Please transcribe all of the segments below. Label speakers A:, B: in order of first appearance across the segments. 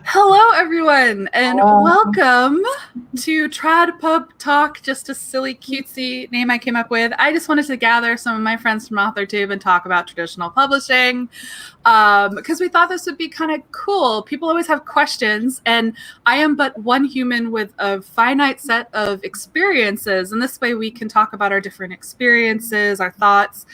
A: Hello, everyone, and welcome to Trad Pub Talk, just a silly, cutesy name I came up with. I just wanted to gather some of my friends from AuthorTube and talk about traditional publishing because we thought this would be kind of cool. People always have questions, and I am but one human with a finite set of experiences, and this way we can talk about our different experiences, our thoughts,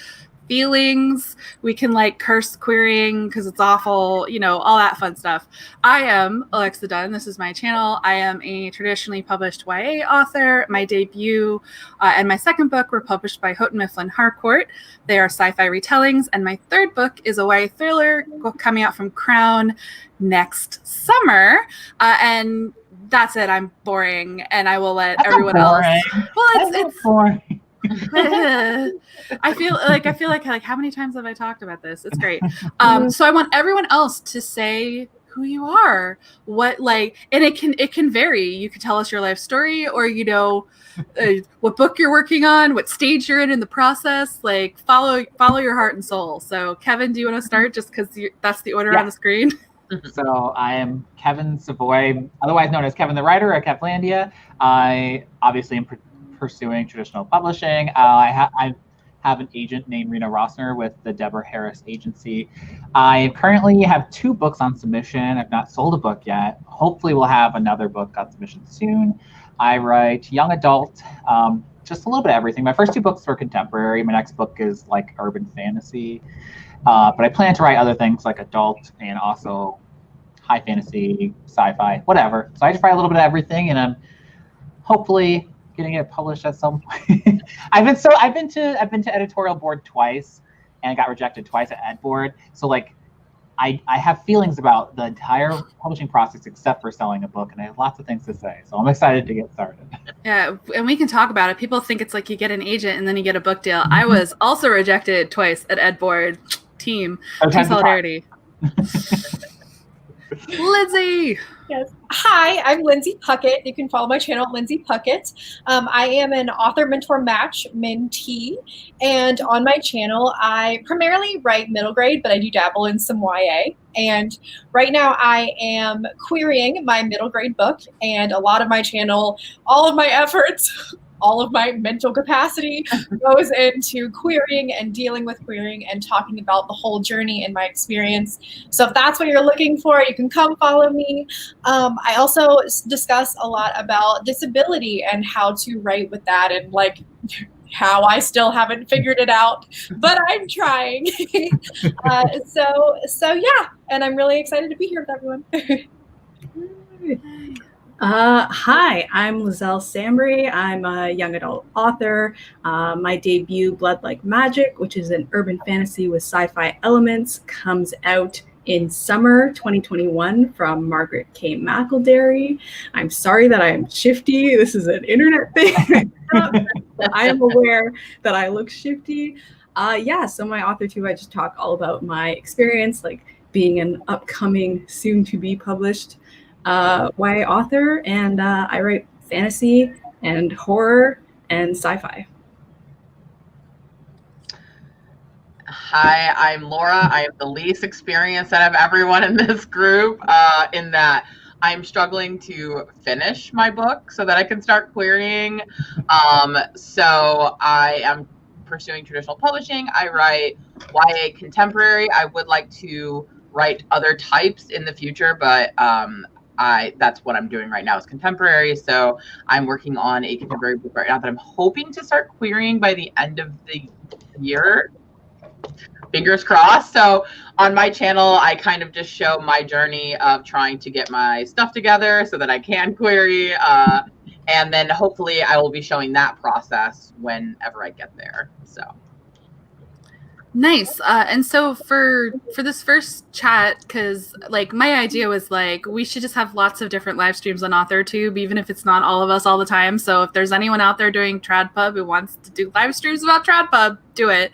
A: feelings. We can curse querying because it's awful, all that fun stuff. I am Alexa Dunn. This is my channel. I am a traditionally published YA author. My debut and my second book were published by Houghton Mifflin Harcourt. They are sci-fi retellings, and my third book is a YA thriller coming out from Crown next summer. And that's it. I'm boring, and I will let everyone else. Well, it's boring. I feel like how many times have I talked about this? It's great. So I want everyone else to say who you are, what and it can vary. You could tell us your life story, or what book you're working on, what stage you're in the process. Follow your heart and soul. So Kevin, do you want to start just because that's the order on the screen?
B: So I am Kevin Savoy, otherwise known as Kevin the Writer at Kevlandia. I obviously am pursuing traditional publishing. I have an agent named Rena Rossner with the Deborah Harris Agency. I currently have 2 books on submission. I've not sold a book yet. Hopefully we'll have another book on submission soon. I write young adult, just a little bit of everything. My first 2 books were contemporary. My next book is urban fantasy. But I plan to write other things like adult and also high fantasy, sci-fi, whatever. So I just write a little bit of everything, and I'm hopefully getting it published at some point. I've been to editorial board twice and got rejected twice at ed board. So I have feelings about the entire publishing process except for selling a book, and I have lots of things to say. So I'm excited to get started.
A: Yeah, and we can talk about it. People think it's you get an agent and then you get a book deal. I was also rejected twice at ed board. Team solidarity. Lindsay.
C: Yes. Hi, I'm Lindsay Puckett. You can follow my channel at Lindsay Puckett. I am an author mentor match mentee, and on my channel I primarily write middle grade, but I do dabble in some YA. And right now I am querying my middle grade book, and a lot of my channel, all of my efforts, all of my mental capacity goes into querying and dealing with querying and talking about the whole journey and my experience. So if that's what you're looking for, you can come follow me. I also discuss a lot about disability and how to write with that, and how I still haven't figured it out, but I'm trying. So yeah, and I'm really excited to be here with everyone.
D: Hi, I'm Lizelle Sambry. I'm a young adult author. My debut, Blood Like Magic, which is an urban fantasy with sci-fi elements, comes out in summer 2021 from Margaret K. McElderry. I'm sorry that I'm shifty. This is an internet thing. I am aware that I look shifty. So my AuthorTube, I just talk all about my experience, being an upcoming, soon-to-be published YA author, and I write fantasy and horror and sci-fi.
E: Hi, I'm Laura. I have the least experience out of everyone in this group, in that I'm struggling to finish my book so that I can start querying. So I am pursuing traditional publishing. I write YA contemporary. I would like to write other types in the future, but that's what I'm doing right now is contemporary. So I'm working on a contemporary book right now that I'm hoping to start querying by the end of the year. Fingers crossed. So on my channel, I kind of just show my journey of trying to get my stuff together so that I can query. And then hopefully I will be showing that process whenever I get there. So.
A: Nice. And so for this first chat, because my idea was we should just have lots of different live streams on AuthorTube, even if it's not all of us all the time. So if there's anyone out there doing TradPub who wants to do live streams about TradPub, do it.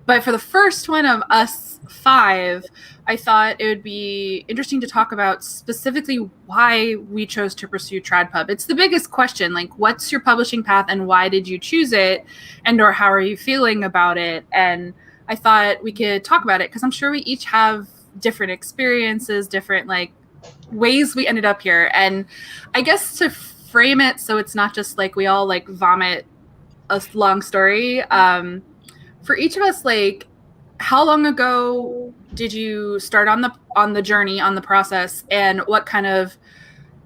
A: But for the first one of us 5, I thought it would be interesting to talk about specifically why we chose to pursue TradPub. It's the biggest question, what's your publishing path and why did you choose it, and or how are you feeling about it? And I thought we could talk about it because I'm sure we each have different experiences, different like ways we ended up here. And I guess to frame it so it's not just like we all like vomit a long story, for each of us, like, how long ago did you start on the journey, on the process, and what kind of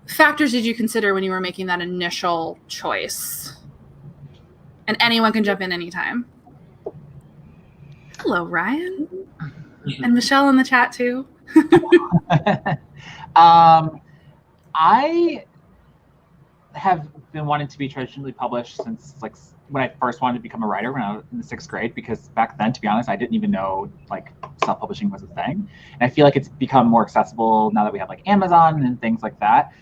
A: factors did you consider when you were making that initial choice? And anyone can jump in anytime. Hello, Ryan. And Michelle in the chat too.
B: I have been wanting to be traditionally published since like when I first wanted to become a writer when I was in the 6th grade, because back then, to be honest, I didn't even know like self-publishing was a thing. And I feel like it's become more accessible now that we have like Amazon and things like that.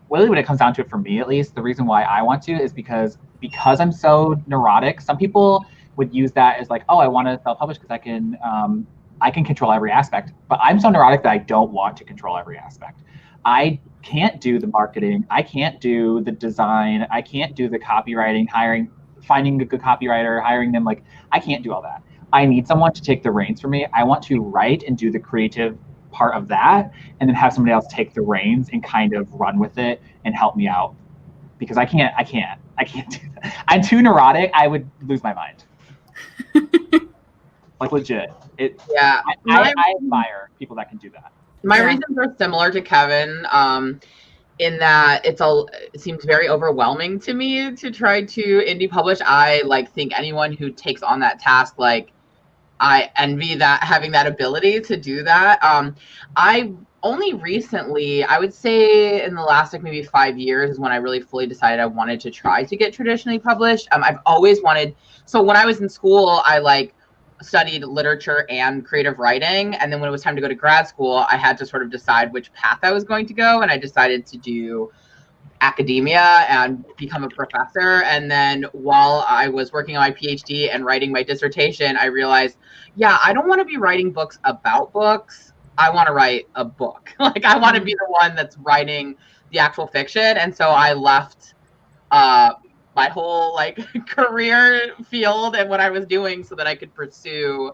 B: Really, when it comes down to it, for me at least, the reason why I want to is because I'm so neurotic. Some people would use that as like, oh, I want to self-publish because I can control every aspect. But I'm so neurotic that I don't want to control every aspect. I can't do the marketing. I can't do the design. I can't do the copywriting, finding a good copywriter, hiring them. Like, I can't do all that. I need someone to take the reins for me. I want to write and do the creative part of that, and then have somebody else take the reins and kind of run with it and help me out, because I can't do that. I'm too neurotic. I would lose my mind. Like, legit.
E: Yeah.
B: I admire people that can do that.
E: My reasons are similar to Kevin, in that it seems very overwhelming to me to try to indie publish. I like think anyone who takes on that task, like, I envy that, having that ability to do that. I only recently, I would say in the last like maybe 5 years, is when I really fully decided I wanted to try to get traditionally published. I've always wanted, so when I was in school, I like studied literature and creative writing. And then when it was time to go to grad school, I had to sort of decide which path I was going to go. And I decided to do academia and become a professor. And then while I was working on my PhD and writing my dissertation, I realized, yeah, I don't want to be writing books about books. I want to write a book. Like, I want to be the one that's writing the actual fiction. And so I left my whole like career field and what I was doing so that I could pursue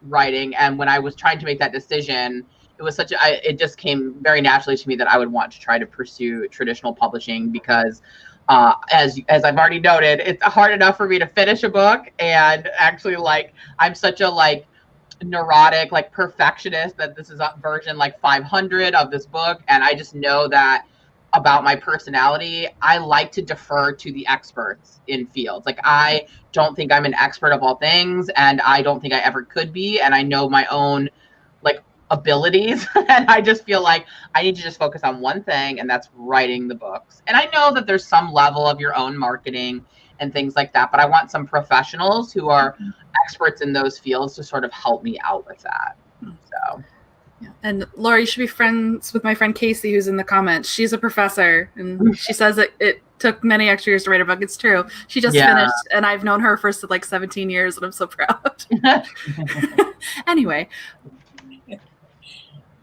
E: writing. And when I was trying to make that decision, it was it just came very naturally to me that I would want to try to pursue traditional publishing, because as I've already noted, it's hard enough for me to finish a book, and actually, like, I'm such a like neurotic like perfectionist that this is a version like 500 of this book, and I just know that about my personality, I like to defer to the experts in fields. Like, I don't think I'm an expert of all things, and I don't think I ever could be, and I know my own like abilities, and I just feel like I need to just focus on one thing, and that's writing the books. And I know that there's some level of your own marketing and things like that, but I want some professionals who are experts in those fields to sort of help me out with that. So.
A: And Laura, you should be friends with my friend Casey, who's in the comments. She's a professor, and she says that it took many extra years to write a book. It's true. She just finished, and I've known her for like 17 years, and I'm so proud. Anyway.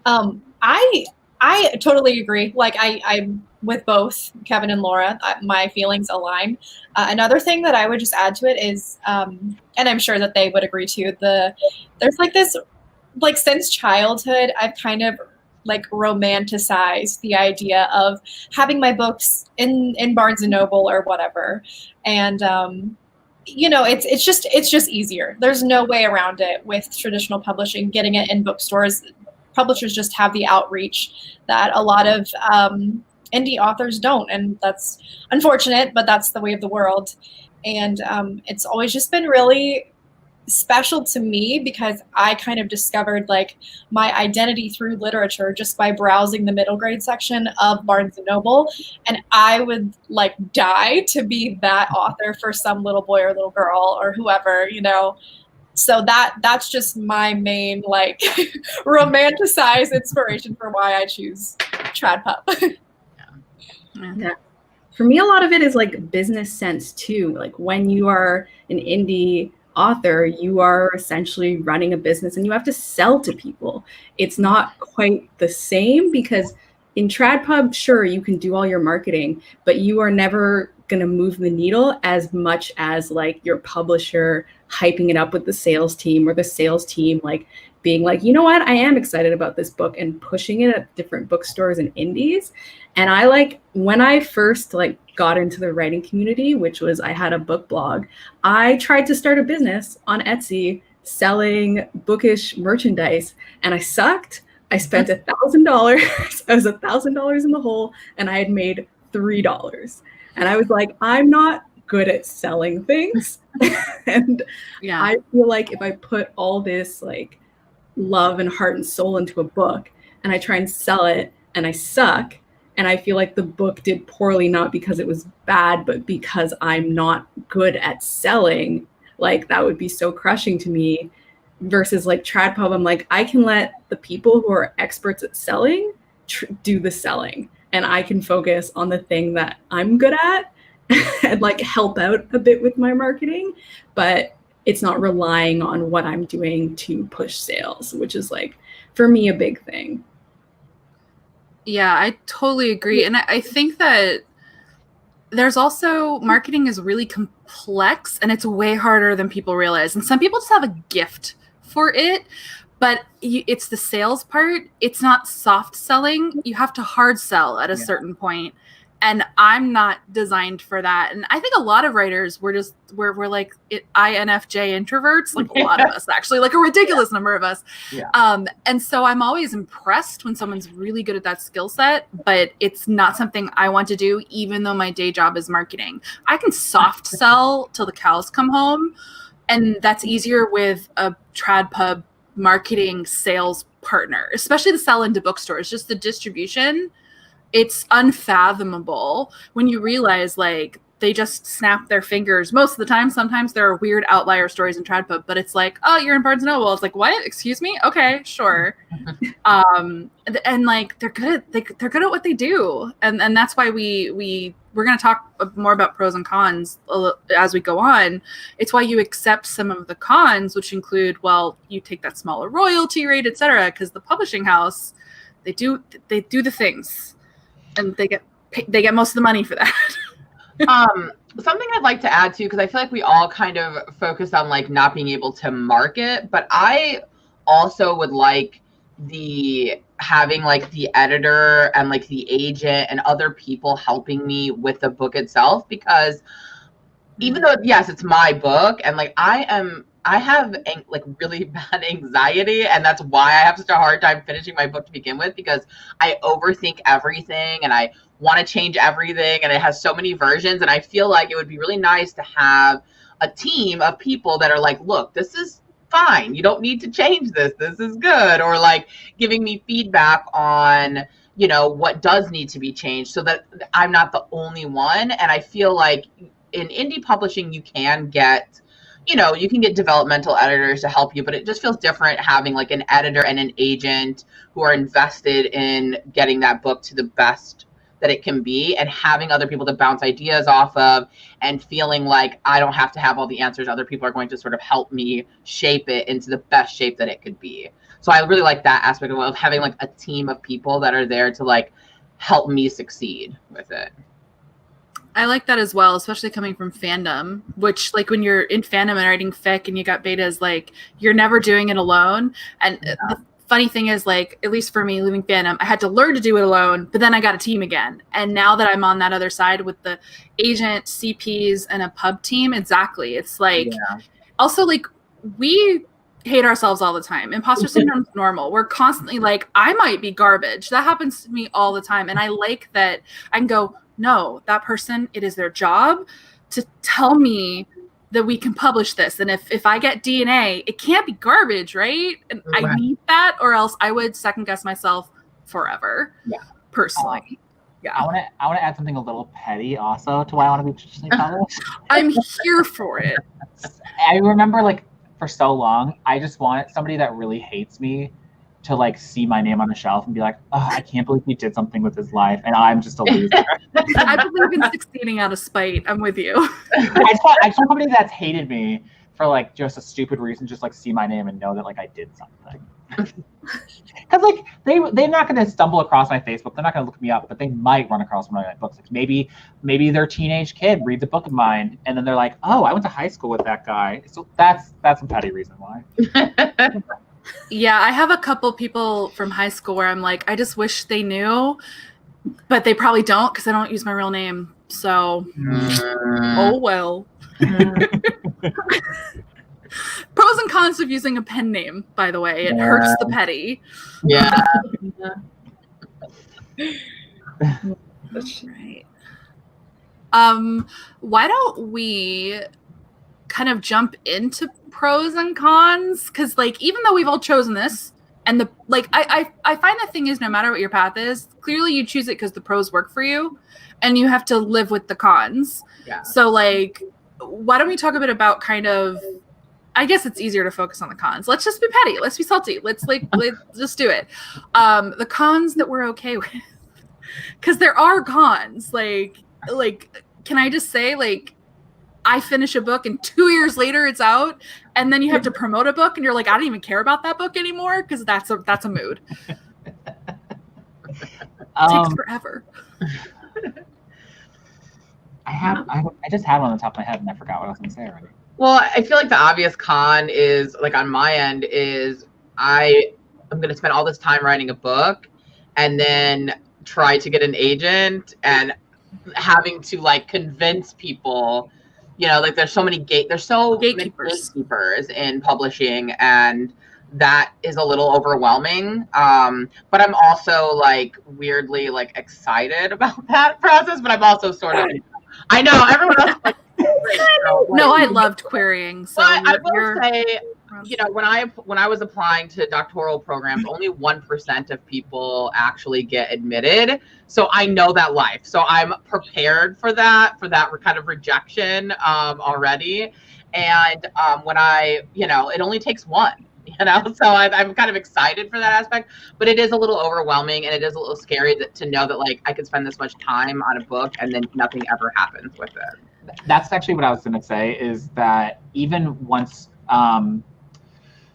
C: I totally agree. Like, I'm with both Kevin and Laura. My feelings align. Another thing that I would just add to it is, and I'm sure that they would agree too, there's like this, like, since childhood, I've kind of like romanticized the idea of having my books in Barnes and Noble or whatever. And, you know, it's just easier. There's no way around it with traditional publishing, getting it in bookstores. Publishers just have the outreach that a lot of indie authors don't. And that's unfortunate, but that's the way of the world. And it's always just been really special to me, because I kind of discovered like my identity through literature just by browsing the middle grade section of Barnes and Noble, and I would like die to be that author for some little boy or little girl or whoever, you know. So that's just my main like romanticized inspiration for why I choose Trad Pup.
D: Yeah. For me, a lot of it is like business sense too. Like, when you are an indie author, you are essentially running a business and you have to sell to people. It's not quite the same, because in Trad Pub, sure, you can do all your marketing, but you are never going to move the needle as much as like your publisher hyping it up with the sales team, or the sales team like being like, you know what, I am excited about this book, and pushing it at different bookstores and indies. And I like, when I first like got into the writing community, which was, I had a book blog, I tried to start a business on Etsy selling bookish merchandise, and I sucked. I spent $1,000. I was $1,000 in the hole, and I had made $3. And I was like, I'm not good at selling things. And
A: Yeah.
D: I feel like if I put all this like love and heart and soul into a book, and I try and sell it, and I suck, and I feel like the book did poorly, not because it was bad, but because I'm not good at selling, like that would be so crushing to me. Versus like TradPub, I'm like, I can let the people who are experts at selling do the selling, and I can focus on the thing that I'm good at and like help out a bit with my marketing, but it's not relying on what I'm doing to push sales, which is like, for me, a big thing.
A: Yeah, I totally agree. And I think that there's also, marketing is really complex, and it's way harder than people realize. And some people just have a gift for it, but it's the sales part. It's not soft selling. You have to hard sell at a certain point. And I'm not designed for that. And I think a lot of writers, we're like INFJ introverts, like a lot of us actually, like a ridiculous number of us.
B: Yeah.
A: And so I'm always impressed when someone's really good at that skill set, but it's not something I want to do, even though my day job is marketing. I can soft sell till the cows come home. And that's easier with a TradPub marketing sales partner, especially to sell into bookstores, just the distribution. It's unfathomable when you realize like they just snap their fingers most of the time. Sometimes there are weird outlier stories in TradPub, but it's like, oh, you're in Barnes & Noble. It's like, what? Excuse me? Okay, sure. And like they're good at what they do, and that's why we're going to talk more about pros and cons as we go on. It's why you accept some of the cons, which include, well, you take that smaller royalty rate, etc., because the publishing house, they do the things. And they get most of the money for that.
E: Something I'd like to add too, because I feel like we all kind of focus on like not being able to market, but I also would like having like the editor and like the agent and other people helping me with the book itself, because even though yes, it's my book, and like I have like really bad anxiety, and that's why I have such a hard time finishing my book to begin with, because I overthink everything and I want to change everything, and it has so many versions. And I feel like it would be really nice to have a team of people that are like, look, this is fine. You don't need to change this. This is good. Or like giving me feedback on, you know, what does need to be changed, so that I'm not the only one. And I feel like in indie publishing, you can get developmental editors to help you, but it just feels different having like an editor and an agent who are invested in getting that book to the best that it can be, and having other people to bounce ideas off of, and feeling like I don't have to have all the answers. Other people are going to sort of help me shape it into the best shape that it could be. So I really like that aspect of having like a team of people that are there to like help me succeed with it.
A: I like that as well, especially coming from fandom, which like when you're in fandom and writing fic and you got betas, like you're never doing it alone. And the funny thing is, like, at least for me leaving fandom, I had to learn to do it alone, but then I got a team again. And now that I'm on that other side with the agent, CPs, and a pub team, exactly. It's like, also like we hate ourselves all the time. Imposter syndrome is normal. We're constantly like, I might be garbage. That happens to me all the time. And I like that I can go, no, that person, it is their job to tell me that we can publish this. And if I get DNA, it can't be garbage, right? And right. I need that, or else I would second guess myself forever.
B: Yeah.
A: Personally. Yeah.
B: I want to add something a little petty also to why I want to be traditionally published.
A: I'm here for it.
B: I remember like for so long, I just wanted somebody that really hates me to like see my name on a shelf and be like, oh, I can't believe he did something with his life, and I'm just a loser.
A: I believe in succeeding out of spite. I'm with you.
B: I just want somebody that's hated me for like just a stupid reason, just like see my name and know that like I did something. Because like they're not going to stumble across my Facebook, they're not going to look me up, but they might run across one of my books. Like maybe their teenage kid reads a book of mine, and then they're like, oh, I went to high school with that guy. So that's a petty reason why.
A: Yeah, I have a couple people from high school where I'm like, I just wish they knew, but they probably don't because I don't use my real name. So, oh well. Pros and cons of using a pen name, by the way. It hurts the petty.
E: Yeah.
A: Right. Why don't we kind of jump into pros and cons? Because, like, even though we've all chosen this, and the like, I find the thing is, no matter what your path is, clearly you choose it because the pros work for you, and you have to live with the cons.
E: Yeah.
A: So, like, why don't we talk a bit about kind of, I guess it's easier to focus on the cons. Let's just be petty. Let's be salty. Let's just do it. The cons that we're okay with, because there are cons. Like, can I just say, like, I finish a book and 2 years later it's out, and then you have to promote a book, and you're like, I don't even care about that book anymore because that's a mood. Takes forever.
B: I just had one on the top of my head and I forgot what I was going to say already.
E: Well, I feel like the obvious con is, like, on my end is I'm going to spend all this time writing a book and then try to get an agent and having to, like, convince people, you know, like, there's so many gatekeepers in publishing, and that is a little overwhelming. But I'm also, like, weirdly, like, excited about that process, but I'm also sort of, I know everyone else is like,
A: no, I loved querying. So
E: I will say, you know, when I was applying to doctoral programs, only 1% of people actually get admitted. So I know that life. So I'm prepared for that kind of rejection already. And when it only takes one. You know, so I'm kind of excited for that aspect, but it is a little overwhelming, and it is a little scary to know that, like, I could spend this much time on a book and then nothing ever happens with it.
B: That's actually what I was going to say, is that even once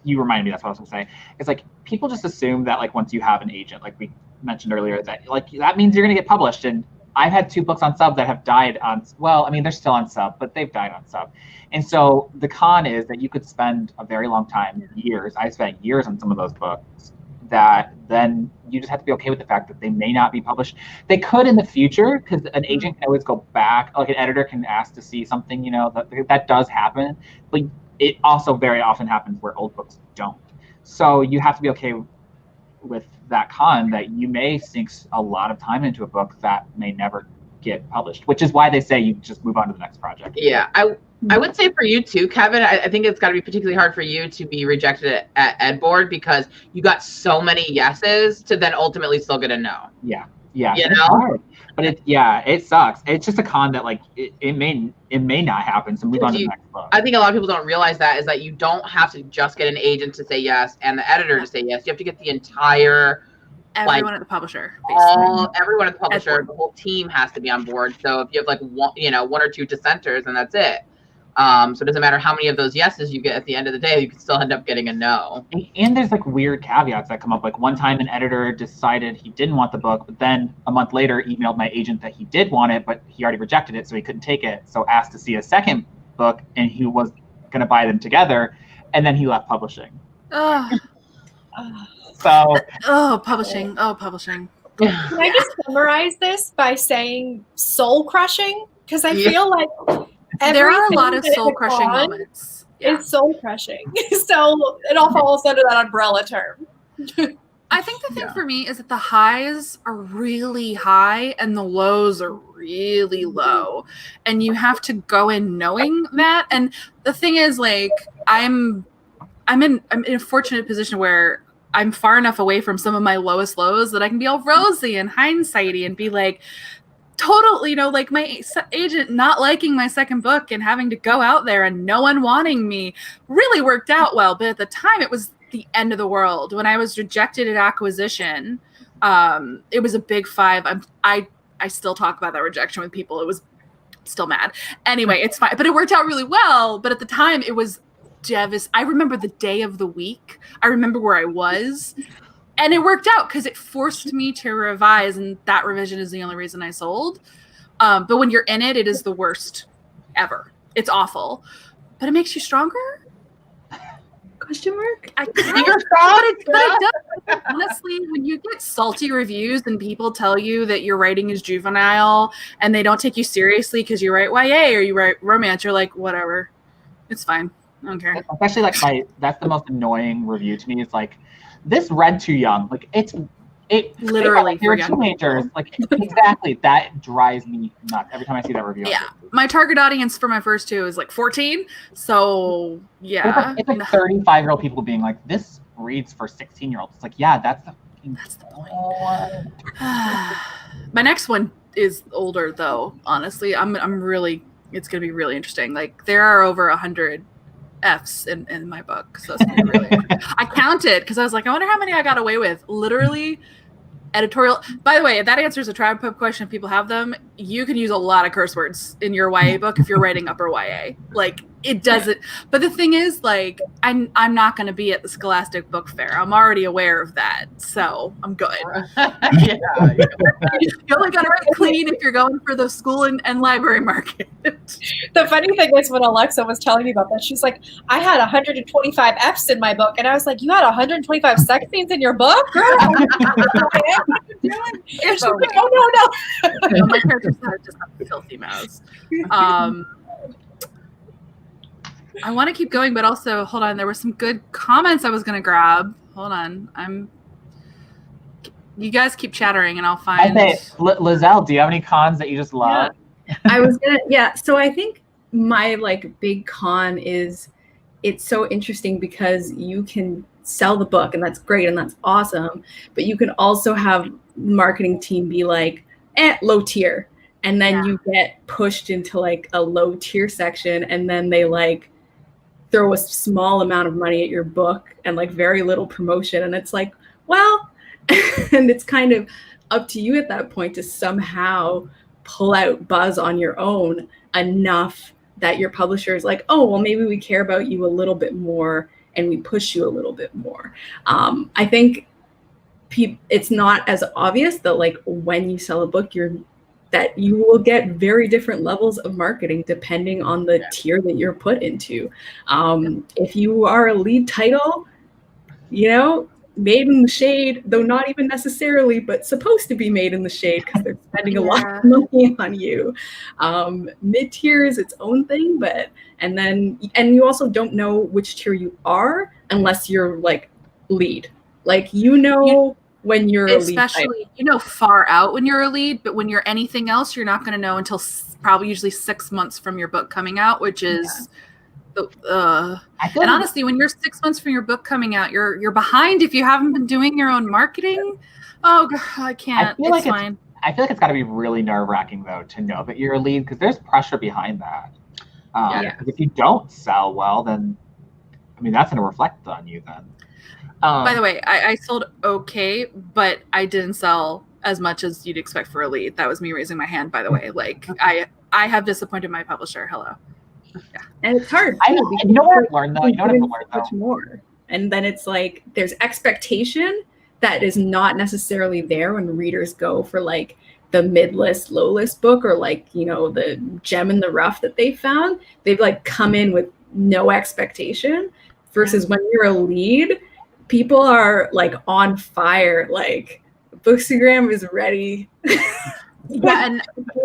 B: you reminded me, that's what I was going to say. It's like people just assume that, like, once you have an agent, like we mentioned earlier, that, like, that means you're going to get published. And I've had 2 books on sub that have died on, well, I mean, they're still on sub, but they've died on sub. And so the con is that you could spend a very long time, years. I spent years on some of those books that then you just have to be okay with the fact that they may not be published. They could in the future, because an agent can always go back, like an editor can ask to see something, you know, that does happen. But it also very often happens where old books don't. So you have to be okay with that con, that you may sink a lot of time into a book that may never get published, which is why they say you just move on to the next project.
E: Yeah, I would say for you too, Kevin, I think it's got to be particularly hard for you to be rejected at Ed Board, because you got so many yeses to then ultimately still get a no.
B: Yeah.
E: You know?
B: But it sucks. It's just a con that, like, it may not happen. So move on to the next book.
E: I think a lot of people don't realize that, is that you don't have to just get an agent to say yes and the editor to say yes. You have to get the entire,
A: everyone at the publisher,
E: everyone at the publisher, the whole team has to be on board. So if you have, like, one or two dissenters, and that's it. So it doesn't matter how many of those yeses you get at the end of the day, you can still end up getting a no.
B: And there's, like, weird caveats that come up. Like, one time an editor decided he didn't want the book, but then a month later emailed my agent that he did want it, but he already rejected it, so he couldn't take it. So asked to see a second book, and he was going to buy them together, and then he left publishing.
A: Publishing.
C: Can I just summarize this by saying soul crushing? Because I feel like
A: there are a lot of soul crushing moments.
C: It's soul crushing. So it all falls under that umbrella term.
A: I think the thing for me is that the highs are really high and the lows are really low. And you have to go in knowing that. And the thing is, like, I'm in a fortunate position where I'm far enough away from some of my lowest lows that I can be all rosy and hindsighty and be like, totally, you know, like my agent not liking my second book and having to go out there and no one wanting me really worked out well. But at the time, it was the end of the world. When I was rejected at acquisition, it was a big 5. I still talk about that rejection with people. It was still mad. Anyway, it's fine. But it worked out really well. But at the time, it was devastating. I remember the day of the week. I remember where I was. And it worked out because it forced me to revise, and that revision is the only reason I sold. But when you're in it, it is the worst ever. It's awful. But it makes you stronger.
D: Question mark?
A: I
E: Finger
A: can't, but
E: crossed.
A: it does. Honestly, when you get salty reviews and people tell you that your writing is juvenile and they don't take you seriously because you write YA or you write romance, you're like, whatever, it's fine. I don't care.
B: Especially like that's the most annoying review to me. It's like, this read too young. Like it
A: Literally
B: like, they're
A: for young
B: teenagers.
A: people.
B: Like exactly, that drives me nuts every time I see that review.
A: Yeah, my target audience for my first two is like 14. So yeah,
B: It's like 35-year-old people being like, this reads for 16-year-olds. It's like, yeah, that's
A: the point. My next one is older though. Honestly, I'm really. It's gonna be really interesting. Like there are over 100 Fs in my book, so that's gonna be really. I counted because I was like, I wonder how many I got away with. Literally, editorial. By the way, that answers a Tribe Pub question. If people have them, you can use a lot of curse words in your YA book if you're writing upper YA. Like it doesn't. But the thing is, like, I'm not going to be at the Scholastic Book Fair. I'm already aware of that, so I'm good.
E: Yeah.
A: You only got to write clean if you're going for the school and library market.
C: The funny thing is when Alexa was telling me about that, she's like, I had 125 Fs in my book. And I was like, you had 125 sex scenes in your book? Girl, what are you doing? And she's like, oh, no.
A: My characters just have filthy mouths. I want to keep going, but also, hold on, there were some good comments I was going to grab. Hold on. You guys keep chattering and I'll find.
B: I say, Lizelle, do you have any cons that you just love?
D: I was gonna, so I think my like big con is it's so interesting because you can sell the book and that's great and that's awesome, but you can also have marketing team be like, low tier. And then you get pushed into like a low tier section and then they like throw a small amount of money at your book and like very little promotion. And it's like, well, and it's kind of up to you at that point to somehow pull out buzz on your own enough that your publisher is like, oh, well, maybe we care about you a little bit more and we push you a little bit more. I think it's not as obvious that like when you sell a book, that you will get very different levels of marketing depending on the tier that you're put into. If you are a lead title, made in the shade, though not even necessarily, but supposed to be made in the shade because they're spending a lot of money on you. Mid-tier is its own thing, and you also don't know which tier you are unless you're like lead. Like when you're a lead.
A: Especially, far out when you're a lead, but when you're anything else, you're not going to know until probably usually 6 months from your book coming out, which is and honestly, when you're 6 months from your book coming out, you're behind if you haven't been doing your own marketing. Oh God, I can't. It's fine.
B: I feel like it's got to be really nerve-wracking though to know that you're a lead because there's pressure behind that. Because if you don't sell well, then that's going to reflect on you then.
A: By the way, I sold okay, but I didn't sell as much as you'd expect for a lead. That was me raising my hand, by the way. Like I have disappointed my publisher. Hello.
D: Yeah. And it's hard.
B: You know what I've learned though?
D: Much more. And then it's like there's expectation that is not necessarily there when readers go for like the mid-list, low-list book or like, the gem in the rough that they found. They've like come in with no expectation versus when you're a lead, people are like on fire. Like Bookstagram is ready.
A: Yeah, and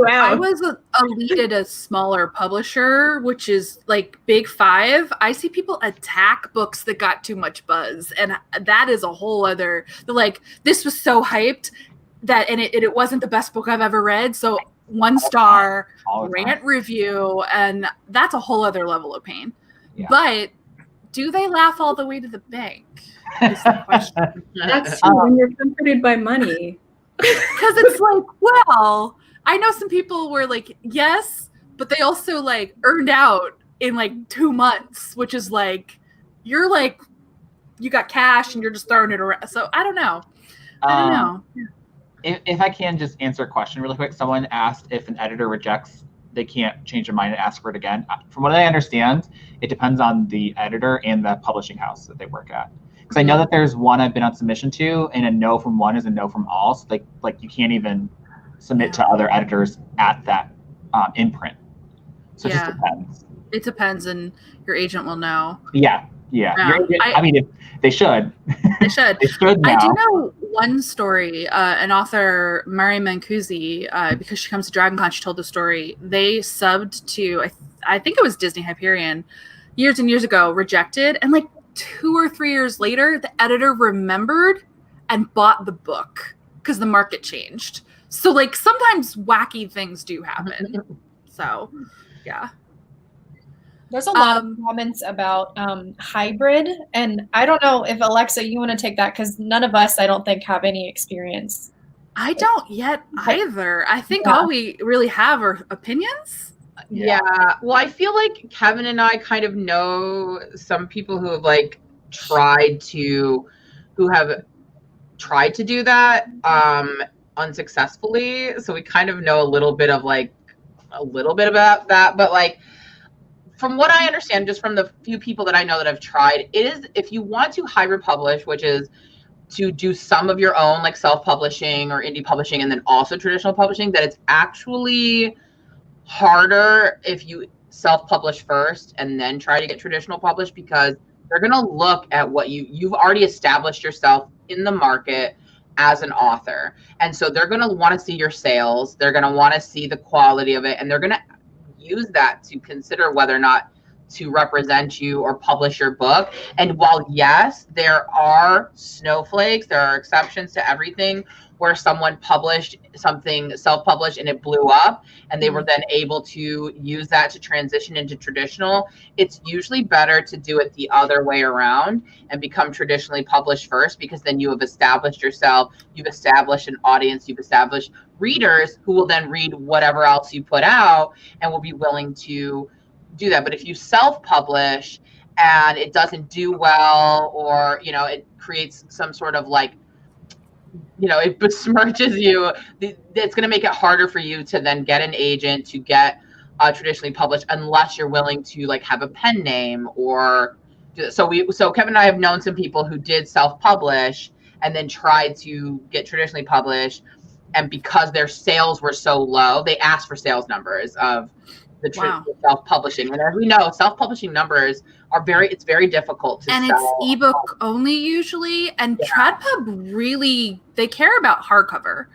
A: I was a lead at a smaller publisher, which is like Big Five. I see people attack books that got too much buzz, and that is a whole other. Like, this was so hyped and it wasn't the best book I've ever read. So 1 star rant review, and that's a whole other level of pain. Yeah. But do they laugh all the way to the bank? Is the question.
D: That's true when you're comforted by money.
A: Because it's like, well, I know some people were like, yes, but they also like earned out in like 2 months, which is like, you're like, you got cash and you're just throwing it around. So I don't know.
B: If I can just answer a question really quick. Someone asked if an editor rejects, they can't change their mind and ask for it again. From what I understand, it depends on the editor and the publishing house that they work at. Because I know that there's one I've been on submission to, and a no from one is a no from all. So like you can't even submit to other editors at that imprint. So it just depends.
A: It depends, and your agent will know.
B: Yeah. Yeah.
A: Yeah.
B: I mean, if they should.
A: They should.
B: They should now.
A: I do know one story. An author, Mari Mancusi, because she comes to DragonCon, she told the story. They subbed to, I think it was Disney Hyperion, years and years ago, rejected, and like 2 or 3 years later, the editor remembered and bought the book because the market changed. So like sometimes wacky things do happen. So yeah.
C: There's a lot of comments about hybrid, and I don't know if Alexa, you want to take that, because none of us, I don't think, have any experience.
A: I don't yet either. I think all we really have are opinions.
E: Yeah. Well, I feel like Kevin and I kind of know some people who have tried to do that unsuccessfully. So we kind of know a little bit about that, but from what I understand, just from the few people that I know that have tried, it is, if you want to hybrid publish, which is to do some of your own self-publishing or indie publishing and then also traditional publishing, that it's actually harder if you self-publish first and then try to get traditional published, because they're going to look at what you've already established yourself in the market as an author. And so they're going to want to see your sales. They're going to want to see the quality of it. And they're going to use that to consider whether or not to represent you or publish your book. And while, yes, there are snowflakes, there are exceptions to everything where someone published something self-published and it blew up and they were then able to use that to transition into traditional, it's usually better to do it the other way around and become traditionally published first, because then you have established yourself, you've established an audience, you've established readers who will then read whatever else you put out and will be willing to do that. But if you self-publish and it doesn't do well, or it creates some sort of it besmirches you, it's going to make it harder for you to then get an agent, to get traditionally published, unless you're willing to have a pen name or so Kevin and I have known some people who did self-publish and then tried to get traditionally published, and because their sales were so low, they asked for sales numbers of the self-publishing. And as we know, self-publishing numbers are it's very difficult to
A: and
E: sell.
A: It's ebook only usually, and TradPub really, they care about hardcover.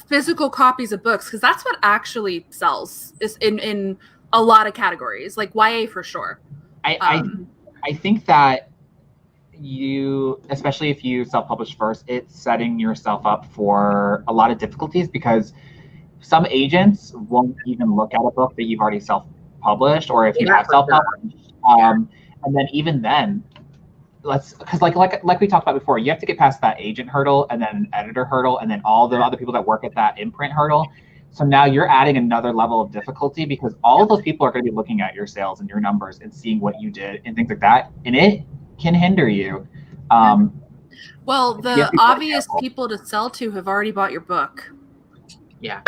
A: Physical copies of books, because that's what actually sells is in a lot of categories, like YA for sure.
B: I think that you, especially if you self-publish first, it's setting yourself up for a lot of difficulties, because some agents won't even look at a book that you've already self-published, or if you have self-published. And then even then, because like we talked about before, you have to get past that agent hurdle and then an editor hurdle and then all the other people that work at that imprint hurdle. So now you're adding another level of difficulty, because all of those people are going to be looking at your sales and your numbers and seeing what you did and things like that. And it can hinder you.
A: Well, the obvious people to sell to have already bought your book.
E: Yeah.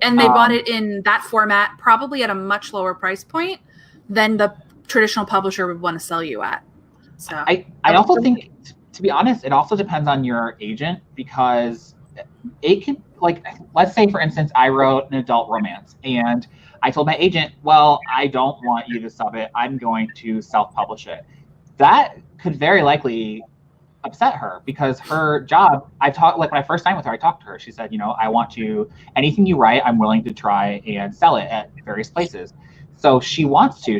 A: And they bought it in that format, probably at a much lower price point than the traditional publisher would want to sell you at. So
B: I also think, to be honest, it also depends on your agent, because it can, let's say for instance, I wrote an adult romance and I told my agent, well, I don't want you to sub it, I'm going to self-publish it. That could very likely upset her, because her job, when I first signed with her, I talked to her. She said, I want to, anything you write, I'm willing to try and sell it at various places. So she wants to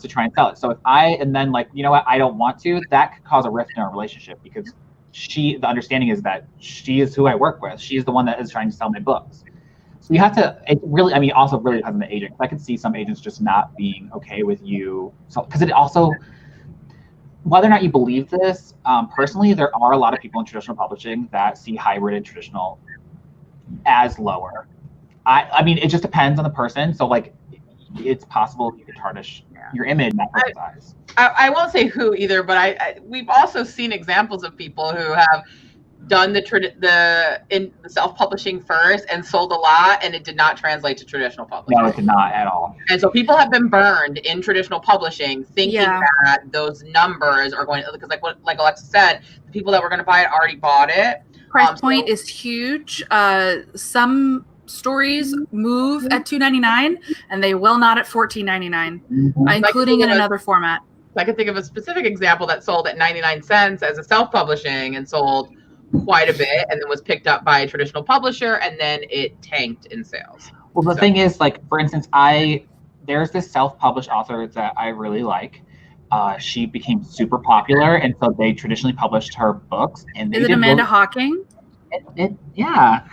B: try and sell it. So if and then I don't want to, that could cause a rift in our relationship, because the understanding is that she is who I work with. She is the one that is trying to sell my books. So you have to, it really, also really depends on the agent. I could see some agents just not being okay with you. So, because it also, whether or not you believe this, personally, there are a lot of people in traditional publishing that see hybrid and traditional as lower. It just depends on the person. So it's possible you could tarnish your image in that person's eyes.
E: I won't say who either, but we've also seen examples of people who have done the self-publishing first and sold a lot, and it did not translate to traditional publishing.
B: No, it did not at all.
E: And so people have been burned in traditional publishing, thinking that those numbers are going, because like Alexa said, the people that were going to buy it already bought it.
A: Price point is huge. Some stories move at $2.99 and they will not at $14.99, including in another format.
E: I can think of a specific example that sold at 99 cents as a self-publishing and sold quite a bit, and then was picked up by a traditional publisher, and then it tanked in sales.
B: Well, the thing is, like, for instance, there's this self-published author that I really like. She became super popular, and so they traditionally published her books. And they
A: Is it Amanda Hawking?
B: Yeah.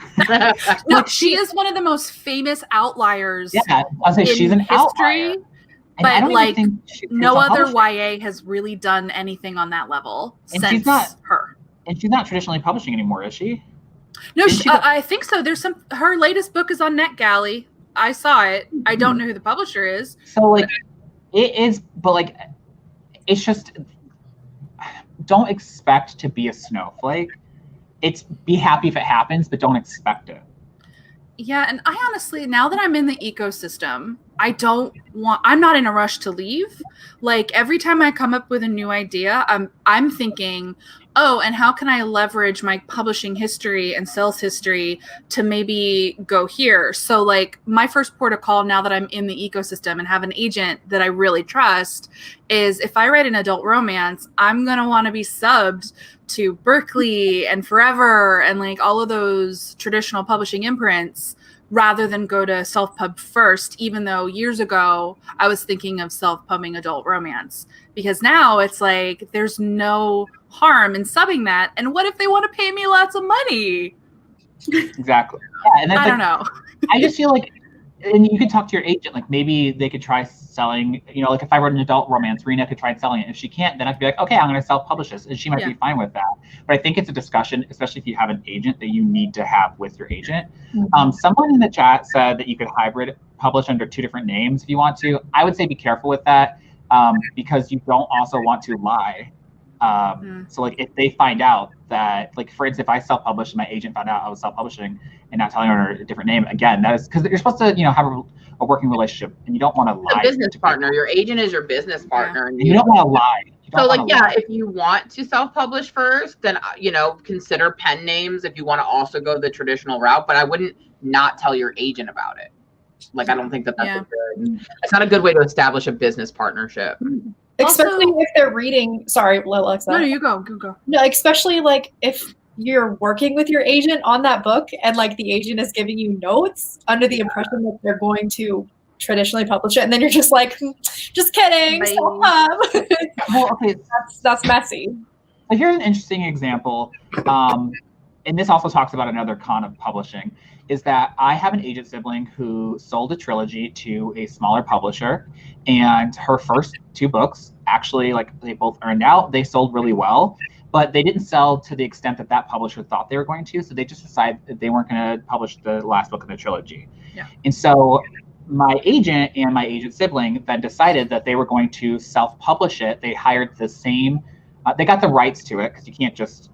A: No, she is one of the most famous outliers.
B: Yeah, I'll say she's an
A: history,
B: outlier.
A: But like no other YA has really done anything on that level since her.
B: And she's not traditionally publishing anymore, is she?
A: No, I think so. There's her latest book is on NetGalley. I saw it. I don't know who the publisher is.
B: So like it is, but like it's just, don't expect to be a snowflake. It's be happy if it happens, but don't expect it.
A: Yeah, and I honestly, now that I'm in the ecosystem, I'm not in a rush to leave. Like every time I come up with a new idea, I'm thinking, oh, and how can I leverage my publishing history and sales history to maybe go here? So like my first port of call now that I'm in the ecosystem and have an agent that I really trust is if I write an adult romance, I'm going to want to be subbed to Berkeley and Forever and like all of those traditional publishing imprints rather than go to self-pub first, even though years ago I was thinking of self-pubbing adult romance. Because now it's like there's no harm in subbing that. And what if they want to pay me lots of money?
B: Exactly. Yeah, and
A: I don't know.
B: I just feel like, and you could talk to your agent, like maybe they could try selling, like if I wrote an adult romance, Rena could try selling it. If she can't, then I'd be like, okay, I'm going to self-publish this. And she might be fine with that. But I think it's a discussion, especially if you have an agent, that you need to have with your agent. Mm-hmm. Someone in the chat said that you could hybrid publish under 2 different names if you want to. I would say be careful with that because you don't also want to lie. So like if they find out that, like for instance, if I self-published and my agent found out I was self-publishing and not telling her a different name, again, that is because you're supposed to, have a working relationship and you don't want to lie.
E: A business partner. Your agent is your business partner.
B: And you don't want to lie.
E: So like, if you want to self-publish first, then, consider pen names if you want to also go the traditional route, but I wouldn't not tell your agent about it. Like, I don't think that's it's not a good way to establish a business partnership.
C: Especially if they're reading, sorry, Alexa.
A: No, you go.
C: No, especially like if you're working with your agent on that book and like the agent is giving you notes under the impression that they're going to traditionally publish it. And then you're just like, just kidding.
B: Well, okay.
C: That's messy.
B: So here's an interesting example. And this also talks about another con of publishing, is that I have an agent sibling who sold a trilogy to a smaller publisher, and her first 2 books actually, like, they both earned out. They sold really well, but they didn't sell to the extent that that publisher thought they were going to. So they just decided that they weren't going to publish the last book in the trilogy. Yeah. And so my agent and my agent sibling then decided that they were going to self-publish it. They hired the same, they got the rights to it, because you can't just,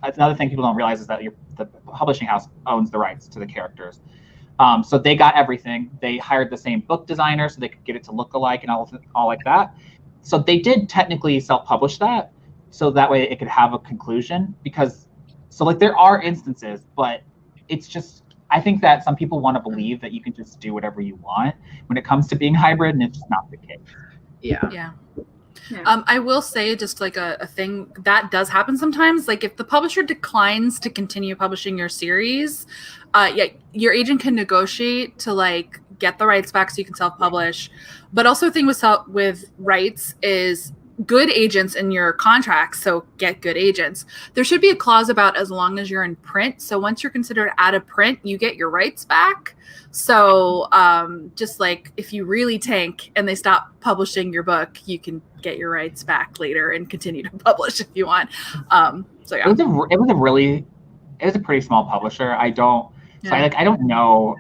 B: that's another thing people don't realize is that the publishing house owns the rights to the characters. So they got everything. They hired the same book designer so they could get it to look alike and all like that. So they did technically self-publish that, so that way it could have a conclusion. Because, so like there are instances, but it's just, I think that some people want to believe that you can just do whatever you want when it comes to being hybrid, and it's just not the case.
A: Yeah. I will say just like a thing that does happen sometimes. Like if the publisher declines to continue publishing your series, your agent can negotiate to like get the rights back so you can self-publish. But also the thing with rights is good agents in your contracts. So get good agents. There should be a clause about as long as you're in print. So once you're considered out of print, you get your rights back. So just like if you really tank and they stop publishing your book, you can get your rights back later and continue to publish if you want. So yeah,
B: it was a pretty small publisher. I don't know.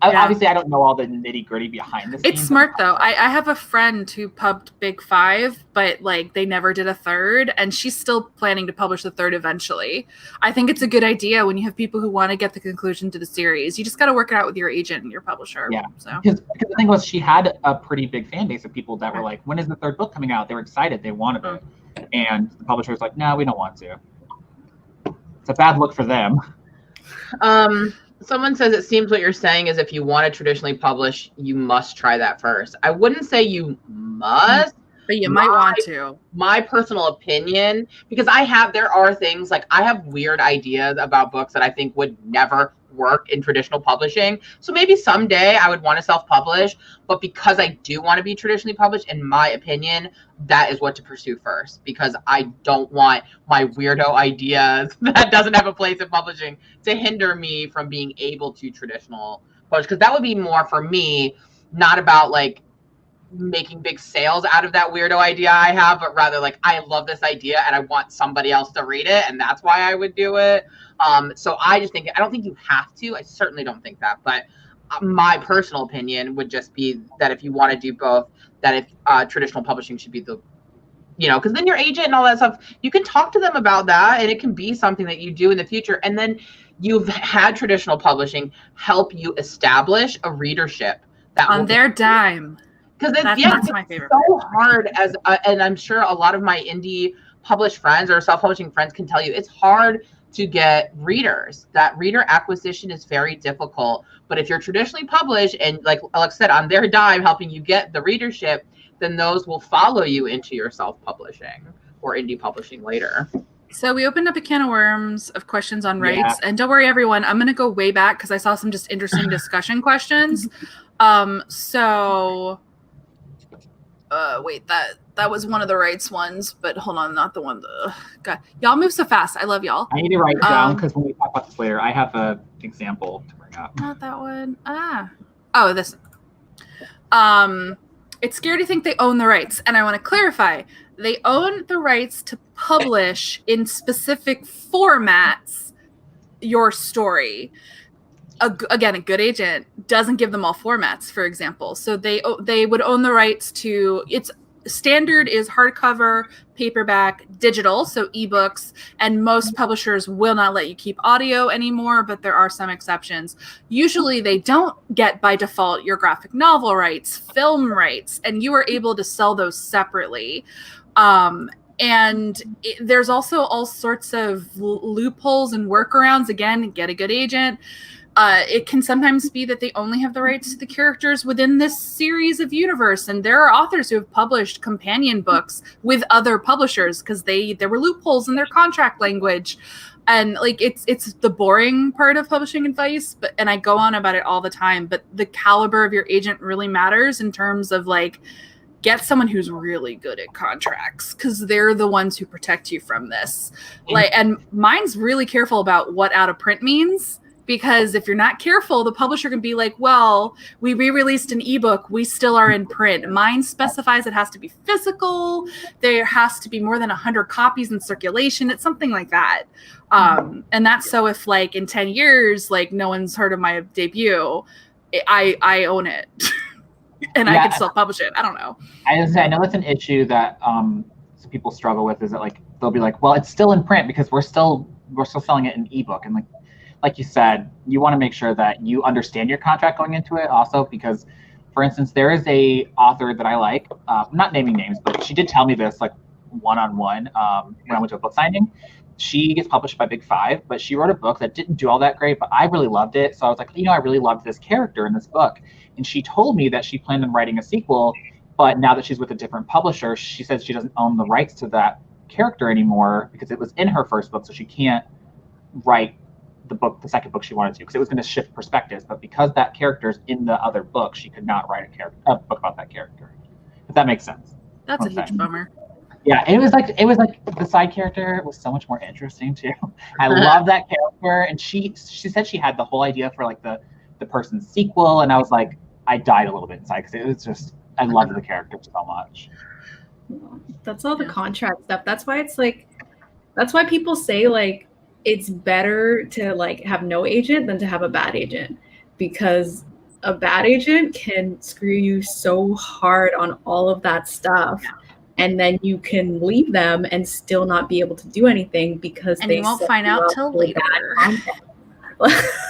B: Obviously, I don't know all the nitty gritty behind this.
A: It's smart though. I have a friend who pubbed Big 5, but like they never did a 3rd, and she's still planning to publish the 3rd eventually. I think it's a good idea when you have people who want to get the conclusion to the series. You just got to work it out with your agent and your publisher.
B: Yeah. So because the thing was, she had a pretty big fan base of people that were like, "When is the 3rd book coming out?" They were excited. They wanted it, and the publisher was like, "No, we don't want to." It's a bad look for them.
E: Someone says it seems what you're saying is if you want to traditionally publish, you must try that first. I wouldn't say you must,
A: But you might want to.
E: My personal opinion, because there are things like I have weird ideas about books that I think would never work in traditional publishing. So maybe someday I would want to self-publish, but because I do want to be traditionally published, in my opinion, that is what to pursue first, because I don't want my weirdo ideas that doesn't have a place in publishing to hinder me from being able to traditional publish, because that would be more for me, not about like making big sales out of that weirdo idea I have, but rather like I love this idea and I want somebody else to read it, and that's why I would do it. So I just think, I don't think you have to. I certainly don't think that, but my personal opinion would just be that if you want to do both, that if traditional publishing should be the, because then your agent and all that stuff, you can talk to them about that, and it can be something that you do in the future, and then you've had traditional publishing help you establish a readership that
A: on their dime.
E: Because
A: that's my favorite.
E: So hard and I'm sure a lot of my indie published friends or self-publishing friends can tell you, it's hard to get readers. That reader acquisition is very difficult. But if you're traditionally published and like Alex said, on their dime helping you get the readership, then those will follow you into your self-publishing or indie publishing later.
A: So we opened up a can of worms of questions on rights, and don't worry, everyone, I'm going to go way back because I saw some just interesting discussion questions. Wait, that was one of the rights ones, but hold on, not the one. God, y'all move so fast. I love y'all.
B: I need to write it down because when we talk about this later, I have an example to bring up.
A: Not that one. Oh, this. It's scary to think they own the rights, and I want to clarify. They own the rights to publish in specific formats your story. Again, a good agent doesn't give them all formats, for example. So they would own the rights to, its standard is hardcover, paperback, digital, so ebooks, and most publishers will not let you keep audio anymore, but there are some exceptions. Usually they don't get by default your graphic novel rights, film rights, and you are able to sell those separately. There's also all sorts of loopholes and workarounds. Again, get a good agent. It can sometimes be that they only have the rights to the characters within this series of universe. And there are authors who have published companion books with other publishers because there were loopholes in their contract language. And like it's the boring part of publishing advice, and I go on about it all the time, but the caliber of your agent really matters in terms of like, get someone who's really good at contracts because they're the ones who protect you from this. And mine's really careful about what out of print means. Because if you're not careful, the publisher can be like, well, we re-released an ebook. We still are in print. Mine specifies it has to be physical. There has to be more than 100 copies in circulation. It's something like that. And that's so if like in 10 years, like no one's heard of my debut, I own it. And I can still publish it. I don't know.
B: I know that's an issue that some people struggle with, is that like they'll be like, well, it's still in print because we're still selling it in ebook. And like you said, you want to make sure that you understand your contract going into it also, because for instance, there is a author that I like, I'm not naming names, but she did tell me this like one-on-one when I went to a book signing. She gets published by Big Five, but she wrote a book that didn't do all that great, but I really loved it. So I was like, I really loved this character in this book. And she told me that she planned on writing a sequel, but now that she's with a different publisher, she says she doesn't own the rights to that character anymore because it was in her first book, so she can't write the second book she wanted to, because it was going to shift perspectives, but because that character's in the other book, she could not write a book about that character. If that makes sense.
A: That's a huge bummer.
B: Yeah, it was like the side character was so much more interesting too. I love that character, and she said she had the whole idea for like the person's sequel, and I was like, I died a little bit inside because it was just, I loved the character so much.
D: That's all the contract stuff. That's why people say like it's better to like have no agent than to have a bad agent, because a bad agent can screw you so hard on all of that stuff, and then you can leave them and still not be able to do anything because
A: and you won't find out till later.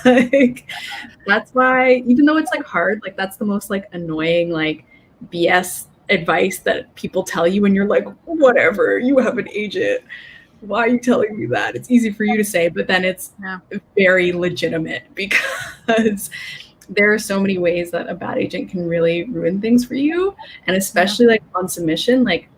D: Like, that's why, even though it's like hard, like that's the most like annoying like BS advice that people tell you when you're like, whatever, you have an agent. Why are you telling me that? It's easy for you to say, but then it's very legitimate because there are so many ways that a bad agent can really ruin things for you. And especially like on submission, like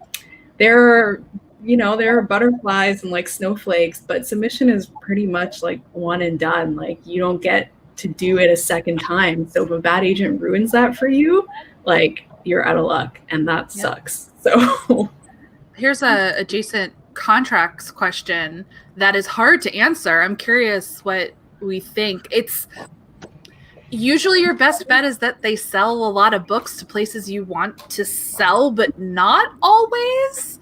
D: there are butterflies and like snowflakes, but submission is pretty much like one and done. Like you don't get to do it a second time. So if a bad agent ruins that for you, like you're out of luck, and that sucks. So
A: here's a adjacent contracts question that is hard to answer. I'm curious what we think. It's usually your best bet is that they sell a lot of books to places you want to sell, but not always.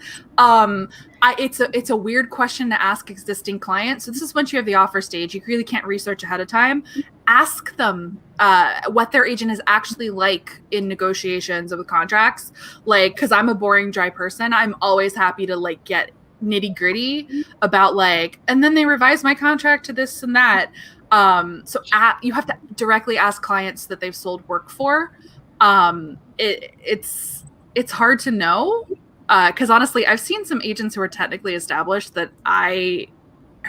A: It's a weird question to ask existing clients. So this is once you have the offer stage. You really can't research ahead of time. Ask them what their agent is actually like in negotiations of the contracts. Like, because I'm a boring, dry person, I'm always happy to like get nitty gritty about like, and then they revise my contract to this and that. You have to directly ask clients that they've sold work for. It's hard to know because honestly, I've seen some agents who are technically established that I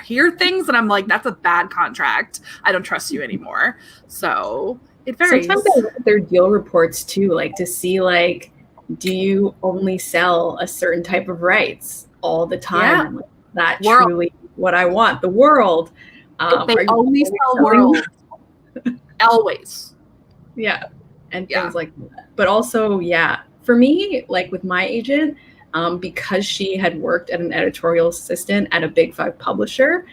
A: hear things and I'm like, that's a bad contract. I don't trust you anymore. So it varies.
D: Sometimes I look at their deal reports too, like to see like, do you only sell a certain type of rights all the time? And, like, that truly what I want. The world.
A: They only sell world. Always.
D: Yeah. And things like that. But also, for me, like with my agent, because she had worked as an editorial assistant at a Big 5 publisher,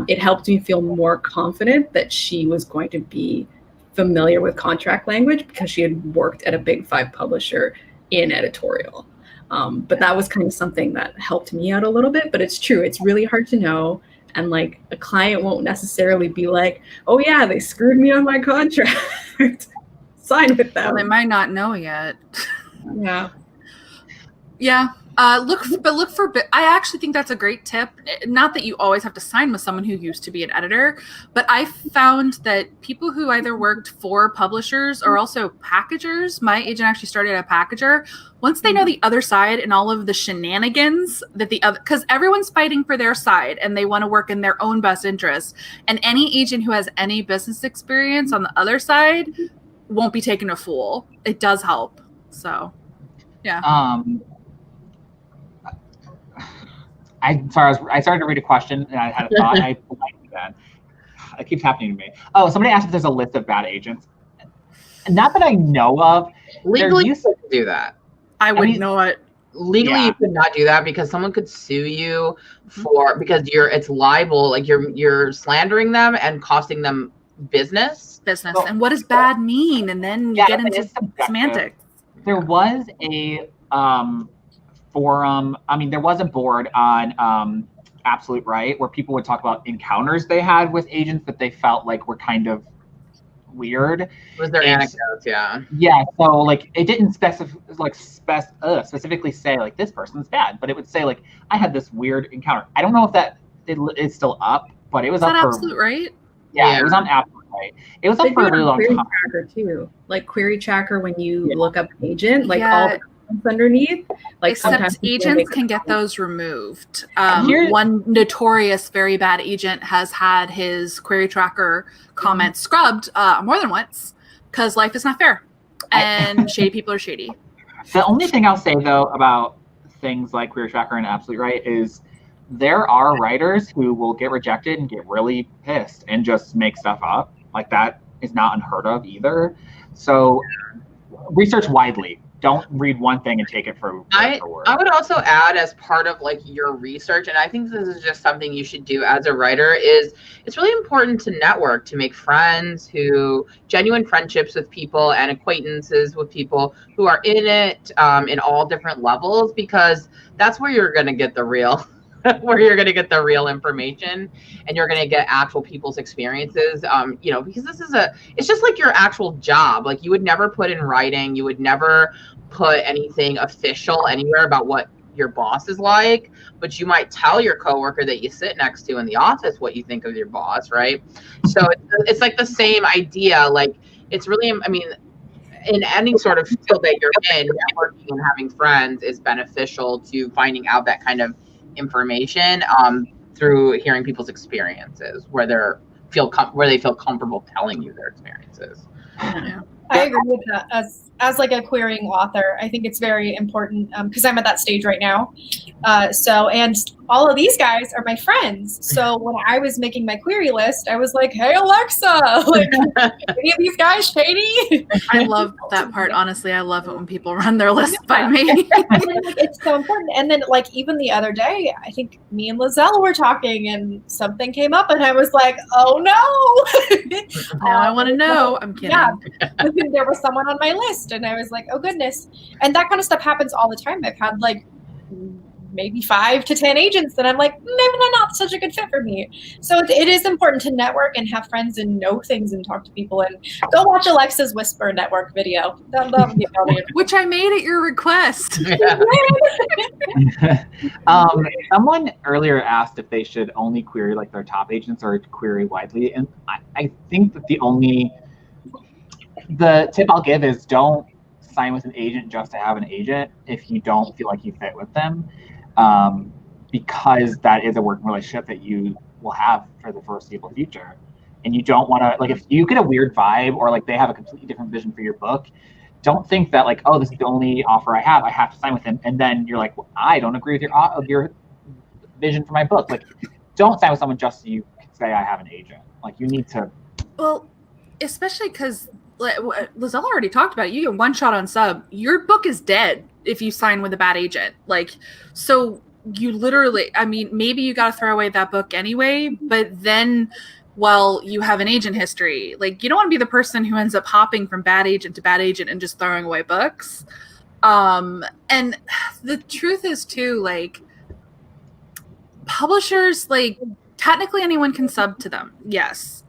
D: it helped me feel more confident that she was going to be familiar with contract language because she had worked at a Big 5 publisher in editorial. But that was kind of something that helped me out a little bit. But it's true. It's really hard to know. And like a client won't necessarily be like, oh yeah, they screwed me on my contract. Sign with them.
A: Well, they might not know yet.
D: Yeah.
A: Yeah. Look for. I actually think that's a great tip. Not that you always have to sign with someone who used to be an editor, but I found that people who either worked for publishers or also packagers. My agent actually started a packager. Once they know the other side and all of the shenanigans that the other, because everyone's fighting for their side and they want to work in their own best interest. And any agent who has any business experience on the other side won't be taken a fool. It does help. So, yeah.
B: I started to read a question and I had a thought. I liked that. It keeps happening to me. Oh, somebody asked if there's a list of bad agents. Not that I know of.
E: Legally, you could do that.
A: I wouldn't know it.
E: Legally, you could not do that because someone could sue you because it's libel. Like you're slandering them and costing them business.
A: Well, and what does bad mean? And then you get into semantics.
B: There was a forum. I mean, there was a board on Absolute Right where people would talk about encounters they had with agents that they felt like were kind of weird.
E: Was there anecdotes? Yeah.
B: Yeah. So like it didn't specifically say like this person's bad, but it would say like I had this weird encounter. I don't know if that is still up, but it was up for
A: Absolute Right.
B: Yeah, it was on Absolute Right. It was up for a really long time.
D: Tracker too, like Query Tracker when you look up an agent, like all the comments underneath. Like
A: except agents can get those removed. One notorious very bad agent has had his Query Tracker comments scrubbed more than once because life is not fair and shady people are shady.
B: The only thing I'll say though about things like Query Tracker and Absolute Right is there are writers who will get rejected and get really pissed and just make stuff up. Like that is not unheard of either. So research widely. Don't read one thing and take it for word.
E: I would also add as part of like your research, and I think this is just something you should do as a writer, is it's really important to network, to make friends, genuine friendships with people and acquaintances with people who are in it in all different levels, because that's where you're going to get the real information and you're going to get actual people's experiences, because it's just like your actual job. Like you would never put in writing, you would never put anything official anywhere about what your boss is like, but you might tell your coworker that you sit next to in the office what you think of your boss, right? So it's like the same idea. Like it's really, I mean, in any sort of field that you're in, networking and having friends is beneficial to finding out that kind of information through hearing people's experiences, where they're feel comfortable telling you their experiences.
A: Yeah.
C: I agree with that. As like a querying author, I think it's very important because I'm at that stage right now. And all of these guys are my friends. So when I was making my query list, I was like, "Hey Alexa, like any of these guys shady?"
A: I love that part. Honestly, I love it when people run their list by me.
C: It's so important. And then like even the other day, I think me and Lizelle were talking and something came up and I was like, "Oh no."
A: Now I want to know. I'm kidding.
C: Yeah. There was someone on my list and I was like, oh goodness. And that kind of stuff happens all the time. I've had like maybe 5 to 10 agents that I'm like, maybe they're not such a good fit for me. So it is important to network and have friends and know things and talk to people, and go watch Alexa's Whisper Network video. That would be brilliant.
A: Which I made at your request.
B: Someone earlier asked if they should only query like their top agents or query widely, and I think that the tip I'll give is don't sign with an agent just to have an agent if you don't feel like you fit with them, because that is a working relationship that you will have for the foreseeable future. And you don't want to, like, if you get a weird vibe or like they have a completely different vision for your book, don't think that like, oh, this is the only offer I have to sign with him. And then you're like, well, I don't agree with your vision for my book. Like, don't sign with someone just so you can say I have an agent. Like, you need to.
A: Well, especially because Lizelle already talked about it. You get one shot on sub. Your book is dead if you sign with a bad agent. Like, so you literally, I mean, maybe you got to throw away that book anyway, but then, well, you have an agent history. Like, you don't want to be the person who ends up hopping from bad agent to bad agent and just throwing away books. And the truth is too, like, publishers, like, technically anyone can sub to them. Yes.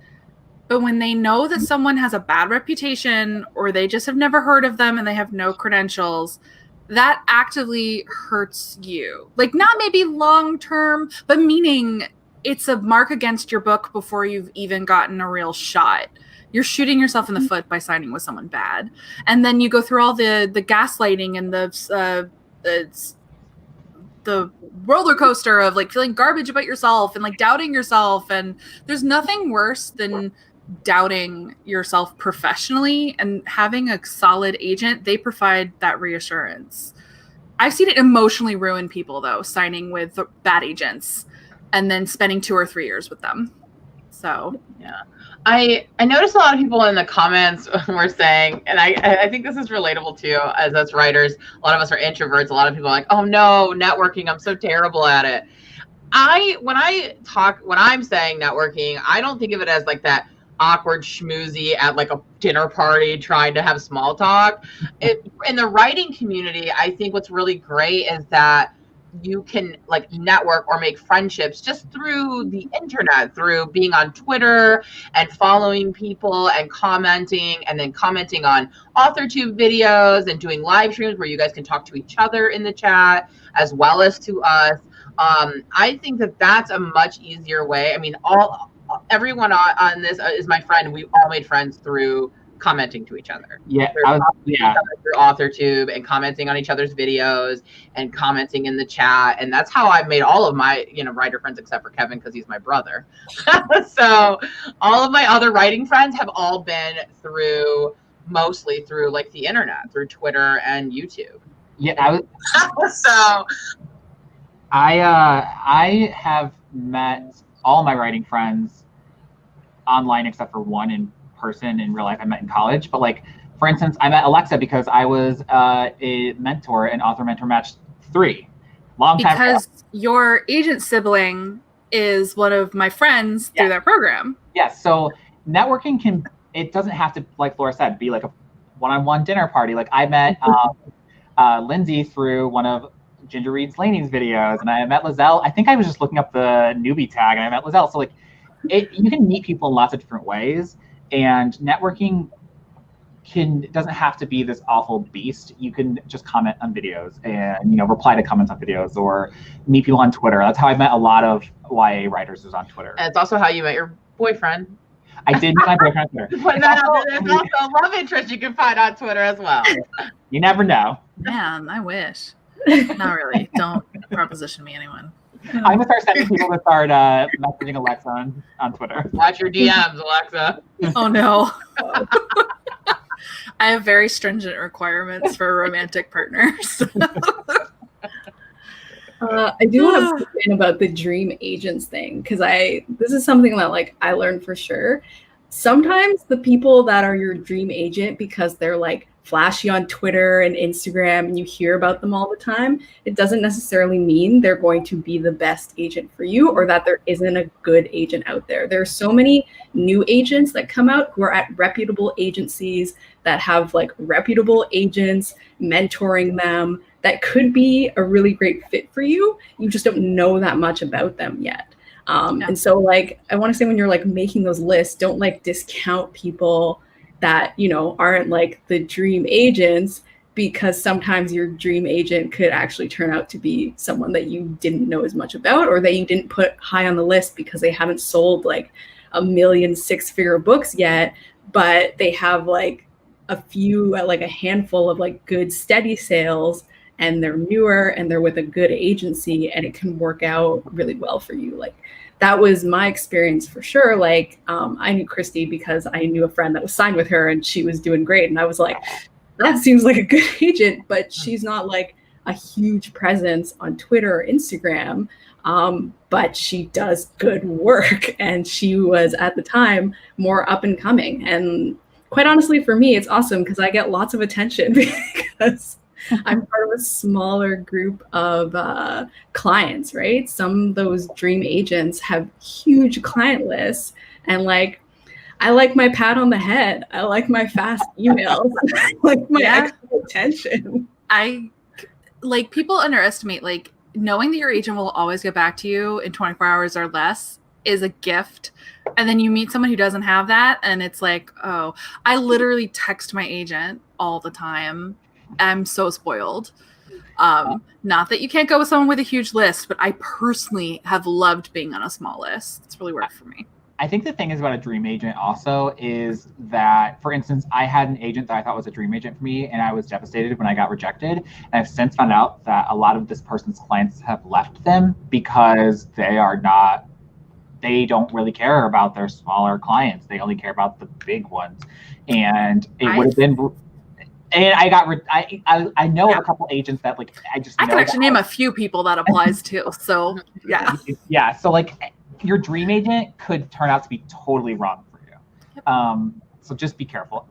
A: But when they know that someone has a bad reputation or they just have never heard of them and they have no credentials, that actively hurts you. Like, not maybe long term, but meaning it's a mark against your book before you've even gotten a real shot. You're shooting yourself in the foot by signing with someone bad. And then you go through all the gaslighting and the roller coaster of like feeling garbage about yourself and like doubting yourself. And there's nothing worse than doubting yourself professionally, and having a solid agent, they provide that reassurance. I've seen it emotionally ruin people though, signing with bad agents and then spending 2 or 3 years with them. So
E: yeah, I noticed a lot of people in the comments were saying, and I think this is relatable too, as us writers, a lot of us are introverts. A lot of people are like, oh no, networking, I'm so terrible at it. When I'm saying networking, I don't think of it as like that awkward schmoozy at like a dinner party trying to have small talk. In the writing community, I think what's really great is that you can like network or make friendships just through the internet, through being on Twitter and following people and commenting, and then commenting on AuthorTube videos and doing live streams where you guys can talk to each other in the chat as well as to us. I think that that's a much easier way. I mean, everyone on this is my friend. We all made friends through commenting to each other.
B: Yeah,
E: through AuthorTube and commenting on each other's videos and commenting in the chat, and that's how I've made all of my writer friends except for Kevin because he's my brother. So all of my other writing friends have all been mostly through like the internet, through Twitter and YouTube.
B: Yeah,
E: So
B: I have met all my writing friends online except for one in person in real life I met in college. But like, for instance, I met Alexa because I was a mentor in Author Mentor Match 3. Long time ago.
A: Because your agent sibling is one of my friends through that program.
B: Yes. So networking it doesn't have to, like Laura said, be like a one-on-one dinner party. Like I met Lindsay through one of Ginger Reads Laney's videos, and I met Lizelle. I think I was just looking up the newbie tag, and I met Lizelle. So like, you can meet people in lots of different ways, and networking doesn't have to be this awful beast. You can just comment on videos and reply to comments on videos or meet people on Twitter. That's how I met a lot of YA writers, was on Twitter.
E: And it's also how you met your boyfriend.
B: I did meet my boyfriend on Twitter.
E: There's also a love interest you can find on Twitter as well.
B: You never know.
A: Man, I wish. Not really. Don't proposition me, anyone.
B: I'm gonna start sending people to start messaging Alexa on Twitter.
E: Watch your DMs, Alexa.
A: Oh no. I have very stringent requirements for romantic partners.
D: I do want to put in about the dream agents thing, because this is something that like I learned for sure. Sometimes the people that are your dream agent, because they're like flashy on Twitter and Instagram and you hear about them all the time, it doesn't necessarily mean they're going to be the best agent for you, or that there isn't a good agent out there. There are so many new agents that come out who are at reputable agencies that have like reputable agents mentoring them that could be a really great fit for you. You just don't know that much about them yet. And so like, I want to say when you're like making those lists, don't like discount people that, you know, aren't like the dream agents, because sometimes your dream agent could actually turn out to be someone that you didn't know as much about, or that you didn't put high on the list because they haven't sold like 1 million 6-figure books yet, but they have like a few, like a handful of like good steady sales, and they're newer and they're with a good agency, and it can work out really well for you. Like that was my experience for sure. Like I knew Christy because I knew a friend that was signed with her and she was doing great. And I was like, that seems like a good agent, but she's not like a huge presence on Twitter or Instagram. But she does good work. And she was at the time more up and coming. And quite honestly, for me, it's awesome because I get lots of attention because I'm part of a smaller group of clients, right? Some of those dream agents have huge client lists, and like, I like my pat on the head. I like my fast emails. I like my extra attention.
A: I like, people underestimate, like, knowing that your agent will always get back to you in 24 hours or less is a gift. And then you meet someone who doesn't have that, and it's like, oh, I literally text my agent all the time. I'm so spoiled. Not that you can't go with someone with a huge list, but I personally have loved being on a small list. It's really worked for me.
B: I think the thing is about a dream agent also is that, for instance, I had an agent that I thought was a dream agent for me, and I was devastated when I got rejected. And I've since found out that a lot of this person's clients have left them because they don't really care about their smaller clients. They only care about the big ones. And it would have been... And I know a couple agents that like I
A: can actually name a few people that applies to. So
B: yeah. So like your dream agent could turn out to be totally wrong for you. So just be careful.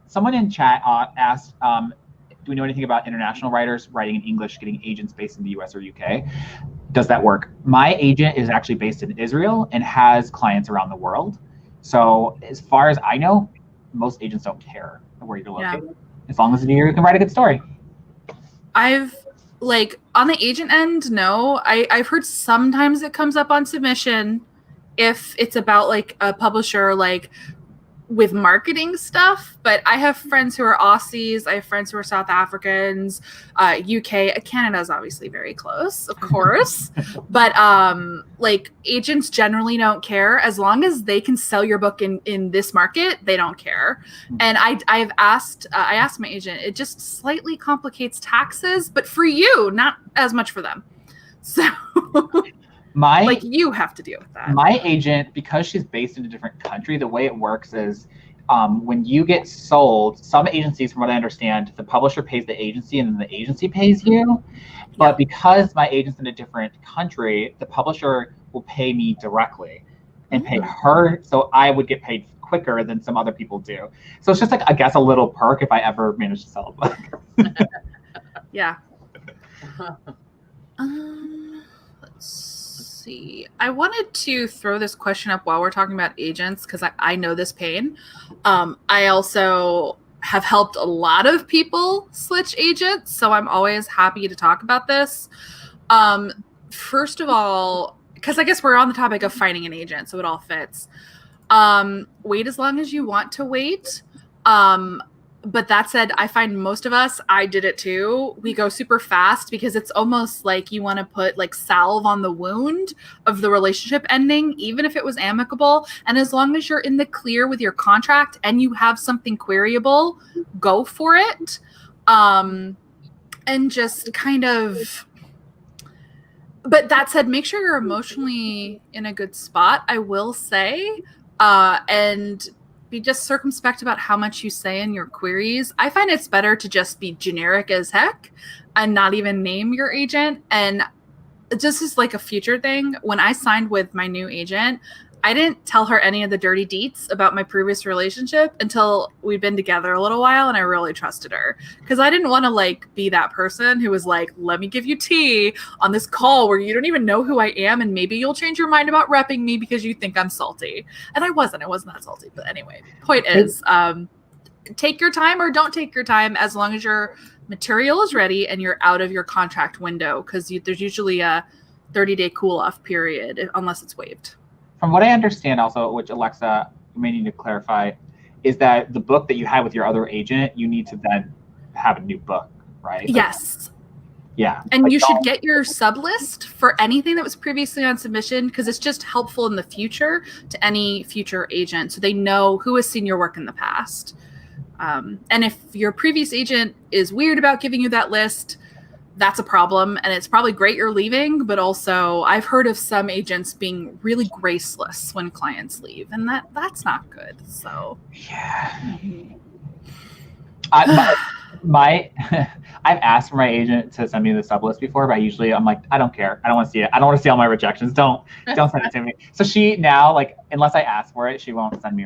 B: Someone in chat asked, do we know anything about international writers writing in English getting agents based in the US or UK? Does that work? My agent is actually based in Israel and has clients around the world. So as far as I know, most agents don't care where you're located. Yeah. As long as you can write a good story.
A: I've like on the agent end, no. I've heard sometimes it comes up on submission if it's about like a publisher like with marketing stuff, but I have friends who are Aussies, I have friends who are South Africans, UK, Canada is obviously very close, of course, but like agents generally don't care as long as they can sell your book in this market, they don't care. And I asked my agent, it just slightly complicates taxes, but for you, not as much for them. So like you have to deal with that.
B: My agent, because she's based in a different country, the way it works is when you get sold, some agencies, from what I understand, the publisher pays the agency and then the agency pays you. But because my agent's in a different country, the publisher will pay me directly and pay her. So I would get paid quicker than some other people do. So it's just like, I guess, a little perk if I ever manage to sell a book.
A: Yeah. I wanted to throw this question up while we're talking about agents because I know this pain. I also have helped a lot of people switch agents, so I'm always happy to talk about this. First of all, because I guess we're on the topic of finding an agent, so it all fits. Wait as long as you want to wait. But that said, I find most of us, I did it too. We go super fast because it's almost like you want to put like salve on the wound of the relationship ending, even if it was amicable. And as long as you're in the clear with your contract and you have something queryable, go for it. And just kind of But that said, make sure you're emotionally in a good spot, I will say, and be just circumspect about how much you say in your queries. I find it's better to just be generic as heck and not even name your agent. And just as like a future thing, when I signed with my new agent, I didn't tell her any of the dirty deets about my previous relationship until we'd been together a little while and I really trusted her. Because I didn't want to like be that person who was like, let me give you tea on this call where you don't even know who I am and maybe you'll change your mind about repping me because you think I'm salty. And I wasn't that salty. But anyway, point is, take your time or don't take your time as long as your material is ready and you're out of your contract window, because there's usually a 30-day cool-off period unless it's waived.
B: From what I understand also, which Alexa, you may need to clarify, is that the book that you had with your other agent, you need to then have a new book, right?
A: Yes.
B: Yeah.
A: And you should get your sub list for anything that was previously on submission, because it's just helpful in the future to any future agent so they know who has seen your work in the past. And if your previous agent is weird about giving you that list, that's a problem. And it's probably great you're leaving, but also I've heard of some agents being really graceless when clients leave, and that's not good. So
B: yeah. I've asked for my agent to send me the sub list before, but I'm like, I don't care. I don't want to see it. I don't want to see all my rejections. Don't send it to me. So she now, like, unless I ask for it, she won't send me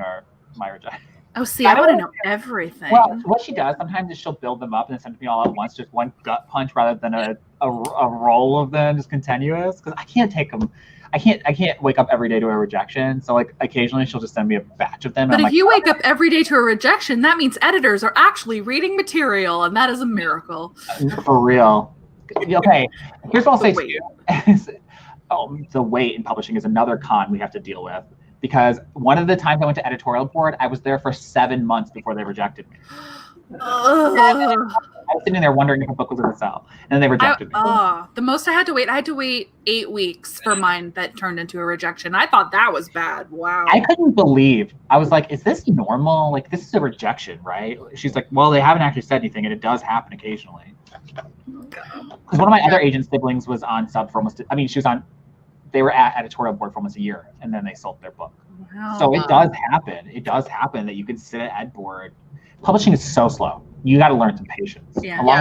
B: my rejection.
A: Oh, see, I want to know everything.
B: Well, what she does sometimes is she'll build them up and then send me all at once, just one gut punch rather than a roll of them, just continuous. Because I can't take them. I can't wake up every day to a rejection. So like occasionally she'll just send me a batch of them.
A: But if you wake up every day to a rejection, that means editors are actually reading material, and that is a miracle.
B: For real. Okay, here's what I'll say to you. The wait in publishing is another con we have to deal with. Because one of the times I went to editorial board, I was there for 7 months before they rejected me. I was sitting there wondering if a book was going to sell, and then they rejected me.
A: The most I had to wait 8 weeks for mine that turned into a rejection. I thought that was bad. Wow.
B: I couldn't believe. I was like, is this normal? Like, this is a rejection, right? She's like, well, they haven't actually said anything, and it does happen occasionally. Because one of my other agent siblings was on sub for they were at editorial board for almost a year, and then they sold their book. Wow. So it does happen. It does happen that you can sit at ed board. Publishing is so slow. You got to learn some patience.
E: Yeah. My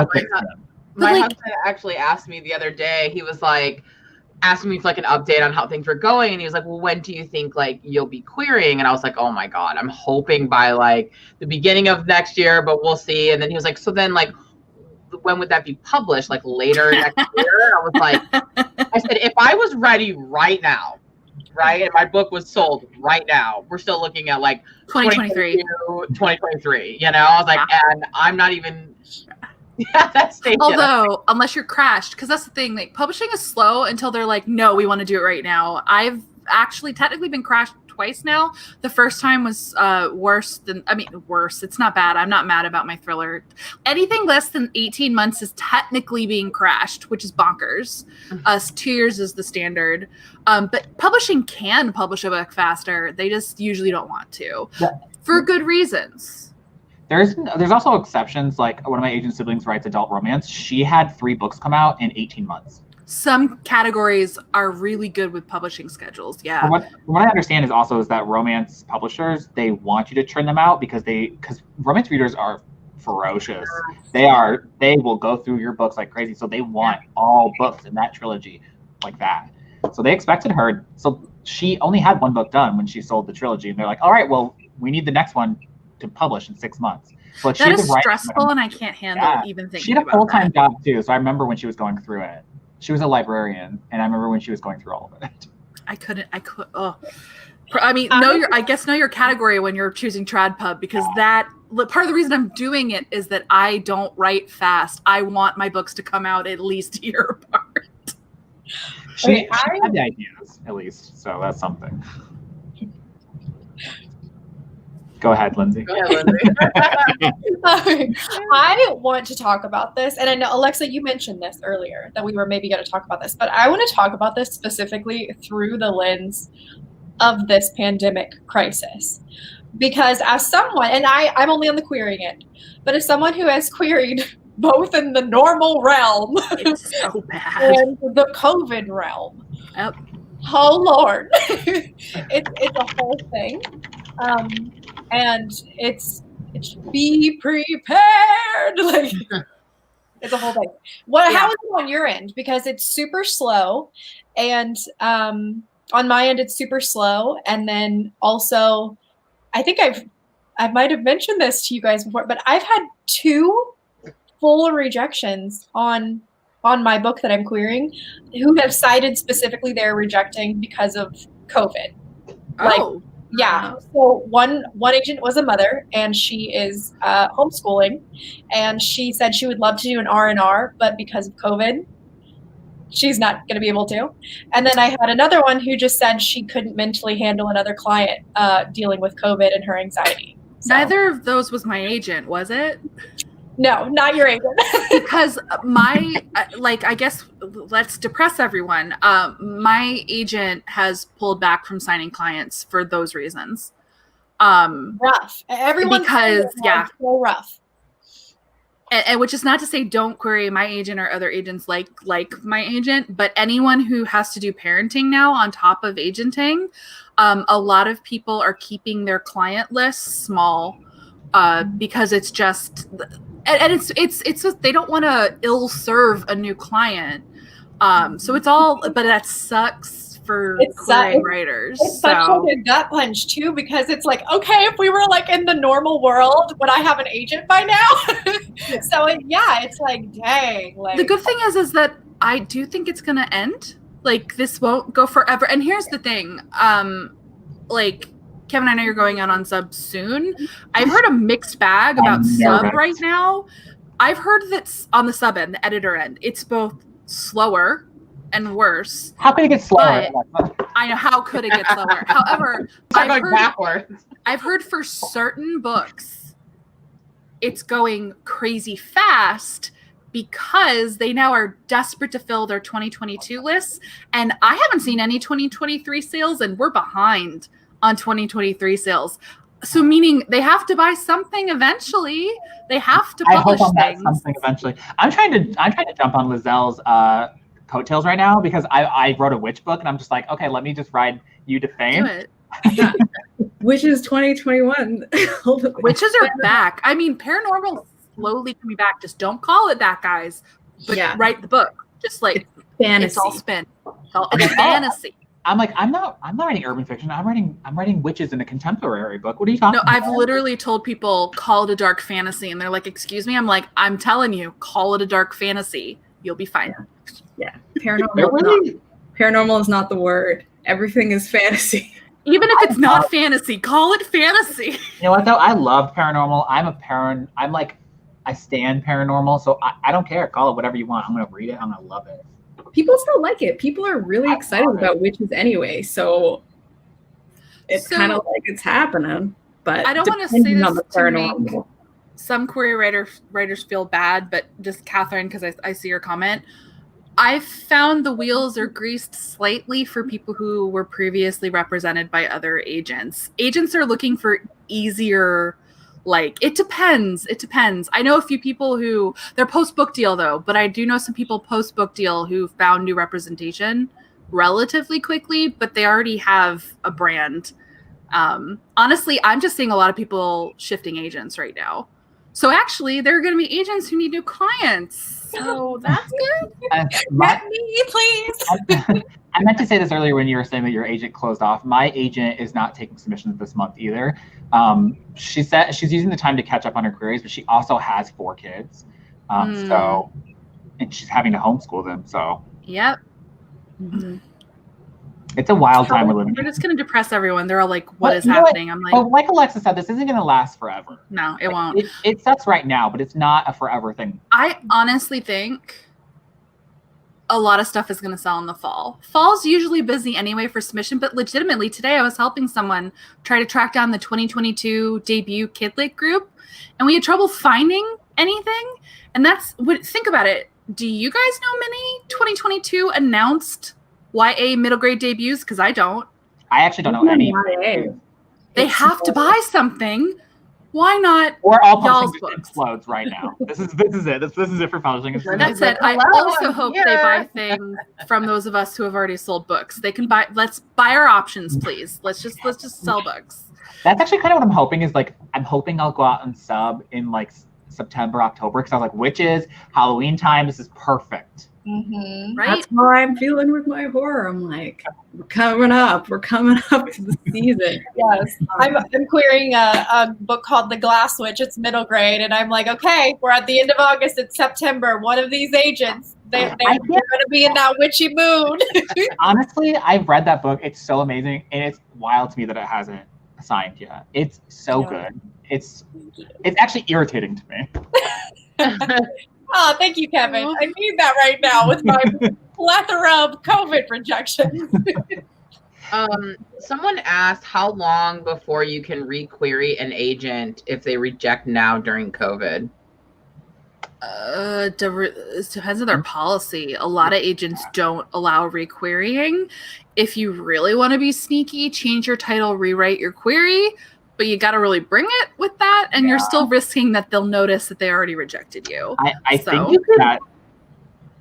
E: husband actually asked me the other day. He was like asking me for like an update on how things were going, and he was like, "Well, when do you think like you'll be querying?" And I was like, "Oh my God, I'm hoping by like the beginning of next year, but we'll see." And then he was like, "So then like, when would that be published? Like later next year?" I was like, I said, if I was ready right now, right, and my book was sold right now, we're still looking at like 2023, you know? I was like, and I'm not even at that stage.
A: Although, unless you're crashed, because that's the thing, like publishing is slow until they're like, no, we want to do it right now. I've actually technically been crashed twice now. The first time was worse. It's not bad. I'm not mad about my thriller. Anything less than 18 months is technically being crashed, which is bonkers. 2 years is the standard. But publishing can publish a book faster. They just usually don't want to, for good reasons.
B: There's also exceptions. Like one of my agent siblings writes adult romance. She had 3 books come out in 18 months.
A: Some categories are really good with publishing schedules. Yeah.
B: From what I understand is that romance publishers, they want you to churn them out because romance readers are ferocious. They will go through your books like crazy. So they want all books in that trilogy like that. So they expected her. So she only had 1 book done when she sold the trilogy. And they're like, all right, well, we need the next one to publish in 6 months. But
A: that is stressful, and I can't handle even thinking about that.
B: She had a full-time job too. So I remember when she was going through it. She was a librarian, and I remember when she was going through all of it. Know your category when you're choosing TradPub, because that part of the reason I'm doing it is that I don't write fast. I want my books to come out at least a year apart. She had the ideas, at least, so that's something. Go ahead, Lindsay.
C: I want to talk about this, and I know, Alexa, you mentioned this earlier, that we were maybe going to talk about this, but I want to talk about this specifically through the lens of this pandemic crisis. Because as someone, and I'm only on the querying end, but as someone who has queried both in the normal realm
A: It's so bad.
C: and the COVID realm.
A: Yep.
C: Oh Lord, it's a whole thing, and it's be prepared. Like it's a whole thing. How is it on your end? Because it's super slow, and on my end it's super slow, and then also I think I might have mentioned this to you guys before, but I've had 2 full rejections on my book that I'm querying, who have cited specifically they're rejecting because of COVID.
A: Oh.
C: Yeah. So one agent was a mother, and she is homeschooling, and she said she would love to do an R&R, but because of COVID, she's not going to be able to. And then I had another one who just said she couldn't mentally handle another client dealing with COVID and her anxiety. So.
A: Neither of those was my agent, was it?
C: No, not your agent.
A: Because I guess let's depress everyone. My agent has pulled back from signing clients for those reasons.
C: Rough. Everyone's so rough.
A: And which is not to say don't query my agent or other agents like my agent, but anyone who has to do parenting now on top of agenting, a lot of people are keeping their client lists small because it's just. And it's just, they don't want to ill serve a new client. So it's all, but that sucks for querying writers.
C: It's such like a gut punch too, because it's like, okay, if we were like in the normal world, would I have an agent by now? So it's like, dang. Like
A: the good thing is that I do think it's going to end. Like this won't go forever. And here's the thing, Kevin, I know you're going out on sub soon. I've heard a mixed bag about sub right now. I've heard that on the sub end, the editor end, it's both slower and worse.
B: How could it get slower?
A: I know, how could it get slower? However, I've heard for certain books, it's going crazy fast because they now are desperate to fill their 2022 lists. And I haven't seen any 2023 sales, and we're behind on 2023 sales. So meaning they have to buy something eventually. They have to publish things.
B: Something eventually. I'm trying to jump on Lizelle's coattails right now because I wrote a witch book and I'm just like, okay, let me just ride you to fame.
A: Do it.
D: Yeah. Witches 2021.
A: Witches are back. I mean, paranormal slowly coming back. Just don't call it that, guys. But write the book. Just like
D: fantasy.
A: It's all spin. It's fantasy.
B: I'm like, I'm not writing urban fiction. I'm writing witches in a contemporary book. What are you talking about?
A: No, I've literally told people call it a dark fantasy, and they're like, "Excuse me." I'm like, "I'm telling you, call it a dark fantasy. You'll be fine."
D: Yeah, paranormal is not the word. Everything is fantasy.
A: Even if it's not fantasy, call it fantasy.
B: You know what though? I love paranormal. I stand paranormal, so I don't care. Call it whatever you want. I'm gonna read it. I'm gonna love it.
D: People still like it. People are really excited about witches anyway, so it's kind of like it's happening. But
A: I don't want to say this to make some query writers feel bad, but just Catherine, because I see your comment. I've found the wheels are greased slightly for people who were previously represented by other agents. Agents are looking for easier. Like, it depends. I know a few people who, they're post-book deal though, but I do know some people post-book deal who found new representation relatively quickly, but they already have a brand. Honestly, I'm just seeing a lot of people shifting agents right now. So actually, there are going to be agents who need new clients. So that's good.
C: Let me, please.
B: I meant to say this earlier when you were saying that your agent closed off. My agent is not taking submissions this month either. She said she's using the time to catch up on her queries, but she also has 4 kids. So, and she's having to homeschool them. So,
A: yep.
D: Mm-hmm.
B: It's a wild time we're living in.
A: We're just going to depress everyone. They're all like, what is happening? I'm like,
B: like Alexa said, this isn't going to last forever.
A: No, it won't.
B: It sucks right now, but it's not a forever thing.
A: I honestly think a lot of stuff is going to sell in the fall. Fall's usually busy anyway for submission, but legitimately today I was helping someone try to track down the 2022 debut Kid Lit group, and we had trouble finding anything. And that's what, think about it. Do you guys know many 2022 announced YA middle grade debuts? Because I don't.
B: I actually don't know any.
A: They have to buy something Why not?
B: Or all
A: y'all's
B: publishing just
A: books?
B: explodes right now. This is it. This is it for publishing.
A: That's it. I also hope they buy things from those of us who have already sold books. They can buy. Let's buy our options, please. Let's just sell books.
B: That's actually kind of what I'm hoping is like, I'm hoping I'll go out and sub in like September, October, because I was like, witches, Halloween time, this is perfect.
C: Mm-hmm.
A: Right?
D: That's how I'm feeling with my horror. I'm like, we're coming up to the season.
C: Yes, I'm querying a book called The Glass Witch. It's middle grade, and I'm like, okay, we're at the end of August. It's September. One of these agents, they're going to be in that witchy mood.
B: Honestly, I've read that book. It's so amazing, and it's wild to me that it hasn't signed yet. It's so good. It's actually irritating to me.
C: Oh, thank you, Kevin. I need that right now with my plethora of COVID rejections.
E: Someone asked how long before you can re-query an agent if they reject now during COVID.
A: It depends on their policy. A lot of agents don't allow requerying. If you really want to be sneaky, change your title, rewrite your query, but you got to really bring it with that, and you're still risking that they'll notice that they already rejected you.
B: I think that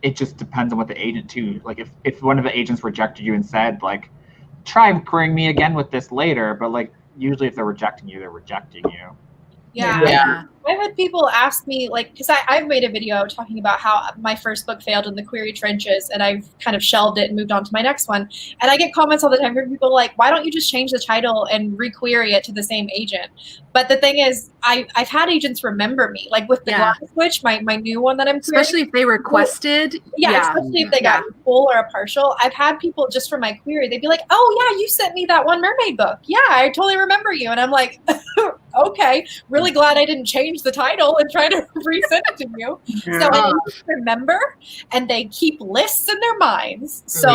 B: it just depends on what the agent too. Like if one of the agents rejected you and said like, try querying me again with this later, but like usually if they're rejecting you, they're rejecting you.
C: Yeah. I've had people ask me, like, because I've made a video talking about how my first book failed in the query trenches, and I've kind of shelved it and moved on to my next one. And I get comments all the time from people like, why don't you just change the title and re-query it to the same agent? But the thing is, I've had agents remember me, like with the Glass Witch, my new one that I'm querying.
A: Especially if they requested.
C: Especially if they got full or a partial. I've had people just for my query, they'd be like, oh yeah, you sent me that one mermaid book. Yeah, I totally remember you. And I'm like, okay, really glad I didn't change the title and try to resend it to you. So I remember, and they keep lists in their minds. So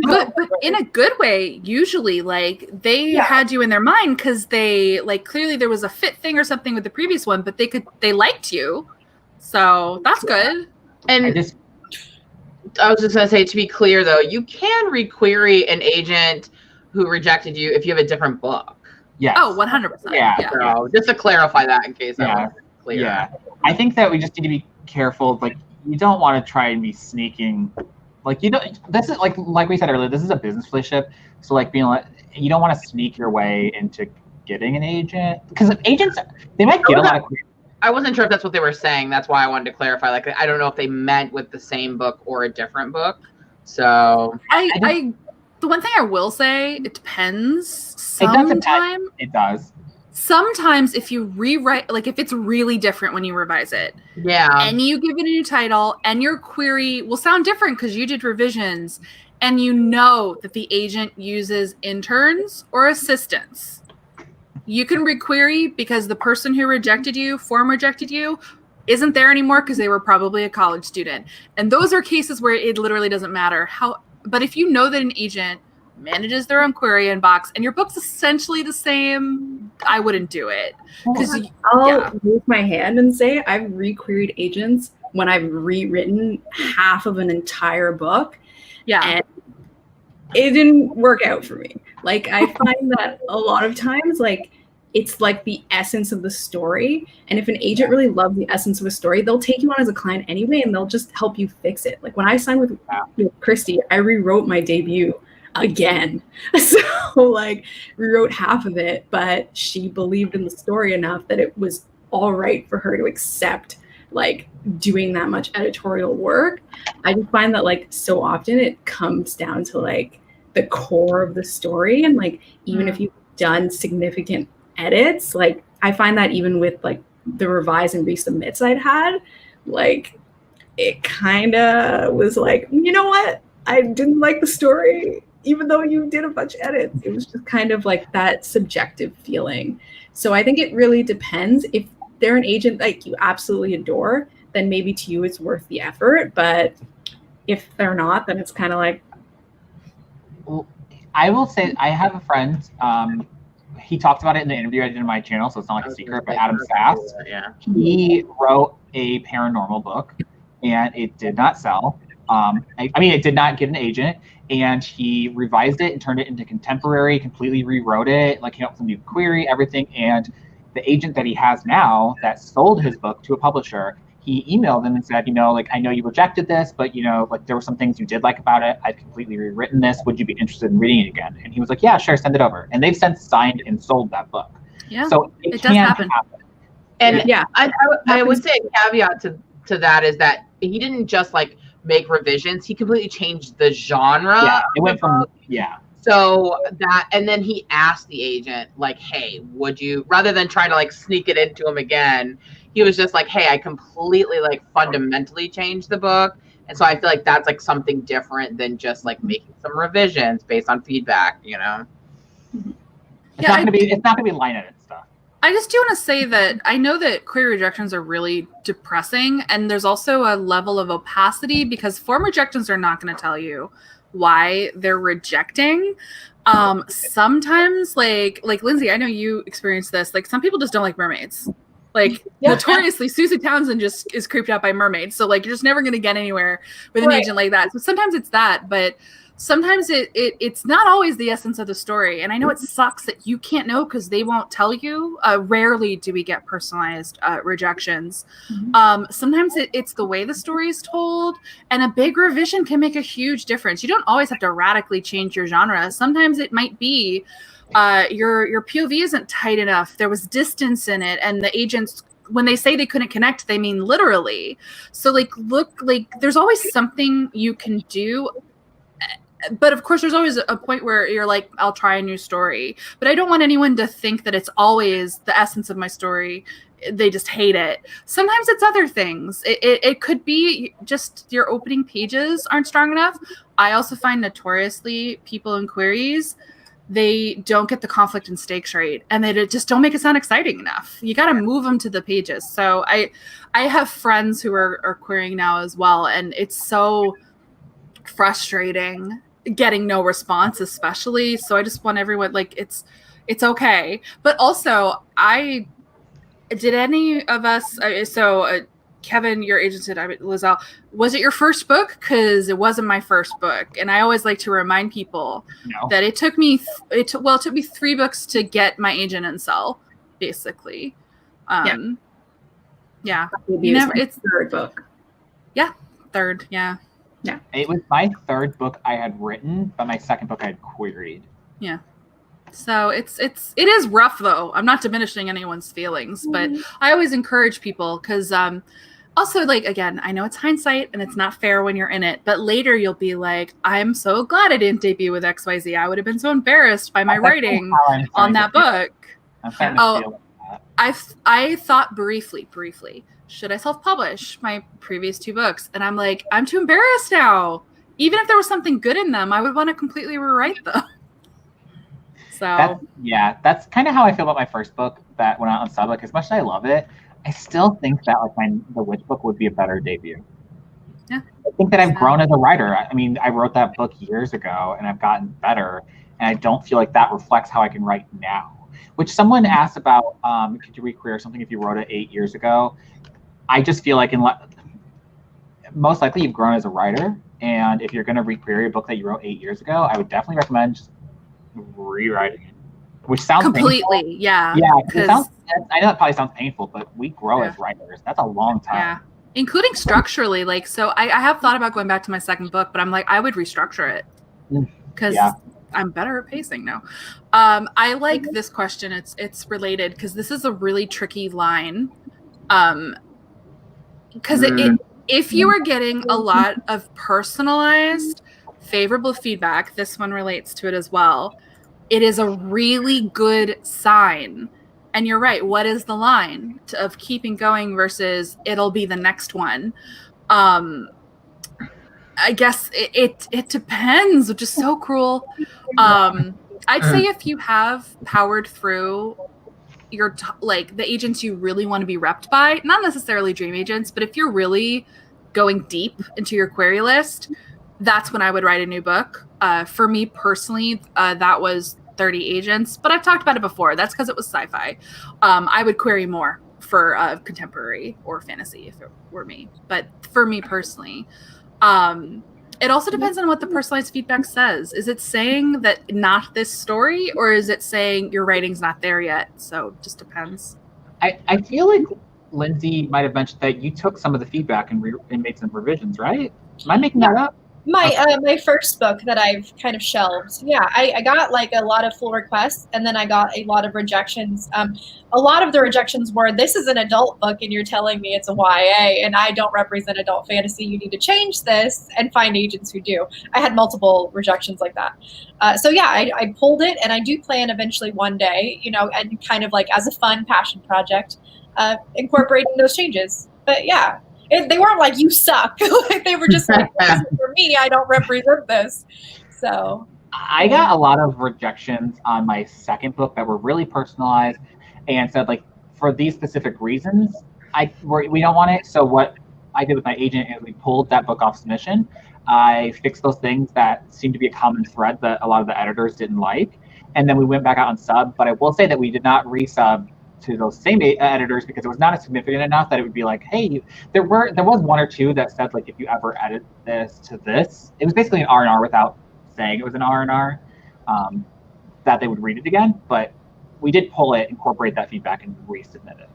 A: but in a good way, usually like they had you in their mind because they like clearly there was a fit thing or something with the previous one, but they liked you. So that's good.
E: And I was just gonna say, to be clear though, you can requery an agent who rejected you if you have a different book.
B: Yes.
A: Oh, 100%.
B: Yeah.
E: So just to clarify that in case that wasn't clear.
B: Yeah. I think that we just need to be careful. Like, you don't want to try and be sneaking. Like, you don't. This is like we said earlier. This is a business relationship. So like being like, you don't want to sneak your way into getting an agent, because agents, they might get a lot of.
E: I wasn't sure if that's what they were saying. That's why I wanted to clarify. Like, I don't know if they meant with the same book or a different book. So
A: the one thing I will say, it depends.
B: It does.
A: Sometimes if you rewrite, like if it's really different when you revise it, and you give it a new title, and your query will sound different because you did revisions, and you know that the agent uses interns or assistants, you can requery because the person who rejected you, isn't there anymore because they were probably a college student. And those are cases where it literally doesn't matter how. But if you know that an agent manages their own query inbox and your book's essentially the same, I wouldn't do it.
D: I'll move my hand and say I've requeried agents when I've rewritten half of an entire book. And it didn't work out for me. Like, I find that a lot of times, like, it's like the essence of the story. And if an agent really loves the essence of a story, they'll take you on as a client anyway, and they'll just help you fix it. Like when I signed with Christy, I rewrote my debut again. So like rewrote half of it, but she believed in the story enough that it was all right for her to accept like doing that much editorial work. I just find that like so often it comes down to like the core of the story. And like, even if you've done significant edits, like I find that even with like the revise and resubmits I'd had, like it kind of was like, you know what, I didn't like the story even though you did a bunch of edits. It was just kind of like that subjective feeling. So I think it really depends. If they're an agent like you absolutely adore, then maybe to you it's worth the effort. But if they're not, then it's kind of like,
B: well, I will say I have a friend, he talked about it in the interview I did on my channel, so it's not like a secret, but Adam Sass, he wrote a paranormal book and it did not sell. I mean, it did not get an agent, and he revised it and turned it into contemporary, completely rewrote it, like came up with a new query, everything, and the agent that he has now that sold his book to a publisher, he emailed them and said, like, I know you rejected this, but, like, there were some things you did like about it. I've completely rewritten this. Would you be interested in reading it again? And he was like, yeah, sure, send it over. And they've since signed and sold that book.
A: Yeah,
B: so it
A: does happen.
E: And
D: Yeah.
E: I would say a caveat to that is that he didn't just like make revisions. He completely changed the genre.
B: Yeah, it went from, yeah.
E: So that, and then he asked the agent, like, hey, would you, rather than try to like sneak it into him again, he was just like, hey, I completely like fundamentally changed the book. And so I feel like that's like something different than just like making some revisions based on feedback,
B: It's not gonna be line edit stuff.
A: I just do want to say that I know that query rejections are really depressing, and there's also a level of opacity because form rejections are not going to tell you why they're rejecting. Sometimes, like Lindsay, I know you experienced this. Like, some people just don't like mermaids. Like, notoriously, Susie Townsend just is creeped out by mermaids. So, like, you're just never going to get anywhere with an agent like that. So sometimes it's that, but sometimes it's not always the essence of the story. And I know it sucks that you can't know because they won't tell you. Rarely do we get personalized rejections. Sometimes it's the way the story is told, and a big revision can make a huge difference. You don't always have to radically change your genre. Sometimes it might be your POV isn't tight enough. There was distance in it, and the agents, when they say they couldn't connect, they mean literally. So there's always something you can do. But of course, there's always a point where you're like, I'll try a new story. But I don't want anyone to think that it's always the essence of my story. They just hate it. Sometimes it's other things. It could be just your opening pages aren't strong enough. I also find notoriously people in queries, they don't get the conflict and stakes right. And they just don't make it sound exciting enough. You got to move them to the pages. So I have friends who are querying now as well. And it's so frustrating getting no response, especially. So I just want everyone, like, it's okay. But also, did any of us, Kevin, your agent said, Lizelle, was it your first book? Because it wasn't my first book. And I always like to remind people that it took me 3 books to get my agent and sell, basically. Yeah.
D: It's third book.
A: Yeah. Third. Yeah.
D: Yeah.
B: It was my third book I had written, but my second book I had queried.
A: Yeah. So it is rough, though. I'm not diminishing anyone's feelings, but I always encourage people because also, like, again, I know it's hindsight and it's not fair when you're in it, but later you'll be like, I'm so glad I didn't debut with XYZ. I would have been so embarrassed by my writing on that book.
B: I'm starting to feel like that.
A: I thought briefly, should I self-publish my previous 2 books? And I'm like, I'm too embarrassed now. Even if there was something good in them, I would want to completely rewrite them. So
B: that's kind of how I feel about my first book that went out on Subbook. As much as I love it, I still think that like the Witch book would be a better debut.
A: Yeah,
B: I think that I've grown as a writer. I mean, I wrote that book years ago, and I've gotten better. And I don't feel like that reflects how I can write now. Which someone asked about, could you requeer something if you wrote it 8 years ago? I just feel like most likely you've grown as a writer, and if you're going to requery a book that you wrote 8 years ago, I would definitely recommend just rewriting it. Which sounds
A: completely
B: painful.
A: Yeah,
B: I know it probably sounds painful, but we grow as writers. That's a long time.
A: Yeah, including structurally. Like, so I have thought about going back to my second book, but I'm like, I would restructure it because I'm better at pacing now. I like this question. It's related because this is a really tricky line. Because if you are getting a lot of personalized, favorable feedback, this one relates to it as well. It is a really good sign. And you're right. What is the line of keeping going versus it'll be the next one? I guess it depends, which is so cruel. I'd say if you have powered through the agents you really want to be repped by, not necessarily dream agents, but if you're really going deep into your query list, that's when I would write a new book. For me personally, that was 30 agents, but I've talked about it before. That's because it was sci-fi. I would query more for contemporary or fantasy if it were me. But for me personally, it also depends on what the personalized feedback says. Is it saying that not this story, or is it saying your writing's not there yet? So it just depends.
B: I feel like Lindsay might have mentioned that you took some of the feedback and made some revisions, right? Am I making that up?
C: My first book that I've kind of shelved. Yeah, I got like a lot of full requests, and then I got a lot of rejections. A lot of the rejections were, this is an adult book and you're telling me it's a YA and I don't represent adult fantasy. You need to change this and find agents who do. I had multiple rejections like that. So yeah, I pulled it, and I do plan eventually one day, and kind of like as a fun passion project, incorporating those changes. But yeah. They weren't like, you suck. They were just like, for me, I don't represent this. So
B: I got a lot of rejections on my second book that were really personalized and said, like, for these specific reasons, we don't want it. So what I did with my agent is we pulled that book off submission. I fixed those things that seemed to be a common thread that a lot of the editors didn't like. And then we went back out on sub. But I will say that we did not resub to those same editors because it was not significant enough that it would be like, hey, there was one or two that said, like, if you ever edit this to this, it was basically an R&R without saying it was an R&R, that they would read it again. But we did pull it, incorporate that feedback, and resubmit it.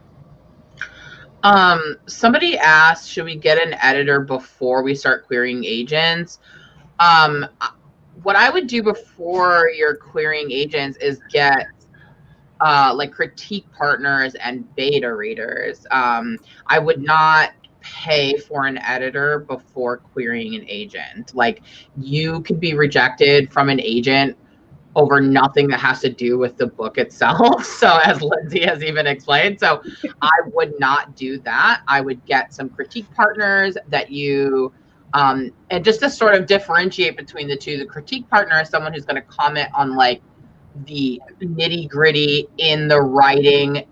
E: Somebody asked, should we get an editor before we start querying agents? What I would do before you're querying agents is get like critique partners and beta readers. I would not pay for an editor before querying an agent. Like, you could be rejected from an agent over nothing that has to do with the book itself. So as Lindsay has even explained, so I would not do that. I would get some critique partners that you, and just to sort of differentiate between the two, the critique partner is someone who's going to comment on like the nitty gritty in the writing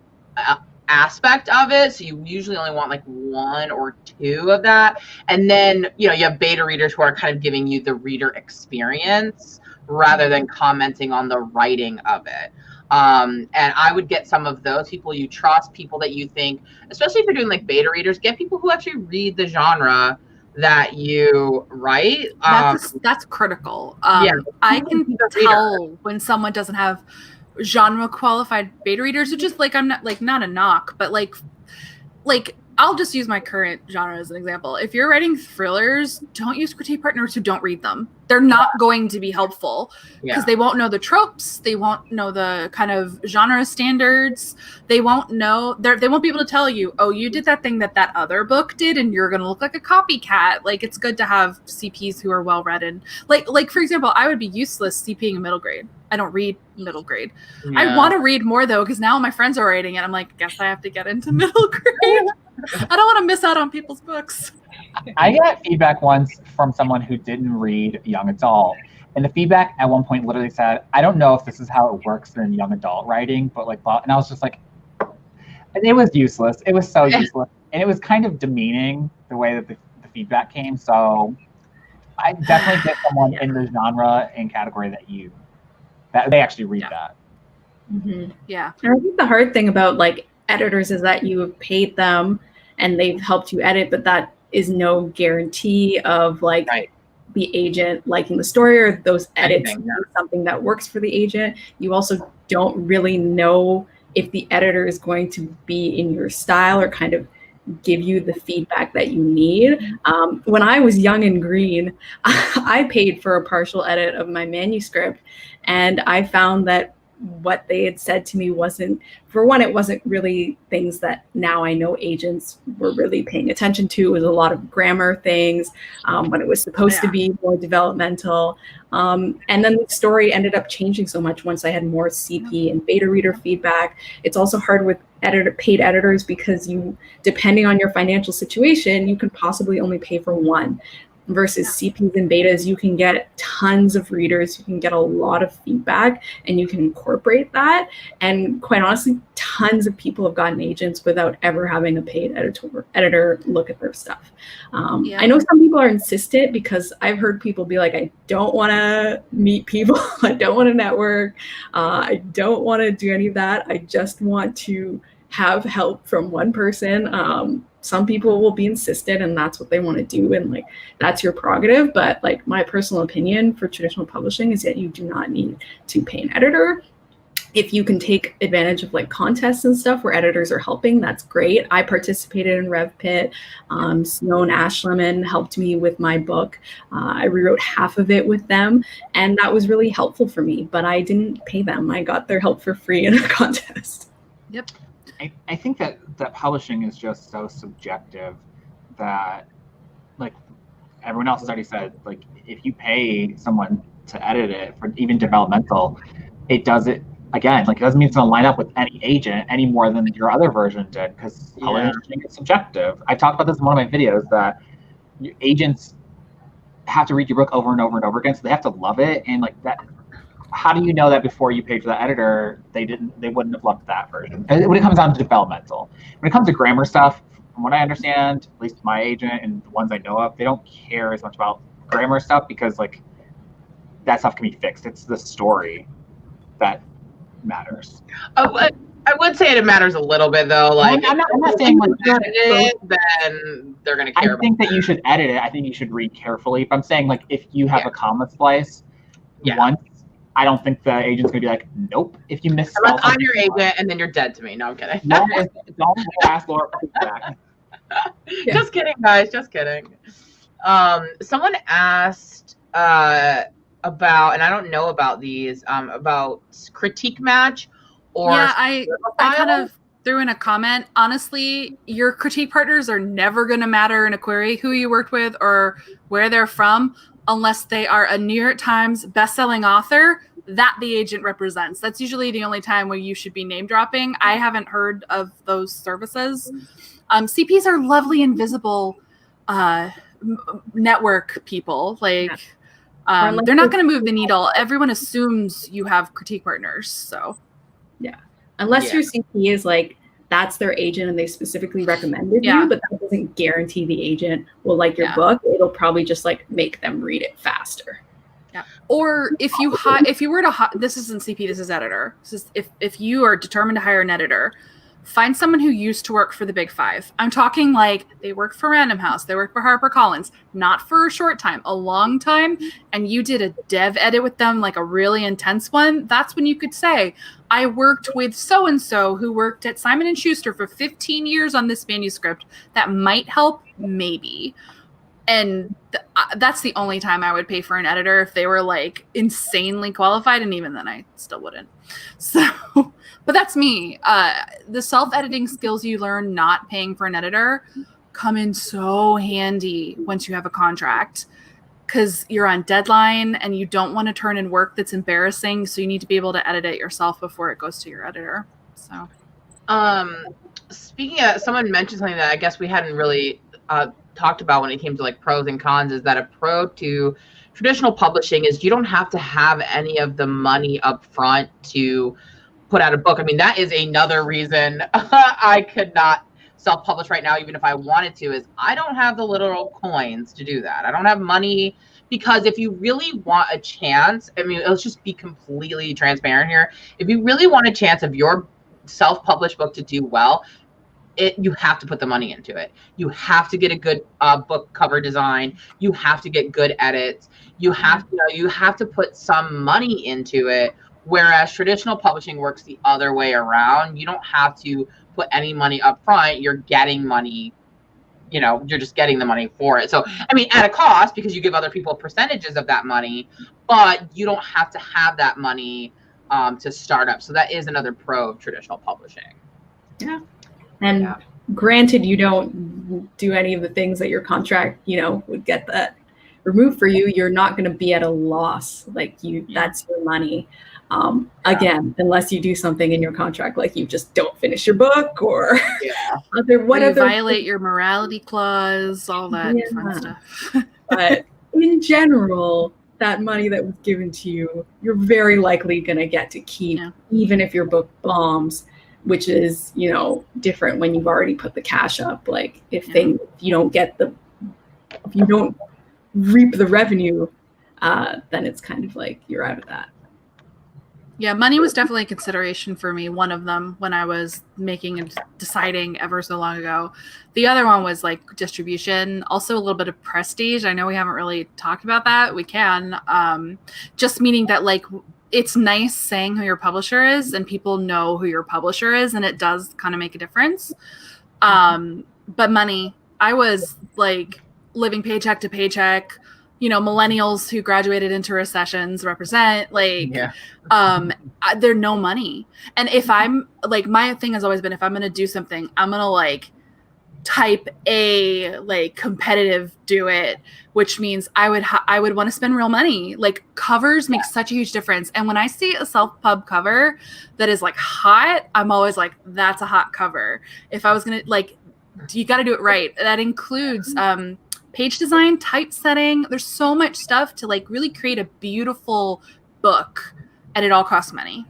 E: aspect of it. So you usually only want like one or two of that. And then, you have beta readers who are kind of giving you the reader experience rather than commenting on the writing of it. And I would get some of those people you trust, people that you think, especially if you're doing like beta readers, get people who actually read the genre that you write.
A: That's critical. I can tell when someone doesn't have genre qualified beta readers, which is like, I'm not like, not a knock, but like I'll just use my current genre as an example. If you're writing thrillers, don't use critique partners who don't read them. They're not going to be helpful because they won't know the tropes. They won't know the kind of genre standards. They won't know, they won't be able to tell you, oh, you did that thing that other book did and you're going to look like a copycat. Like, it's good to have CPs who are well-read. And like, for example, I would be useless CPing a middle grade. I don't read middle grade. Yeah. I want to read more though, because now my friends are writing it. I'm like, guess I have to get into middle grade. I don't want to miss out on people's books.
B: I got feedback once from someone who didn't read young adult. And the feedback at one point literally said, I don't know if this is how it works in young adult writing, but like, and I was just like, it was useless. It was so useless. And it was kind of demeaning the way that the feedback came. So I definitely get someone in the genre and category that they actually read that.
D: Mm-hmm.
A: Yeah.
D: And I think the hard thing about like editors is that you have paid them and they've helped you edit, but that is no guarantee of like the agent liking the story or those edits something that works for the agent. You also don't really know if the editor is going to be in your style or kind of give you the feedback that you need. When I was young and green, I paid for a partial edit of my manuscript, and I found that what they had said to me wasn't, for one, it wasn't really things that now I know agents were really paying attention to. It was a lot of grammar things when it was supposed to be more developmental. And then the story ended up changing so much once I had more CP and beta reader feedback. It's also hard with paid editors because you, depending on your financial situation, you can possibly only pay for one. Versus CPs and betas, you can get tons of readers, you can get a lot of feedback, and you can incorporate that. And quite honestly, tons of people have gotten agents without ever having a paid editor look at their stuff. I know some people are insistent because I've heard people be like, I don't want to meet people, I don't want to network, I don't want to do any of that. I just want to have help from one person. Some people will be insistent and that's what they want to do, and like that's your prerogative. But like my personal opinion for traditional publishing is that you do not need to pay an editor. if you can take advantage of like contests and stuff where editors are helping, that's great. I participated in RevPit. Snow and Ash Lemon helped me with my book. I rewrote half of it with them, and that was really helpful for me, but I didn't pay them. I got their help for free in a contest.
A: Yep.
B: I think that publishing is just so subjective that, like everyone else has already said, like if you pay someone to edit it for even developmental, it does it. Again, like it doesn't mean it's going to line up with any agent any more than your other version did, because publishing is subjective. I talked about this in one of my videos that agents have to read your book over and over and over again, so they have to love it. And like that, how do you know that before you paid for the editor, they wouldn't have loved that version? When it comes down to developmental, when it comes to grammar stuff, from what I understand, at least my agent and the ones I know of, they don't care as much about grammar stuff because like that stuff can be fixed. It's the story that matters.
E: I would say it matters a little bit though. Like
B: I'm not saying like
E: edit it, then they're gonna care.
B: I think that you should edit it. I think you should read carefully. But I'm saying like if you have a comma splice once, I don't think the agent's gonna be like, nope. If you miss,
E: unless I'm your agent and then you're dead to me. No, I'm kidding.
B: Don't ask Laura for feedback.
E: Just kidding, guys. Just kidding. Someone asked about, and I don't know about these, about critique match or
A: I kind of threw in a comment. Honestly, your critique partners are never going to matter in a query, who you worked with or where they're from, unless they are a New York Times bestselling author that the agent represents. That's usually the only time where you should be name dropping. I haven't heard of those services. CPs are lovely, invisible network people. Like, they're not going to move the needle. Everyone assumes you have critique partners. So,
D: unless your CP is like, that's their agent and they specifically recommended you, but that doesn't guarantee the agent will like your book. It'll probably just like make them read it faster.
A: Yeah. Or if you were to this isn't CP, this is editor. This is if you are determined to hire an editor, find someone who used to work for the Big Five. I'm talking like they worked for Random House, they worked for HarperCollins, not for a short time, a long time, and you did a dev edit with them, like a really intense one. That's when you could say, I worked with so-and-so who worked at Simon & Schuster for 15 years on this manuscript. That might help, maybe. And that's the only time I would pay for an editor, if they were like insanely qualified, and even then I still wouldn't. So, but that's me. The self-editing skills you learn not paying for an editor come in so handy once you have a contract, because you're on deadline and you don't want to turn in work that's embarrassing. So you need to be able to edit it yourself before it goes to your editor. So,
E: speaking of, someone mentioned something that I guess we hadn't really talked about when it came to like pros and cons, is that a pro to traditional publishing is you don't have to have any of the money up front to put out a book. I mean, that is another reason I could not self-publish right now, even if I wanted to, is I don't have the literal coins to do that. I don't have money, because if you really want a chance, I mean, let's just be completely transparent here. If you really want a chance of your self-published book to do well, you have to put the money into it. You have to get a good book cover design. You have to get good edits. You have to put some money into it. Whereas traditional publishing works the other way around. You don't have to put any money up front. You're getting money, you're just getting the money for it. So, I mean, at a cost, because you give other people percentages of that money, but you don't have to have that money to start up. So that is another pro of traditional publishing.
D: Yeah. And granted, you don't do any of the things that your contract, would get that removed for you. You're not going to be at a loss. Like that's your money. Again, unless you do something in your contract, like you just don't finish your book or
A: you violate your morality clause, all that fun stuff.
D: But in general, that money that was given to you, you're very likely going to get to keep, even if your book bombs, which is, different when you've already put the cash up. Like if you don't reap the revenue, then it's kind of like you're out of that.
A: Yeah, money was definitely a consideration for me, one of them, when I was making and deciding ever so long ago. The other one was like distribution, also a little bit of prestige. I know we haven't really talked about that. We can. Just meaning that like it's nice saying who your publisher is, and people know who your publisher is, and it does kind of make a difference. But money, I was like living paycheck to paycheck. Millennials who graduated into recessions represent, like, they're no money. And if I'm like, my thing has always been, if I'm going to do something, I'm going to like type A, like competitive do it, which means I would want to spend real money. Like, covers make such a huge difference. And when I see a self-pub cover that is like hot, I'm always like, that's a hot cover. If I was going to, like, you got to do it right. That includes, page design, typesetting. There's so much stuff to like really create a beautiful book, and it all costs money.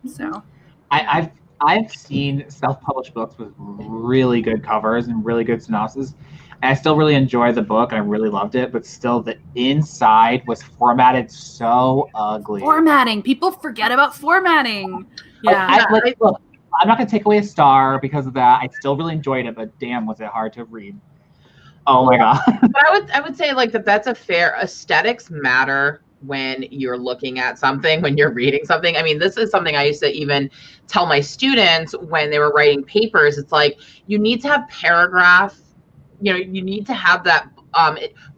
A: So
B: I've seen self-published books with really good covers and really good synopsis, and I still really enjoy the book and I really loved it, but still the inside was formatted so ugly.
A: Formatting. People forget about formatting. Yeah.
B: Look, I'm not gonna take away a star because of that. I still really enjoyed it, but damn, was it hard to read. Oh my God.
E: But I would say like that's a fair, aesthetics matter when you're looking at something, when you're reading something. I mean, this is something I used to even tell my students when they were writing papers. It's like, you need to have paragraph, you need to have that.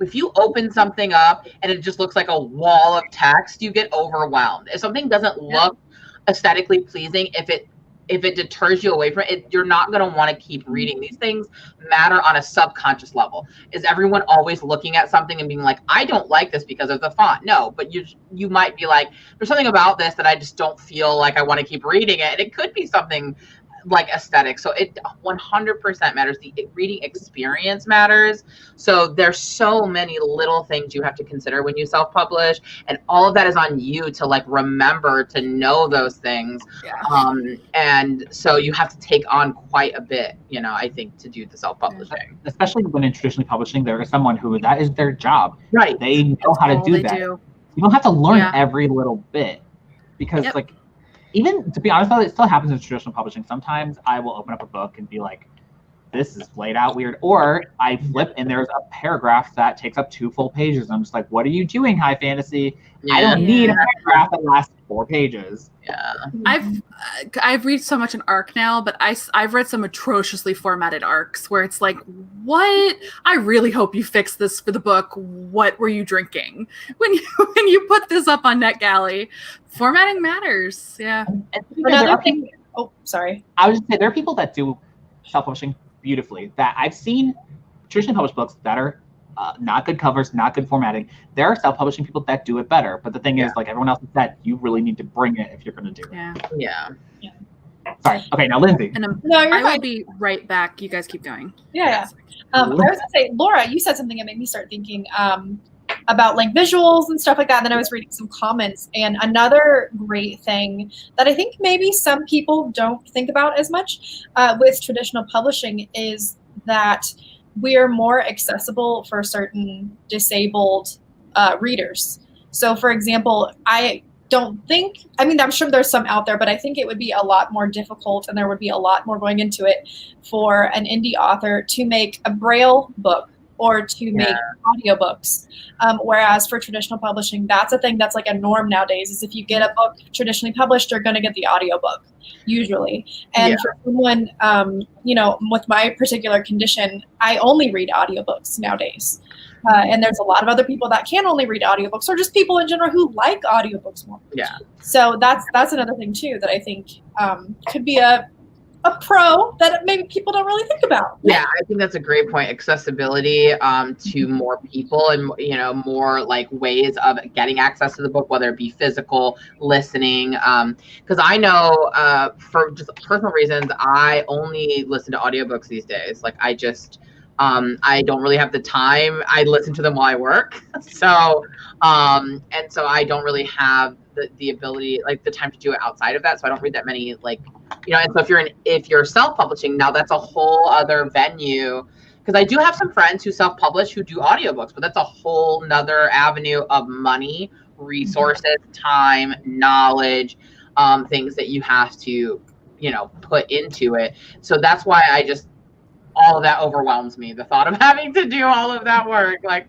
E: If you open something up and it just looks like a wall of text, you get overwhelmed. If something doesn't look aesthetically pleasing, if it deters you away from it, you're not going to want to keep reading. These things matter on a subconscious level. Is everyone always looking at something and being like, I don't like this because of the font? No, but you might be like, there's something about this that I just don't feel like I want to keep reading it. And it could be something like aesthetic. So it 100% matters. The reading experience matters. So there's so many little things you have to consider when you self-publish, and all of that is on you to like remember to know those things. And so you have to take on quite a bit, I think, to do the self-publishing.
B: Especially when in traditionally publishing, there is someone who that is their job.
E: Right.
B: They know how to do that. You don't have to learn every little bit, because like, even to be honest, though, it still happens in traditional publishing. Sometimes I will open up a book and be like, this is laid out weird. Or I flip and there's a paragraph that takes up 2 full pages. I'm just like, what are you doing, high fantasy? I don't need a paragraph that lasts 4 pages.
E: Yeah.
A: I've read so much in ARC now, but I've read some atrociously formatted ARCs where it's like, what? I really hope you fix this for the book. What were you drinking when you put this up on NetGalley? Formatting matters. Yeah.
C: Another thing. Oh, sorry.
B: I was just say there are people that do self-publishing beautifully. That I've seen traditionally published books that are not good covers, not good formatting. There are self-publishing people that do it better. But the thing is, like everyone else has said, you really need to bring it if you're going to do it.
E: Yeah.
B: Sorry. Okay, now Lindsay.
A: And I will be right back. You guys keep going.
C: Yeah. I was going to say, Laura, you said something that made me start thinking about like visuals and stuff like that. And then I was reading some comments, and another great thing that I think maybe some people don't think about as much with traditional publishing is that we're more accessible for certain disabled readers. So for example, I'm sure there's some out there, but I think it would be a lot more difficult, and there would be a lot more going into it for an indie author to make a Braille book or to make audiobooks. Whereas for traditional publishing, that's a thing that's like a norm nowadays, is if you get a book traditionally published, you're going to get the audiobook usually. And for someone, with my particular condition, I only read audiobooks nowadays. And there's a lot of other people that can only read audiobooks, or just people in general who like audiobooks more.
E: Yeah.
C: So that's another thing too that I think could be a pro that maybe people don't really think about.
E: Yeah, I think that's a great point. Accessibility to more people, and more like ways of getting access to the book, whether it be physical, listening. Because I know for just personal reasons, I only listen to audiobooks these days. Like I just I don't really have the time. I listen to them while I work. So I don't really have the ability, like the time to do it outside of that. So I don't read that many, like, and so if you're self-publishing, now that's a whole other venue, because I do have some friends who self-publish who do audiobooks, but that's a whole nother avenue of money, resources, time, knowledge, things that you have to, put into it. So that's why all of that overwhelms me. The thought of having to do all of that work, like,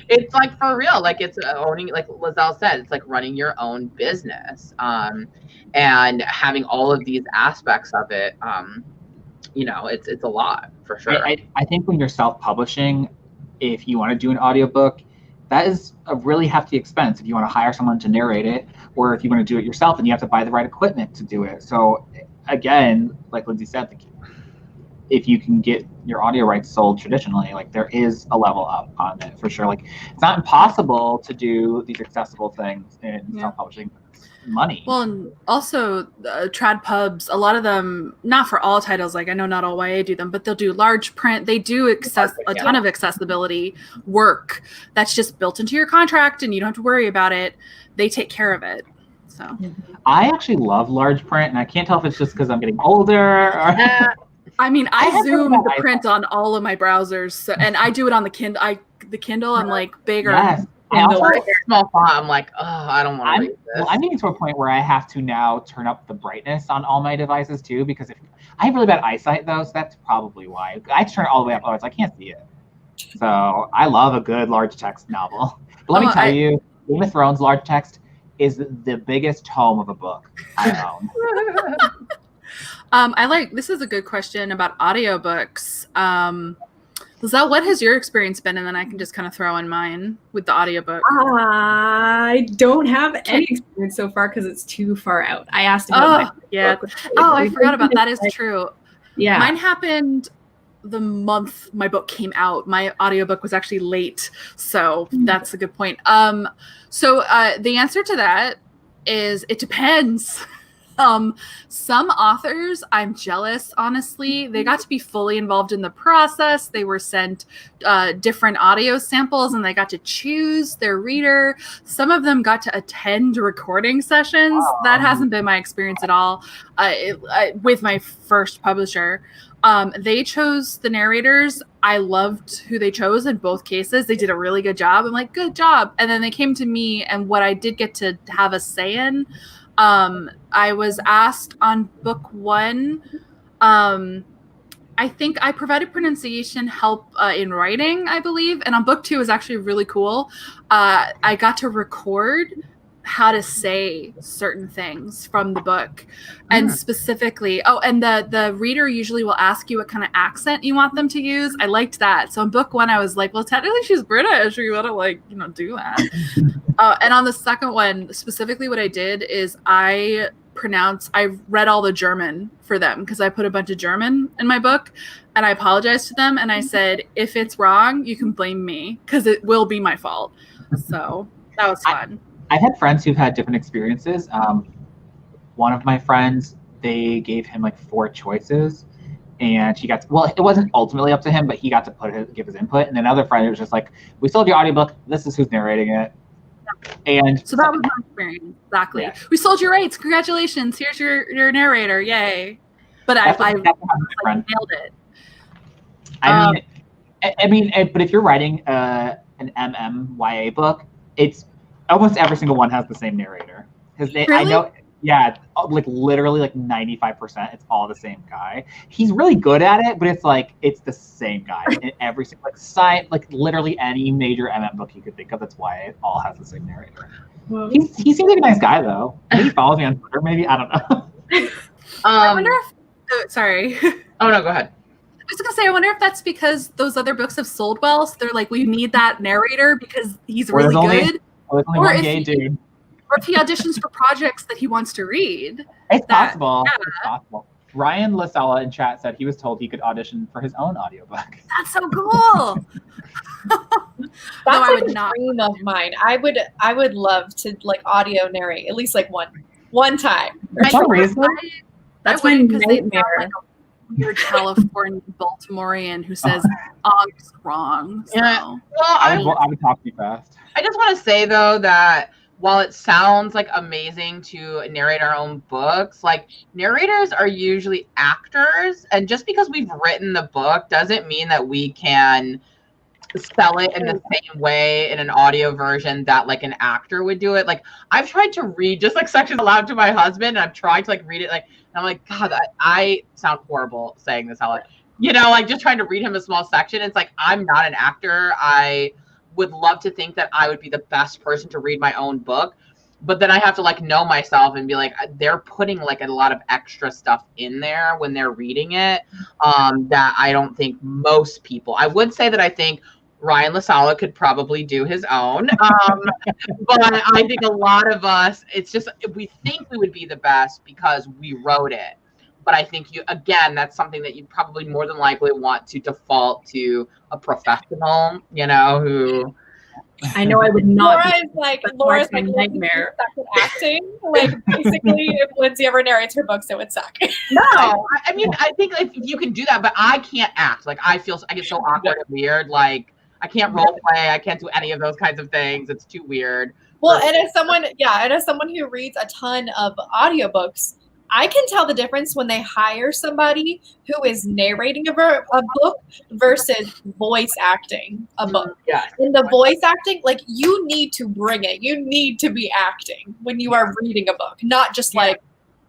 E: It's like for real, like it's owning, like Lizelle said, it's like running your own business, and having all of these aspects of it. It's a lot for sure.
B: I think when you're self-publishing, if you want to do an audiobook, that is a really hefty expense if you want to hire someone to narrate it, or if you want to do it yourself and you have to buy the right equipment to do it. So again, like Lindsay said, if you can get your audio rights sold traditionally, like there is a level up on it for sure. Like it's not impossible to do these accessible things in self-publishing. Money.
A: Well, and also trad pubs, a lot of them, not for all titles, like I know not all YA do them, but they'll do large print. They do a ton of accessibility work that's just built into your contract and you don't have to worry about it. They take care of it. So
B: I actually love large print, and I can't tell if it's just because I'm getting older or
A: I mean, I zoom the print on all of my browsers, so, and I do it on the Kindle. The Kindle, I'm like bigger.
B: Yes.
E: I also like small font. I'm like, oh, I don't want to read this.
B: Well, I'm getting to a point where I have to now turn up the brightness on all my devices too, because if I have really bad eyesight though, so that's probably why. I have to turn it all the way up, otherwise I can't see it. So I love a good large text novel. But let me tell you, Game of Thrones large text is the biggest tome of a book I own.
A: This is a good question about audiobooks. Lizelle, what has your experience been? And then I can just kind of throw in mine with the audiobook.
D: I don't have any experience so far because it's too far out. I asked about my book.
A: I forgot about that. Is true.
D: Yeah.
A: Mine happened the month my book came out. My audiobook was actually late. So that's a good point. So the answer to that is it depends. Some authors, I'm jealous, honestly. They got to be fully involved in the process. They were sent different audio samples and they got to choose their reader. Some of them got to attend recording sessions. That hasn't been my experience at all with my first publisher. They chose the narrators. I loved who they chose in both cases. They did a really good job. I'm like, good job. And then they came to me, and what I did get to have a say in, I was asked on book 1. I think I provided pronunciation help in writing, I believe. And on book 2 is actually really cool. I got to record how to say certain things from the book, and specifically, and the reader usually will ask you what kind of accent you want them to use. I liked that. So in book 1, I was like, well, technically she's British, or you want to do that. And on the second one, specifically what I did is I read all the German for them because I put a bunch of German in my book, and I apologized to them. And I said, if it's wrong, you can blame me because it will be my fault. So that was fun.
B: I've had friends who've had different experiences. One of my friends, they gave him like 4 choices, and it wasn't ultimately up to him, but he got to give his input. And then another friend, it was just like, we sold your audiobook. This is who's narrating it. And
A: so that was my experience. Exactly. Yeah. We sold your rights. Congratulations. Here's your narrator. Yay. But I nailed it.
B: I mean, but if you're writing an MMYA book, it's almost every single one has the same narrator. Because
A: really?
B: I know, yeah, like literally like 95%, it's all the same guy. He's really good at it, but it's the same guy in every single like literally any major MM book you could think of. That's why it all has the same narrator. Well, he seems like a nice guy though. Maybe he follows me on Twitter. Maybe, I don't know.
A: I wonder if. Sorry.
E: Oh no, go ahead.
A: I was gonna say, I wonder if that's because those other books have sold well, so they're like, we need that narrator because he's really good.
B: There's only one gay dude.
A: Or if he auditions for projects that he wants to read.
B: It's possible. Yeah. It's possible. Ryan Lasella in chat said he was told he could audition for his own audiobook.
A: That's so cool.
C: That's like a dream of mine. I would love to like audio narrate at least like one time.
B: For some reason.
A: That's my nightmare. Like a weird California Baltimorean who says "Og's wrong." So.
E: Yeah. Well,
B: I would talk too fast.
E: I just want to say though that while it sounds like amazing to narrate our own books, like narrators are usually actors, and just because we've written the book doesn't mean that we can sell it in the same way in an audio version that like an actor would do it. Like I've tried to read just like sections aloud to my husband, and I've tried to like read it like, and I'm like, God, I sound horrible saying this out loud. Like just trying to read him a small section. It's like, I'm not an actor. would love to think that I would be the best person to read my own book. But then I have to like know myself and be like, they're putting like a lot of extra stuff in there when they're reading it, that I don't think most people. I would say that I think Ryan LaSala could probably do his own, but I think a lot of us, it's just we think we would be the best because we wrote it. But I think that's something that you probably more than likely want to default to a professional, who.
D: I know I would not.
C: Laura's like nightmare. Acting, like basically, if Lindsay ever narrates her books, it would suck.
E: No, I mean, I think if you can do that, but I can't act. Like I get so awkward and weird. Like I can't role play. I can't do any of those kinds of things. It's too weird.
C: Well, and as someone who reads a ton of audiobooks, I can tell the difference when they hire somebody who is narrating a book versus voice acting a book.
E: Yeah.
C: In the voice acting, like you need to bring it. You need to be acting when you are reading a book, not just like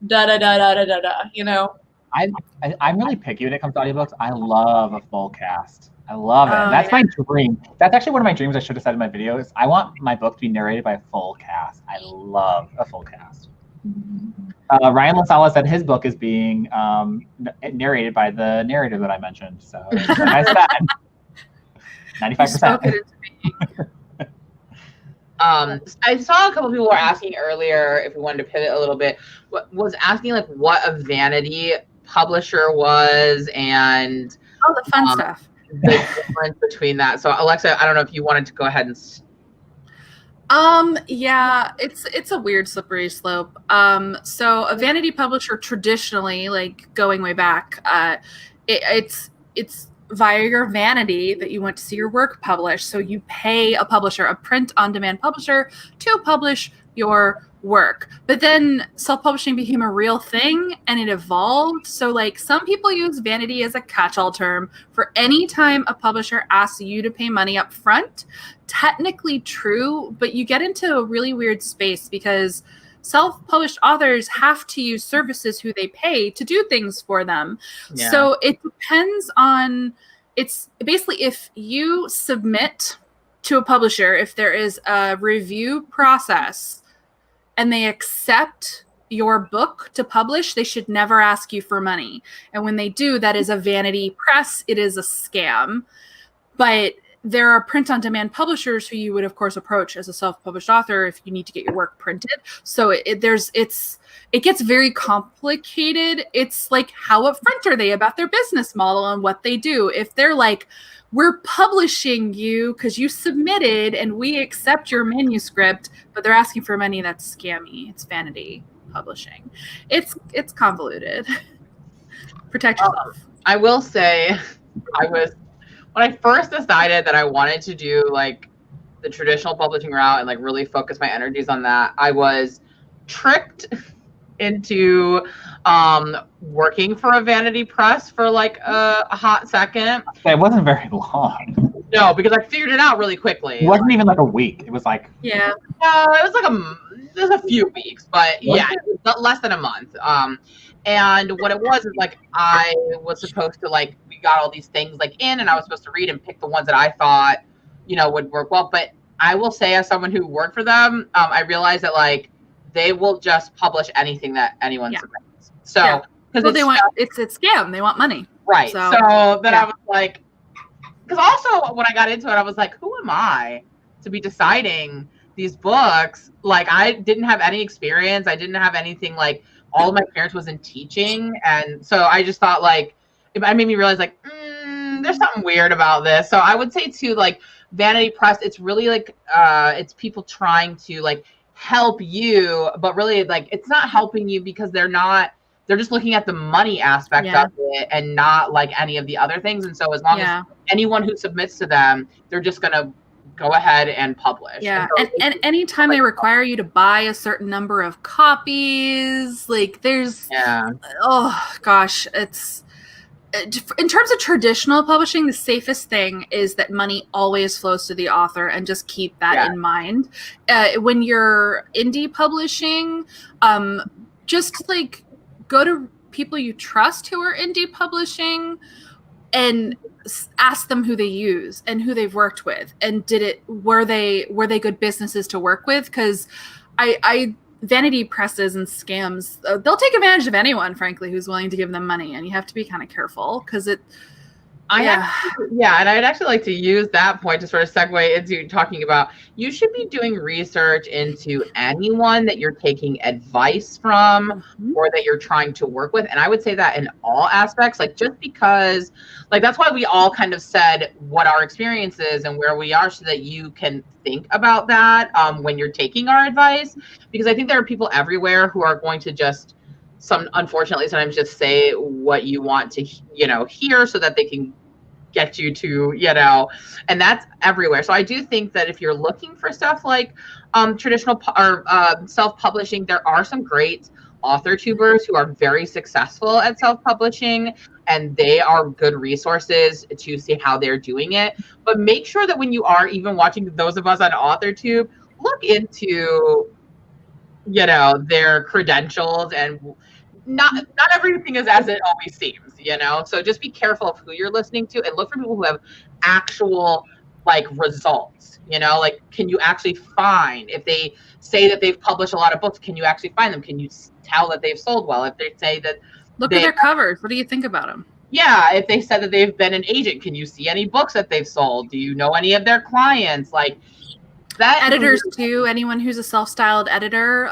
C: da da da da da da.
B: I'm really picky when it comes to audiobooks. I love a full cast. I love it. That's my dream. That's actually one of my dreams. I should have said in my video is I want my book to be narrated by a full cast. I love a full cast. Ryan LaSala said his book is being narrated by the narrator that I mentioned. So I said 95%.
E: I saw a couple people were asking earlier if we wanted to pivot a little bit. Was asking like what a vanity publisher was and
A: the fun stuff.
E: The difference between that. So Alexa, I don't know if you wanted to go ahead and.
A: Yeah, it's a weird slippery slope. So a vanity publisher traditionally, like going way back, it's via your vanity that you want to see your work published. So you pay a publisher, a print-on-demand publisher, to publish your work. But then self-publishing became a real thing and it evolved. So like some people use vanity as a catch-all term for any time a publisher asks you to pay money up front. Technically true, but you get into a really weird space because self-published authors have to use services who they pay to do things for them. Yeah. So it depends on, it's basically if you submit to a publisher, if there is a review process and they accept your book to publish, they should never ask you for money. And when they do, that is a vanity press. It is a scam. But there are print-on-demand publishers who you would, of course, approach as a self-published author if you need to get your work printed. So it gets very complicated. It's like, how upfront are they about their business model and what they do? If they're like, we're publishing you because you submitted and we accept your manuscript, but they're asking for money, that's scammy. It's vanity publishing. It's convoluted. Protect yourself.
E: I will say, when I first decided that I wanted to do like the traditional publishing route and like really focus my energies on that, I was tricked into working for a vanity press for like a hot second.
B: It wasn't very long.
E: No, because I figured it out really quickly.
B: It wasn't even like a week. It was like
E: it was like a few weeks, but yeah, it was less than a month. And what it was is like I was supposed to like we got all these things like in, and I was supposed to read and pick the ones that I thought would work well. But I will say, as someone who worked for them, I realized that like they will just publish anything that anyone submits. So because
A: they want it's a scam, they want money,
E: right? So then I was like, because also when I got into it, I was like, who am I to be deciding these books? Like I didn't have any experience. I didn't have anything like. All of my experience was in teaching, and so I just thought like it made me realize like there's something weird about this. So I would say too, like vanity press, it's really like it's people trying to like help you, but really like it's not helping you because they're just looking at the money aspect of it and not like any of the other things. And so as long as anyone who submits to them, they're just gonna go ahead and publish.
A: Yeah, and anytime they require you to buy a certain number of copies, like there's, oh gosh, it's, in terms of traditional publishing, the safest thing is that money always flows to the author, and just keep that in mind. When you're indie publishing, just like go to people you trust who are indie publishing, and ask them who they use and who they've worked with, and were they good businesses to work with? Because I vanity presses and scams, they'll take advantage of anyone, frankly, who's willing to give them money, and you have to be kind of careful because it.
E: And I'd actually like to use that point to sort of segue into talking about, you should be doing research into anyone that you're taking advice from or that you're trying to work with. And I would say that in all aspects, like just because, like that's why we all kind of said what our experience is and where we are, so that you can think about that when you're taking our advice. Because I think there are people everywhere who are going to just unfortunately sometimes just say what you want to hear so that they can get you to and that's everywhere. So I do think that if you're looking for stuff like traditional or self-publishing, there are some great author tubers who are very successful at self-publishing, and they are good resources to see how they're doing it. But make sure that when you are even watching those of us on AuthorTube, look into their credentials, and not everything is as it always seems, so just be careful of who you're listening to, and look for people who have actual results, can you actually find, if they say that they've published a lot of books, can you actually find them? Can you tell that they've sold well? If they say that,
A: look at their covers, what do you think about them?
E: Yeah, if they said that they've been an agent, can you see any books that they've sold? Do you know any of their clients? That
A: editors too, anyone who's a self-styled editor,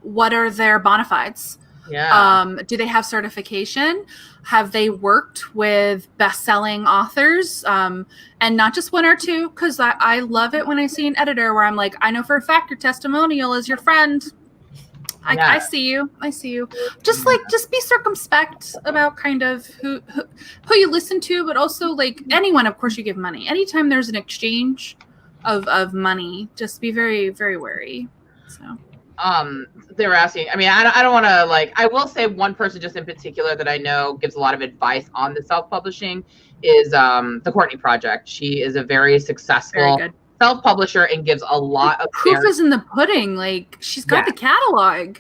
A: what are their bona fides?
E: Yeah.
A: Do they have certification? Have they worked with best-selling authors? And not just one or two, because I love it when I see an editor where I'm like, I know for a fact your testimonial is your friend. I see you. Just be circumspect about kind of who you listen to, but also anyone, of course, you give money. Anytime there's an exchange of money, just be very, very wary. So
E: they were asking, I don't want to I will say one person just in particular that I know gives a lot of advice on the self-publishing is the Courtney Project. She is a very successful self-publisher and gives a lot of
A: proof is in the pudding. She's got the catalog.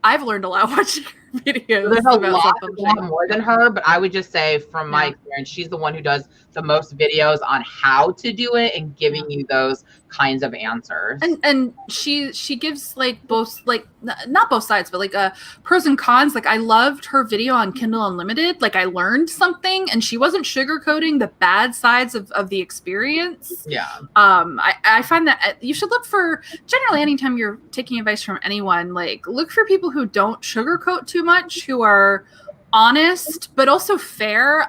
A: I've learned a lot watching her videos.
E: There's a lot more than her, but I would just say from my experience, she's the one who does the most videos on how to do it and giving you those kinds of answers.
A: And she gives both not both sides, but pros and cons. I loved her video on Kindle Unlimited. I learned something, and she wasn't sugarcoating the bad sides of the experience.
E: Yeah.
A: I find that you should look for, generally anytime you're taking advice from anyone, look for people who don't sugarcoat too much, who are honest but also fair.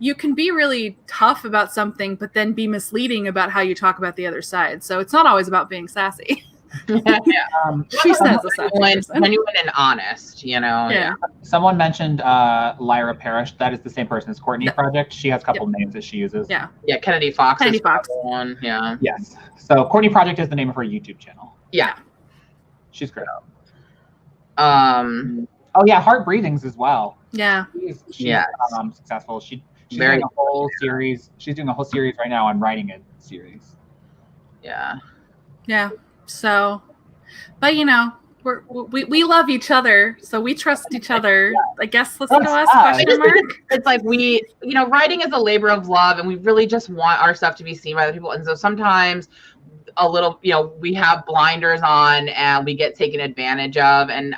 A: You can be really tough about something, but then be misleading about how you talk about the other side. So it's not always about being sassy. She says
E: genuine and honest,
A: Yeah.
B: Someone mentioned Lyra Parrish. That is the same person as Courtney Project. She has a couple names that she uses.
A: Yeah.
E: Yeah, Kennedy Fox.
A: Kennedy Fox.
E: One. Yeah.
B: Yes. So Courtney Project is the name of her YouTube channel.
E: Yeah.
B: She's great.
E: Oh
B: yeah, Heart Breathings as well.
A: Yeah.
B: She's successful. She's doing a whole series. She's doing a whole series right now on writing a series.
E: Yeah.
A: Yeah. So, but we love each other, so we trust each other. I guess let's go ask question mark.
E: It's writing is a labor of love, and we really just want our stuff to be seen by other people. And so sometimes a little, we have blinders on and we get taken advantage of. And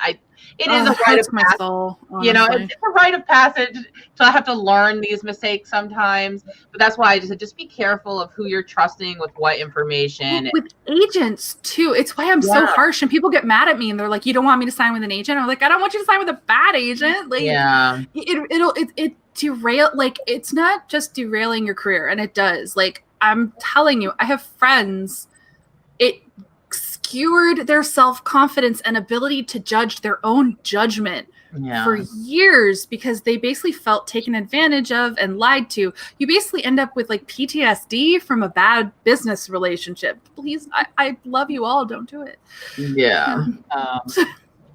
E: it is a rite of passage.
A: Soul,
E: it's a rite of passage to have to learn these mistakes sometimes. But that's why I just said, just be careful of who you're trusting with what information.
A: With agents too. It's why I'm so harsh, and people get mad at me and they're like, "You don't want me to sign with an agent?" I'm like, "I don't want you to sign with a bad agent." It derail. It's not just derailing your career, and it does. I'm telling you, I have friends. It skewered their self-confidence and ability to judge their own judgment for years because they basically felt taken advantage of and lied to. You basically end up with PTSD from a bad business relationship. Please, I love you all. Don't do it.
E: Yeah.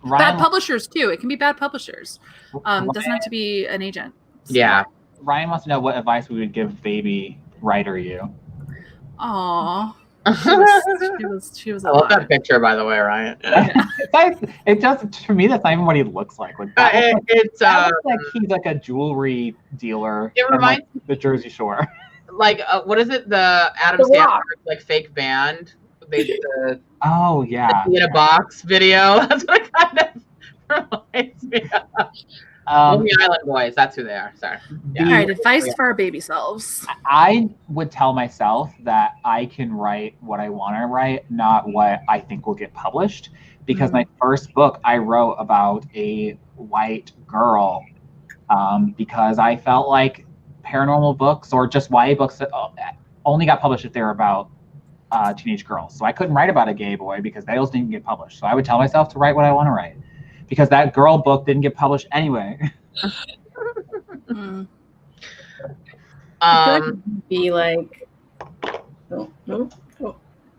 A: Bad publishers too. It can be bad publishers. Doesn't have to be an agent. So.
E: Yeah.
B: Ryan wants to know what advice we would give baby writer you.
A: Aww. She was a
E: I love
A: lot.
E: that picture, by the way, Ryan.
B: It just, for me, that's not even what he looks like. Like that looks like he's like a jewelry dealer.
E: It reminds
B: me the Jersey Shore.
E: Like what is it? The Adam
C: The Rock.
E: Sandler like fake band. They did the
B: Oh yeah.
E: in a box video. That's what it kind of reminds me of. Lonely Island Boys. That's who they are. Sorry.
A: All right, advice for our baby selves.
B: I would tell myself that I can write what I want to write, not what I think will get published. Because my first book, I wrote about a white girl because I felt like paranormal books or just YA books that only got published if they were about teenage girls. So I couldn't write about a gay boy because those didn't get published. So I would tell myself to write what I want to write. Because that girl book didn't get published anyway.
D: I feel like it would be like,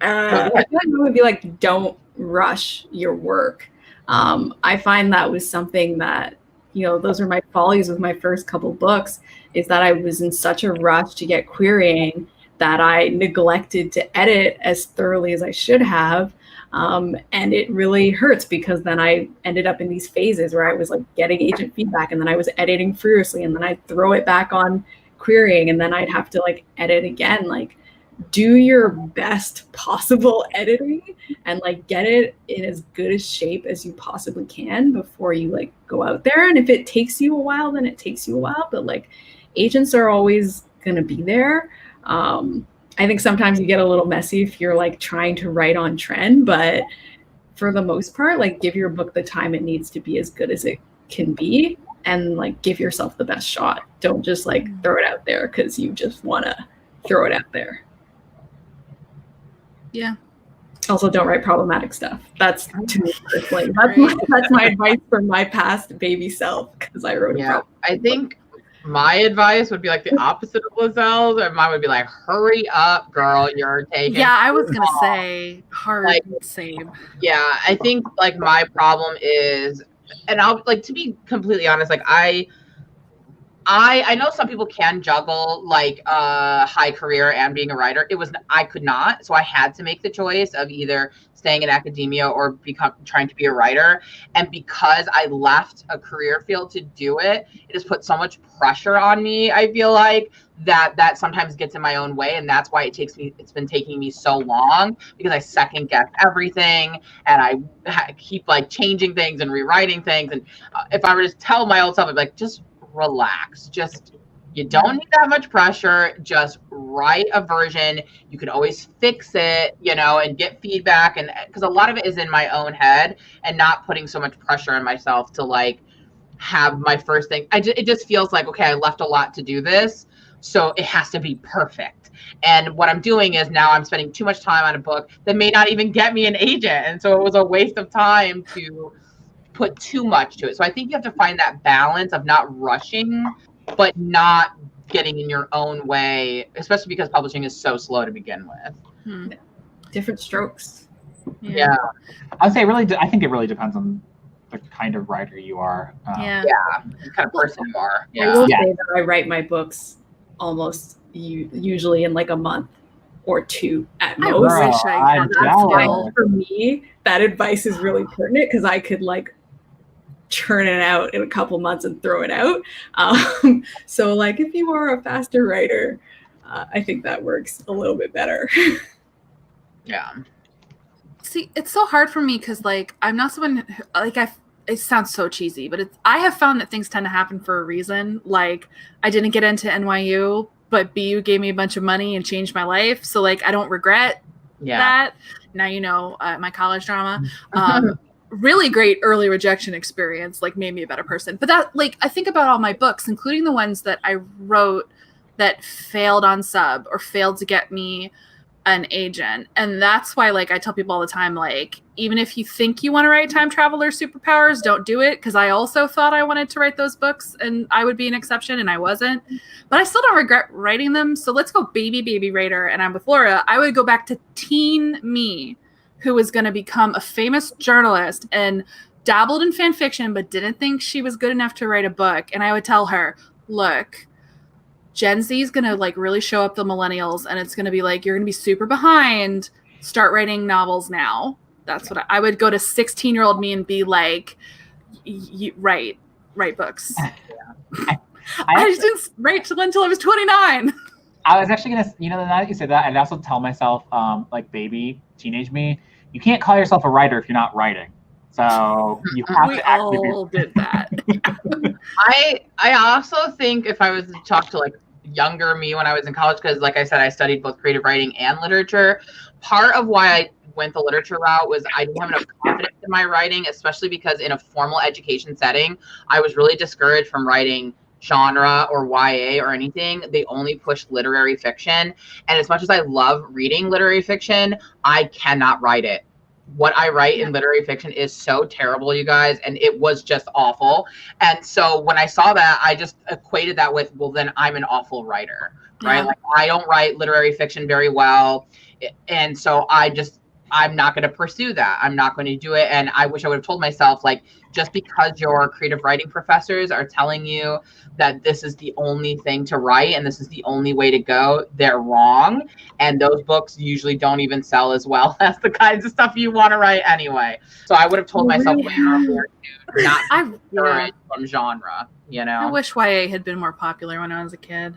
D: I feel like it would be like, don't rush your work. I find that was something that, those are my follies with my first couple books, is that I was in such a rush to get querying that I neglected to edit as thoroughly as I should have. And it really hurts because then I ended up in these phases where I was like getting agent feedback and then I was editing furiously and then I'd throw it back on querying and then I'd have to like edit again. Like, do your best possible editing and like get it in as good a shape as you possibly can before you like go out there. And if it takes you a while, then it takes you a while, but like agents are always going to be there. I think sometimes you get a little messy if you're like trying to write on trend, but for the most part, like give your book the time it needs to be as good as it can be and like give yourself the best shot. Don't just like throw it out there because you just want to throw it out there.
A: Yeah.
D: Also, don't write problematic stuff. That's to me personally. That's my advice for my past baby self because I wrote a problem.
E: I think my advice would be like the opposite of Lizelle's, and mine would be like, hurry up, girl, you're taking.
A: Yeah, I was gonna say hard, like, same.
E: Yeah, I think like my problem is, and I'll like, to be completely honest, like I know some people can juggle like a high career and being a writer. I could not, so I had to make the choice of either staying in academia or trying to be a writer. And because I left a career field to do it, it has put so much pressure on me. I feel like that sometimes gets in my own way, and that's why it's been taking me so long, because I second guess everything and I keep like changing things and rewriting things. And if I were to tell my old self, I'd be like, just relax. You don't need that much pressure. Just write a version. You can always fix it, and get feedback. And because a lot of it is in my own head and not putting so much pressure on myself to like have my first thing. It just feels like, okay, I left a lot to do this, so it has to be perfect. And what I'm doing is now I'm spending too much time on a book that may not even get me an agent. And so it was a waste of time to put too much to it. So I think you have to find that balance of not rushing, but not getting in your own way, especially because publishing is so slow to begin with.
D: Different strokes.
E: Yeah.
B: I'd say I think it really depends on the kind of writer you are.
E: The kind of person you are.
D: I will say that I write my books almost usually in like a month or two at most. For me, that advice is really pertinent because I could like churn it out in a couple months and throw it out. So like if you are a faster writer, I think that works a little bit better.
E: Yeah.
A: See, it's so hard for me because like I'm not someone like it sounds so cheesy, but I have found that things tend to happen for a reason. Like I didn't get into NYU, but BU gave me a bunch of money and changed my life. So like I don't regret that. Now my college drama. Really great early rejection experience, like made me a better person. But that, like, I think about all my books, including the ones that I wrote that failed on sub or failed to get me an agent. And that's why, like, I tell people all the time, like, even if you think you want to write time travel or superpowers, don't do it. Because I also thought I wanted to write those books and I would be an exception, and I wasn't. But I still don't regret writing them. So let's go baby writer. And I'm with Laura. I would go back to teen me, who was going to become a famous journalist and dabbled in fan fiction, but didn't think she was good enough to write a book. And I would tell her, look, Gen Z is going to like really show up the millennials, and it's going to be like, you're going to be super behind. Start writing novels now. That's what I would go to 16-year-old me and be like, write books. I just didn't write until I was 29.
B: I was actually gonna, now that you said that, I'd also tell myself, like baby, teenage me, you can't call yourself a writer if you're not writing. So you have to actually
A: all did that.
E: I also think if I was to talk to like younger me when I was in college, because like I said, I studied both creative writing and literature. Part of why I went the literature route was I didn't have enough confidence in my writing, especially because in a formal education setting, I was really discouraged from writing genre or YA or anything. They only push literary fiction. And as much as I love reading literary fiction, I cannot write it. What I write in literary fiction is so terrible, you guys, and it was just awful. And so when I saw that, I just equated that with, well, then I'm an awful writer, right? Like I don't write literary fiction very well. And so I'm not going to pursue that. I'm not going to do it. And I wish I would have told myself, like, just because your creative writing professors are telling you that this is the only thing to write and this is the only way to go, they're wrong. And those books usually don't even sell as well as the kinds of stuff you want to write anyway. So I would have told myself way earlier to not discourage from genre,
A: I wish YA had been more popular when I was a kid.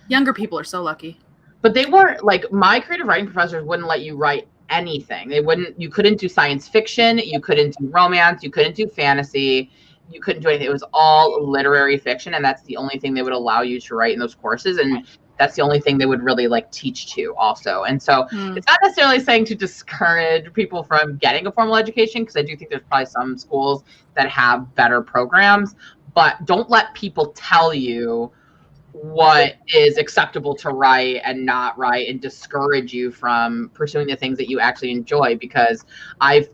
A: Younger people are so lucky.
E: But they weren't, like, my creative writing professors wouldn't let you write anything. You couldn't do science fiction, you couldn't do romance, you couldn't do fantasy, you couldn't do anything. It was all literary fiction, and that's the only thing they would allow you to write in those courses, and that's the only thing they would really like teach to also. And so it's not necessarily saying to discourage people from getting a formal education, because I do think there's probably some schools that have better programs, but don't let people tell you what is acceptable to write and not write and discourage you from pursuing the things that you actually enjoy. Because I've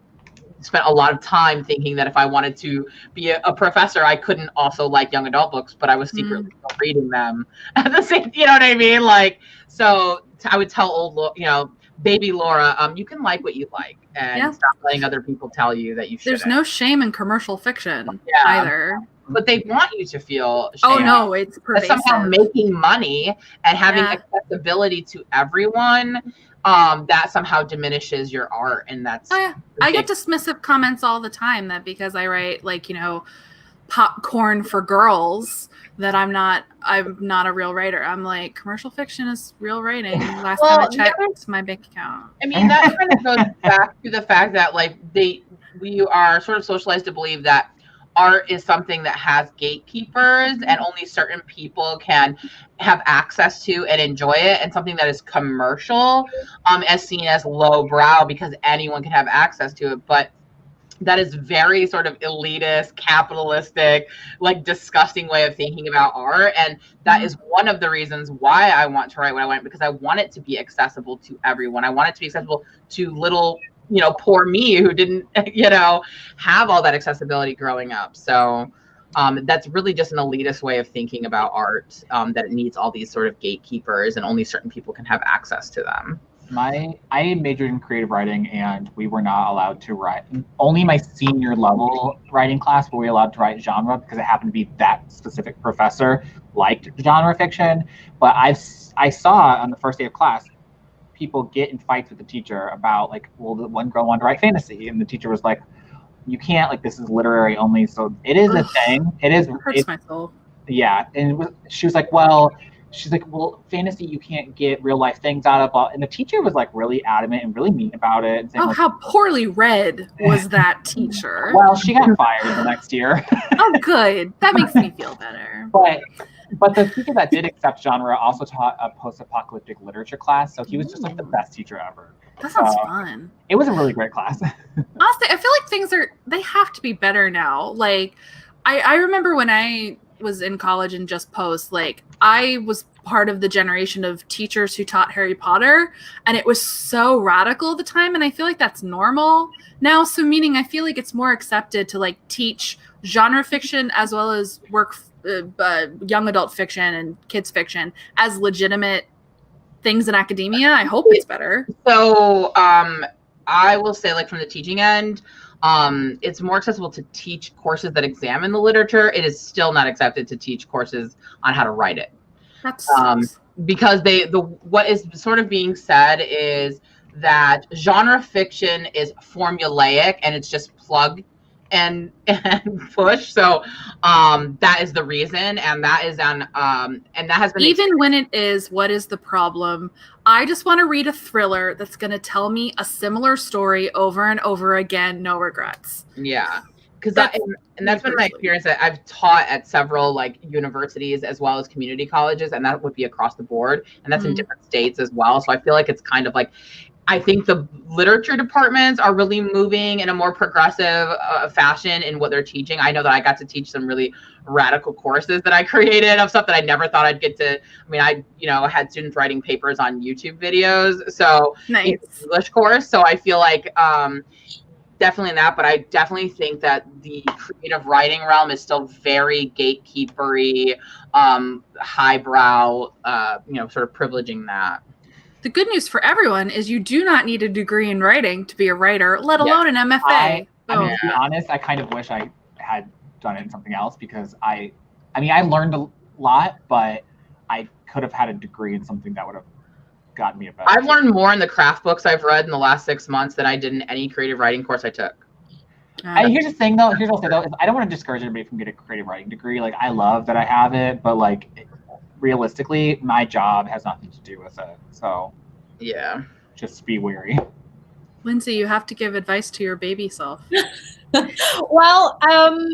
E: spent a lot of time thinking that if I wanted to be a professor, I couldn't also like young adult books, but I was secretly reading them at the same, you know what I mean? Like, so I would tell baby Laura, you can like what you like and stop letting other people tell you that you shouldn't.
A: There's no shame in commercial fiction either.
E: But they want you to feel shame.
A: Oh no, it's pervasive.
E: Somehow making money and having accessibility to everyone, that somehow diminishes your art, and that's.
A: I get dismissive comments all the time that because I write popcorn for girls that I'm not a real writer. I'm like, commercial fiction is real writing. Last time I checked my bank account.
E: I mean, that kind of goes back to the fact that we are sort of socialized to believe that art is something that has gatekeepers and only certain people can have access to and enjoy it, and something that is commercial as seen as lowbrow because anyone can have access to it. But that is very sort of elitist, capitalistic, like disgusting way of thinking about art. And that is one of the reasons why I want to write what I want, because I want it to be accessible to everyone. I want it to be accessible to little poor me who didn't, have all that accessibility growing up. So that's really just an elitist way of thinking about art, that it needs all these sort of gatekeepers and only certain people can have access to them.
B: I majored in creative writing, and we were not allowed to write. Only my senior level writing class were we allowed to write genre, because it happened to be that specific professor liked genre fiction. But I saw on the first day of class, people get in fights with the teacher about the one girl wanted to write fantasy, and the teacher was like, you can't, this is literary only. So it is a thing. It hurts
A: my soul.
B: Yeah. And she was like, well, fantasy, you can't get real life things out of. And the teacher was really adamant and really mean about it. And saying,
A: how poorly read was that teacher?
B: Well, she got fired the next year.
A: Oh, good. That makes me feel better.
B: But the teacher that did accept genre also taught a post-apocalyptic literature class, so he was just the best teacher ever.
A: That sounds fun.
B: It was a really great class.
A: Honestly, I feel like they have to be better now. I remember when I was in college and just post, I was part of the generation of teachers who taught Harry Potter, and it was so radical at the time, and I feel like that's normal now. So meaning I feel like it's more accepted to teach genre fiction as well as young adult fiction and kids fiction as legitimate things in academia. I hope it's better.
E: So I will say, from the teaching end, it's more accessible to teach courses that examine the literature. It is still not accepted to teach courses on how to write it.
A: That's
E: because what is sort of being said is that genre fiction is formulaic and it's just plug and push. So that is the reason, and that is and that has been
A: even when it is. What is the problem? I just want to read a thriller that's going to tell me a similar story over and over again, no regrets.
E: Yeah. Because that's been my experience. I've taught at several like universities as well as community colleges, and that would be across the board, and that's in different states as well. So I feel like it's kind of like, I think the literature departments are really moving in a more progressive fashion in what they're teaching. I know that I got to teach some really radical courses that I created of stuff that I never thought I'd get to. I mean, I had students writing papers on YouTube videos, so
A: nice.
E: English course. So I feel like definitely in that, but I definitely think that the creative writing realm is still very gatekeepery, highbrow, sort of privileging that.
A: The good news for everyone is you do not need a degree in writing to be a writer, let alone an MFA.
B: I mean, to be honest, I kind of wish I had done it in something else, because I learned a lot, but I could have had a degree in something that would have gotten me a better.
E: I've learned more in the craft books I've read in the last 6 months than I did in any creative writing course I took.
B: Here's the thing, though. Here's what I'll say, though, is I don't want to discourage anybody from getting a creative writing degree. Like, I love that I have it, but like, realistically, my job has nothing to do with it. So
E: yeah,
B: just be wary.
A: Lindsay, you have to give advice to your baby self.
C: Well, I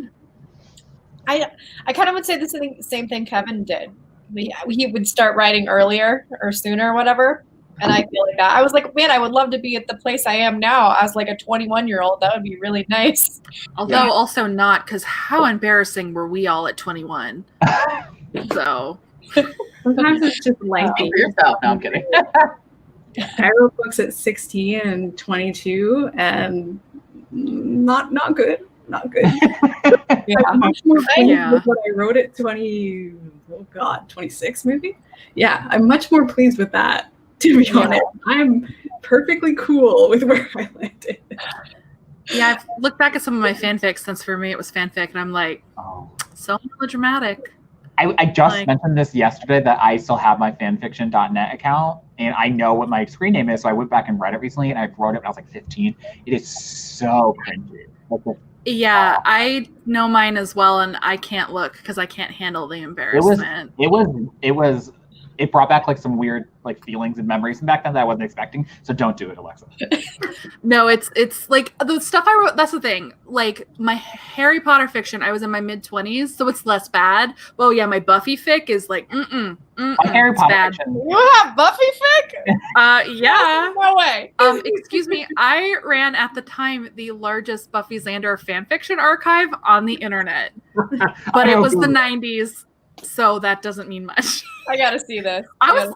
C: kind of would say the same thing Kevin did. He would start writing earlier or sooner or whatever. And I feel like that. I was like, man, I would love to be at the place I am now as like a 21-year-old. That would be really nice.
A: Although also not, because how embarrassing were we all at 21? So
D: sometimes it's just lengthy.
E: For yourself. No, I'm kidding.
D: I wrote books at 16 and 22, and not good. Not good.
C: Yeah.
D: I'm much more pleased with what I wrote at 26 maybe. Yeah, I'm much more pleased with that, to be honest. I'm perfectly cool with where I landed.
A: Yeah, I've looked back at some of my fanfics since for me it was fanfic, and I'm like, so melodramatic.
B: I just mentioned this yesterday that I still have my fanfiction.net account, and I know what my screen name is, so I went back and read it recently, and I wrote it when I was like 15. It is so cringy.
A: Yeah, I know mine as well, and I can't look because I can't handle the embarrassment.
B: It brought back like some weird like feelings and memories from back then that I wasn't expecting. So don't do it, Alexa.
A: No, it's like the stuff I wrote. That's the thing. Like my Harry Potter fiction, I was in my mid-20s, so it's less bad. Well, yeah, my Buffy fic is like
B: my Harry Potter fiction.
C: You have Buffy fic?
A: Yeah.
C: No way.
A: Excuse me. I ran at the time the largest Buffy Xander fanfiction archive on the internet, but it was the 90s. So that doesn't mean much.
C: I gotta see this.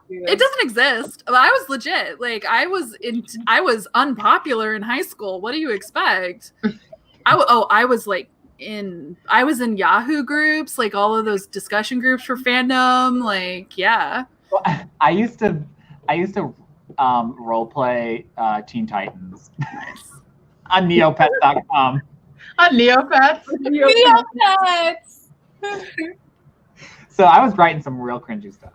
A: It doesn't exist. I was legit. Like I was unpopular in high school. What do you expect? I was in Yahoo groups, like all of those discussion groups for fandom. Like, yeah.
B: Well, I used to role play Teen Titans on Neopets.com.
E: On Neopets.
C: Neopets.
B: So I was writing some real cringy stuff.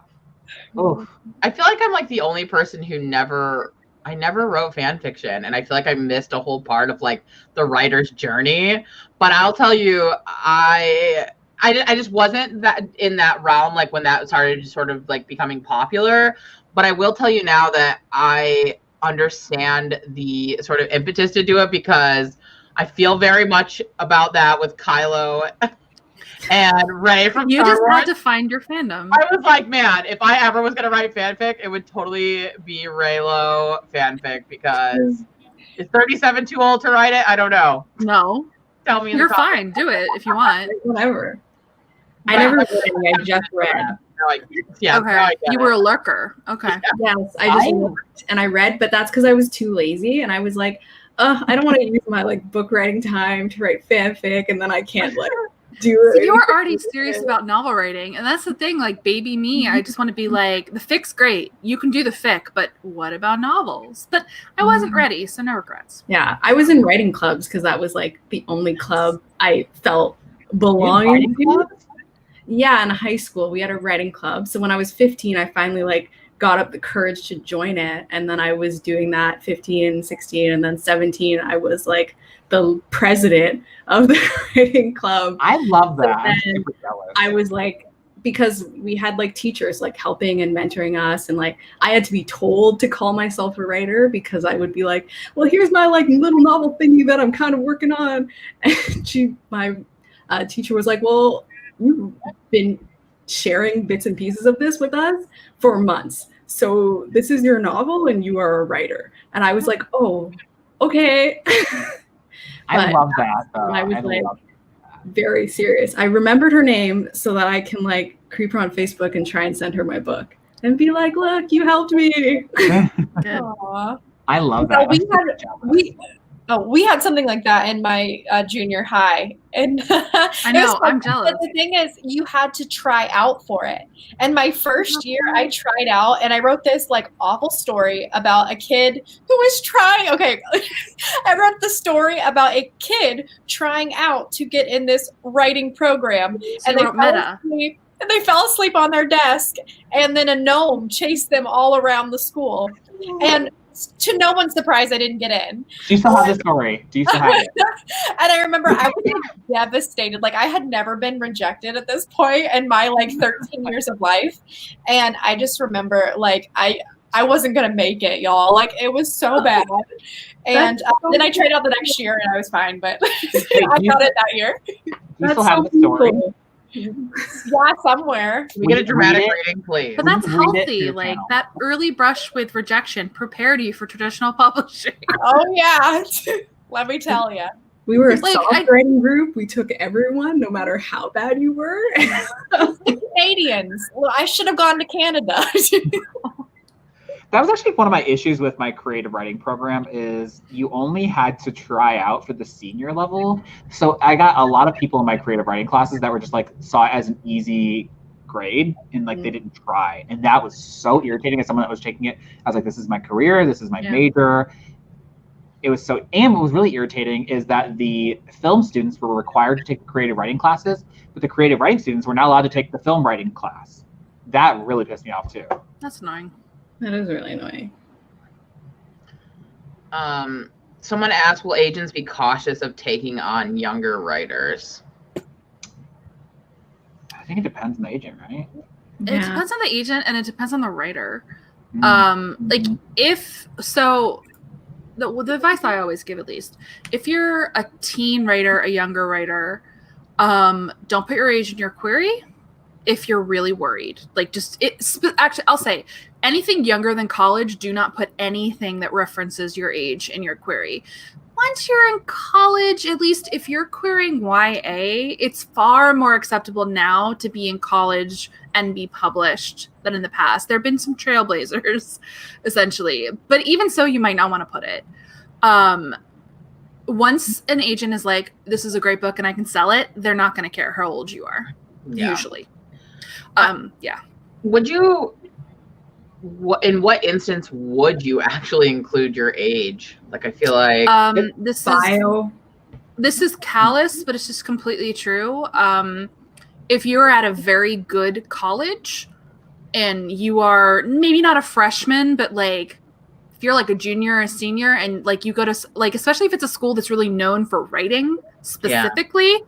E: Oh, I feel like I'm like the only person who never wrote fan fiction, and I feel like I missed a whole part of like the writer's journey. But I'll tell you, I just wasn't that in that realm like when that started sort of like becoming popular. But I will tell you now that I understand the sort of impetus to do it, because I feel very much about that with Kylo and Rey from
A: You
E: Star
A: just
E: Wars.
A: had to find your fandom.
E: I was like, man, if I ever was gonna write fanfic, it would totally be Reylo fanfic, because is 37 too old to write it? I don't know.
A: No.
E: Tell me.
A: You're fine. Do it if you want.
D: Whatever. I never read any. I just read.
A: Okay. You were a lurker. Okay.
D: Yes, I just looked and I read, but that's because I was too lazy, and I was like, I don't want to use my like book writing time to write fanfic, and then I can't like do it.
A: So you were already serious about novel writing, and that's the thing. Like, baby me, I just want to be like, the fic's great. You can do the fic, but what about novels? But I wasn't ready, so no regrets.
D: Yeah, I was in writing clubs because that was like the only club I felt belonging to. Yeah, in high school, we had a writing club. So when I was 15, I finally like got up the courage to join it. And then I was doing that 15, 16, and then 17. I was like the president of the writing club.
B: I love that.
D: So
B: I'm super jealous.
D: I was like, because we had like teachers like helping and mentoring us, and like I had to be told to call myself a writer because I would be like, well, here's my like little novel thingy that I'm kind of working on. And my teacher was like, well, you've been sharing bits and pieces of this with us for months. So this is your novel and you are a writer. And I was like, oh, okay.
B: I love that, though.
D: I was like very serious. I remembered her name so that I can like creep her on Facebook and try and send her my book and be like, look, you helped me.
C: Aww.
B: I love that.
C: We had something like that in my junior high, and
A: I know, I'm jealous.
C: But the thing is, you had to try out for it. And my first year, I tried out, and I wrote this like awful story about a kid who was trying. Okay, I wrote the story about a kid trying out to get in this writing program,
A: So
C: and they fell asleep on their desk, and then a gnome chased them all around the school, and to no one's surprise, I didn't get in.
B: Do you still have the story? Do you still have it?
C: And I remember I was devastated. Like, I had never been rejected at this point in my like 13 years of life. And I just remember like I wasn't gonna make it, y'all. Like, it was so bad. And then I tried out the next year and I was fine, but I got it that year.
B: Do you still have the story?
D: Cool.
C: Yeah, somewhere.
E: We get a dramatic rating, please.
A: But that's
B: Read it to
A: healthy.
B: your
A: Like
B: channel.
A: that early brush with rejection prepared you for traditional publishing.
C: Oh yeah. Let me tell you.
D: We were a
A: Like,
D: soft writing group. We took everyone, no matter how bad you were.
C: Canadians. Well, I should have gone to Canada.
B: That was actually one of my issues with my creative writing program is you only had to try out for the senior level. So I got a lot of people in my creative writing classes that were just like saw it as an easy grade and like they didn't try. And that was so irritating as someone that was taking it. I was like, this is my career, this is my major. It was so, and what was really irritating is that the film students were required to take the creative writing classes, but the creative writing students were not allowed to take the film writing class. That really pissed me off too.
A: That's annoying.
D: That is really annoying.
E: Someone asked, will agents be cautious of taking on younger writers?
B: I think it depends on the agent, right?
A: It depends on the agent and it depends on the writer. Like if so, the advice I always give, at least, if you're a teen writer, a younger writer, don't put your age in your query. If you're really worried, like actually, I'll say anything younger than college, do not put anything that references your age in your query. Once you're in college, at least if you're querying YA, it's far more acceptable now to be in college and be published than in the past. There have been some trailblazers, essentially. But even so, you might not want to put it. Once an agent is like, this is a great book and I can sell it, they're not going to care how old you are, usually.
E: Would you, in what instance would you actually include your age? Like, I feel like
A: this is callous, but it's just completely true. If you're at a very good college and you are maybe not a freshman, but like if you're like a junior or a senior and like you go to like, especially if it's a school that's really known for writing specifically,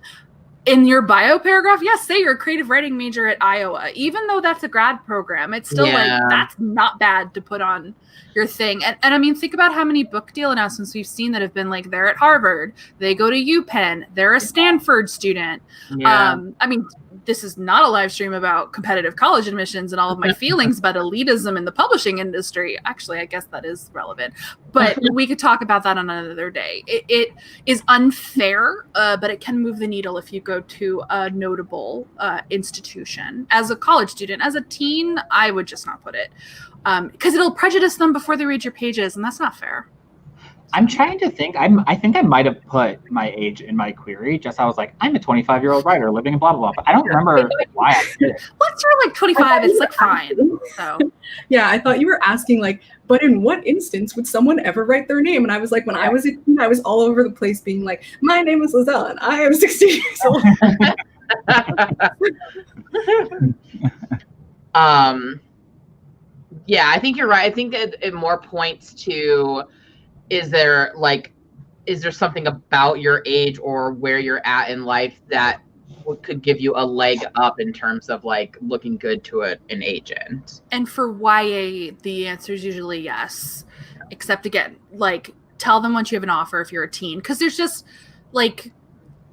A: in your bio paragraph, say you're a creative writing major at Iowa. Even though that's a grad program, it's still like, that's not bad to put on your thing. And I mean, think about how many book deal announcements we've seen that have been like, they're at Harvard, they go to UPenn, they're a Stanford student. I mean, this is not a live stream about competitive college admissions and all of my feelings about elitism in the publishing industry. Actually, I guess that is relevant, but we could talk about that on another day. It is unfair, but it can move the needle if you go to a notable institution. As a college student, as a teen, I would just not put it because it'll prejudice them before they read your pages, and that's not fair.
B: I'm trying to think. I think I might have put my age in my query. Just I was like, I'm a 25-year-old writer living in blah blah blah. But I don't remember why I did it.
A: Once you're like 25, it's like fine. So
D: yeah, I thought you were asking like, but in what instance would someone ever write their name? And I was like, when I was a teen, I was all over the place being like, my name is Lizelle and I am 16 years old.
E: Yeah, I think you're right. I think that it more points to, is there something about your age or where you're at in life that could give you a leg up in terms of like looking good to an agent?
A: And for YA, the answer is usually yes. Except again, like tell them once you have an offer if you're a teen, because there's just like,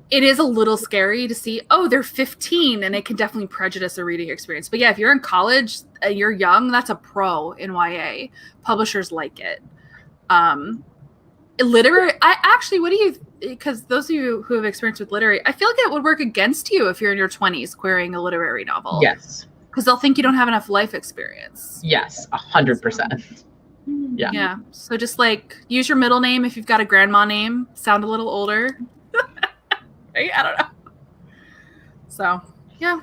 A: it is a little scary to see, oh, they're 15, and it can definitely prejudice a reading experience. But yeah, if you're in college, you're young, that's a pro in YA. Publishers like it. Literary, what do you, because those of you who have experience with literary, I feel like it would work against you if you're in your 20s querying a literary novel.
E: Yes.
A: Because they'll think you don't have enough life experience.
E: Yes, 100%. Yeah.
A: Yeah. So just like use your middle name if you've got a grandma name, sound a little older. Right? I don't know. So, yeah.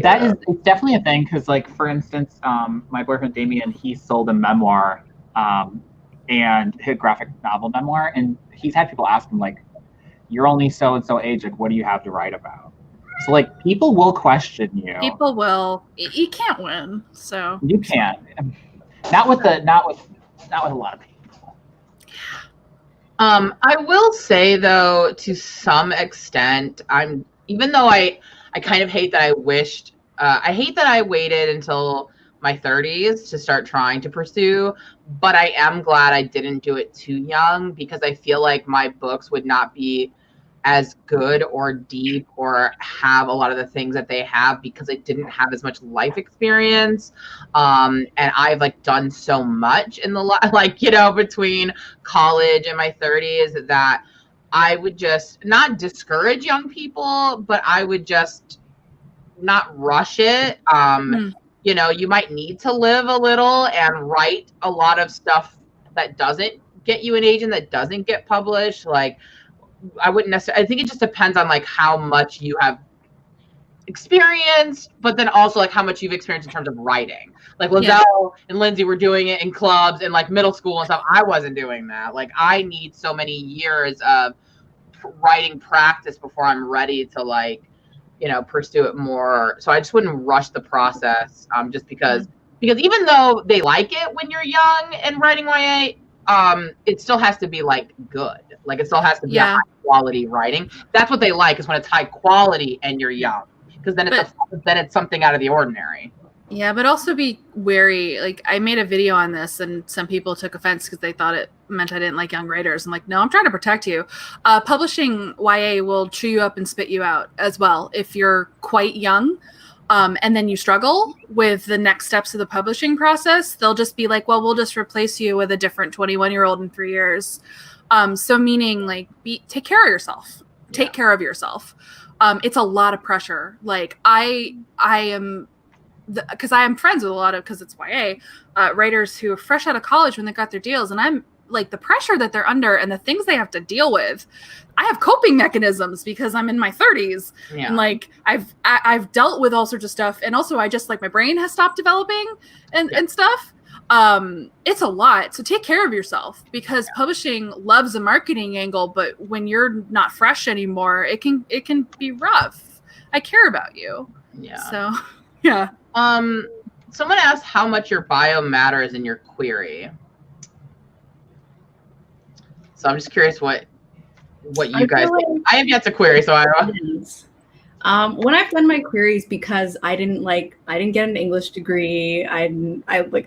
B: That is, it's definitely a thing because, like, for instance, my boyfriend Damien, he sold a memoir and his graphic novel memoir, and he's had people ask him, like, you're only so and so age, like, what do you have to write about? So, like, people will question you.
A: People will. You can't win, so
B: you can't. Not with a lot of people.
E: I will say though, to some extent, even though I kind of hate that I hate that I waited until my 30s to start trying to pursue, but I am glad I didn't do it too young, because I feel like my books would not be as good or deep or have a lot of the things that they have because I didn't have as much life experience. And I've like done so much in the between college and my 30s that I would just not discourage young people, but I would just not rush it. You might need to live a little and write a lot of stuff that doesn't get you an agent, that doesn't get published. Like, I wouldn't necessarily, I think it just depends on like how much you have experienced, but then also like how much you've experienced in terms of writing. Like Lizelle and Lindsay were doing it in clubs and like middle school and stuff. I wasn't doing that. Like, I need so many years of writing practice before I'm ready to pursue it more. So I just wouldn't rush the process, just because even though they like it when you're young and writing YA, it still has to be like good. Like, it still has to be a high quality writing. That's what they like, is when it's high quality and you're young, because then it's something out of the ordinary.
A: Yeah, but also be wary. Like, I made a video on this, and some people took offense because they thought it meant I didn't like young writers. I'm like, no, I'm trying to protect you. Publishing YA will chew you up and spit you out as well if you're quite young. And then you struggle with the next steps of the publishing process. They'll just be like, well, we'll just replace you with a different 21-year-old in 3 years. So meaning, like, take care of yourself. Take care of yourself. It's a lot of pressure. Like, I am, because I am friends with a lot of, because it's YA, writers who are fresh out of college when they got their deals. And I'm like, the pressure that they're under and the things they have to deal with, I have coping mechanisms because I'm in my 30s. Yeah. And like, I've dealt with all sorts of stuff. And also I just, like, my brain has stopped developing and stuff. It's a lot. So take care of yourself, because publishing loves a marketing angle, but when you're not fresh anymore, it can be rough. I care about you. Yeah. So, yeah.
E: Someone asked how much your bio matters in your query. So I'm just curious what you guys think. I have yet to query, so I don't.
D: When I've done my queries, because I didn't get an English degree. I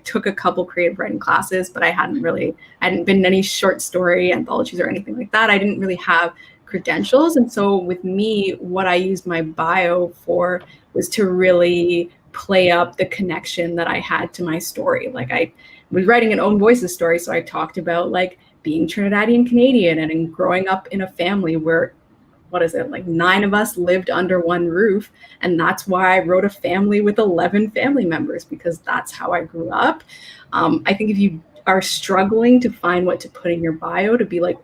D: took a couple creative writing classes, but I hadn't been in any short story anthologies or anything like that. I didn't really have credentials. And so with me, what I used my bio for was to really play up the connection that I had to my story. Like, I was writing an Own Voices story, so I talked about like being Trinidadian Canadian and growing up in a family where, 9 of us lived under one roof. And that's why I wrote a family with 11 family members, because that's how I grew up. I think if you are struggling to find what to put in your bio to be like,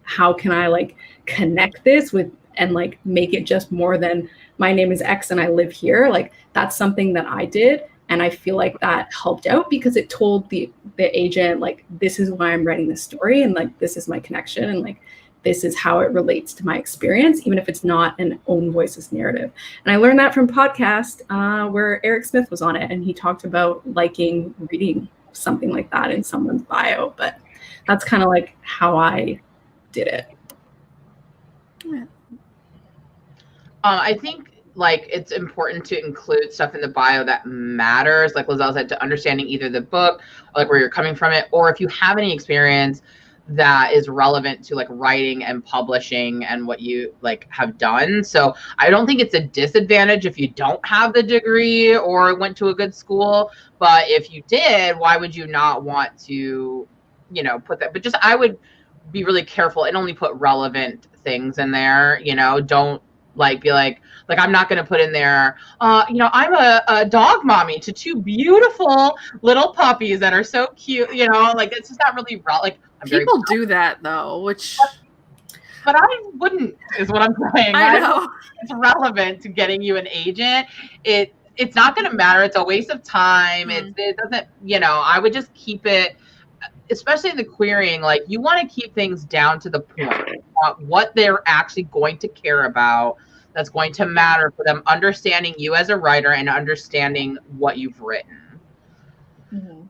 D: how can I like connect this with and like make it just more than my name is X and I live here, like that's something that I did. And I feel like that helped out, because it told the agent, like, this is why I'm writing this story, and like, this is my connection, and like, this is how it relates to my experience, even if it's not an own voices narrative. And I learned that from podcast where Eric Smith was on it, and he talked about liking reading something like that in someone's bio. But that's kind of like how I did it.
E: I think like it's important to include stuff in the bio that matters, like Lizelle said, to understanding either the book, or like where you're coming from it, or if you have any experience that is relevant to like writing and publishing and what you like have done. So I don't think it's a disadvantage if you don't have the degree or went to a good school, but if you did, why would you not want to, you know, put that? But just I would be really careful and only put relevant things in there, you know. Don't like be like I'm not going to put in there, you know, I'm a dog mommy to 2 beautiful little puppies that are so cute, you know, like it's just not really like
A: people do that though, which
E: but I wouldn't, is what I'm saying.
A: I know
E: it's relevant to getting you an agent. It's not going to matter. It's a waste of time. It doesn't, you know, I would just keep it, especially in the querying, like you want to keep things down to the point, what they're actually going to care about, that's going to matter for them, understanding you as a writer and understanding what you've written.
C: Mm-hmm.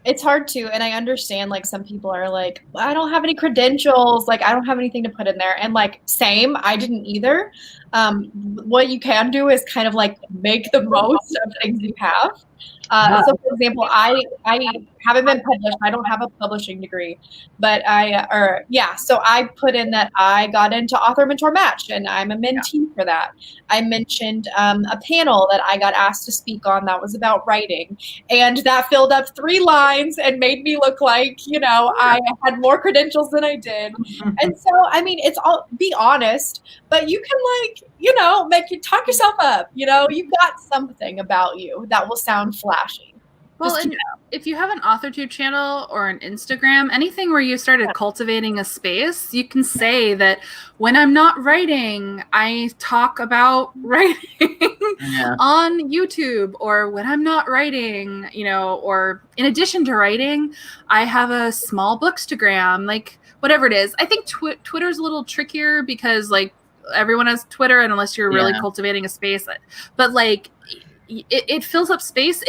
C: It's hard to, and I understand like some people are like, I don't have any credentials, like I don't have anything to put in there, and like same, I didn't either. What you can do is kind of like make the most of things you have. So for example, I haven't been published. I don't have a publishing degree, but so I put in that I got into Author Mentor Match and I'm a mentee for that. I mentioned a panel that I got asked to speak on that was about writing, and that filled up 3 lines and made me look like, you know, I had more credentials than I did. And so, I mean, it's all, be honest, but you can like, you know, talk yourself up, you know, you've got something about you that will sound flashy.
A: Well, and if you have an AuthorTube channel or an Instagram, anything where you started cultivating a space, you can say that when I'm not writing, I talk about writing on YouTube, or when I'm not writing, you know, or in addition to writing, I have a small bookstagram, like whatever it is. I think Twitter's a little trickier because like everyone has Twitter, and unless you're really cultivating a space, but like it fills up space.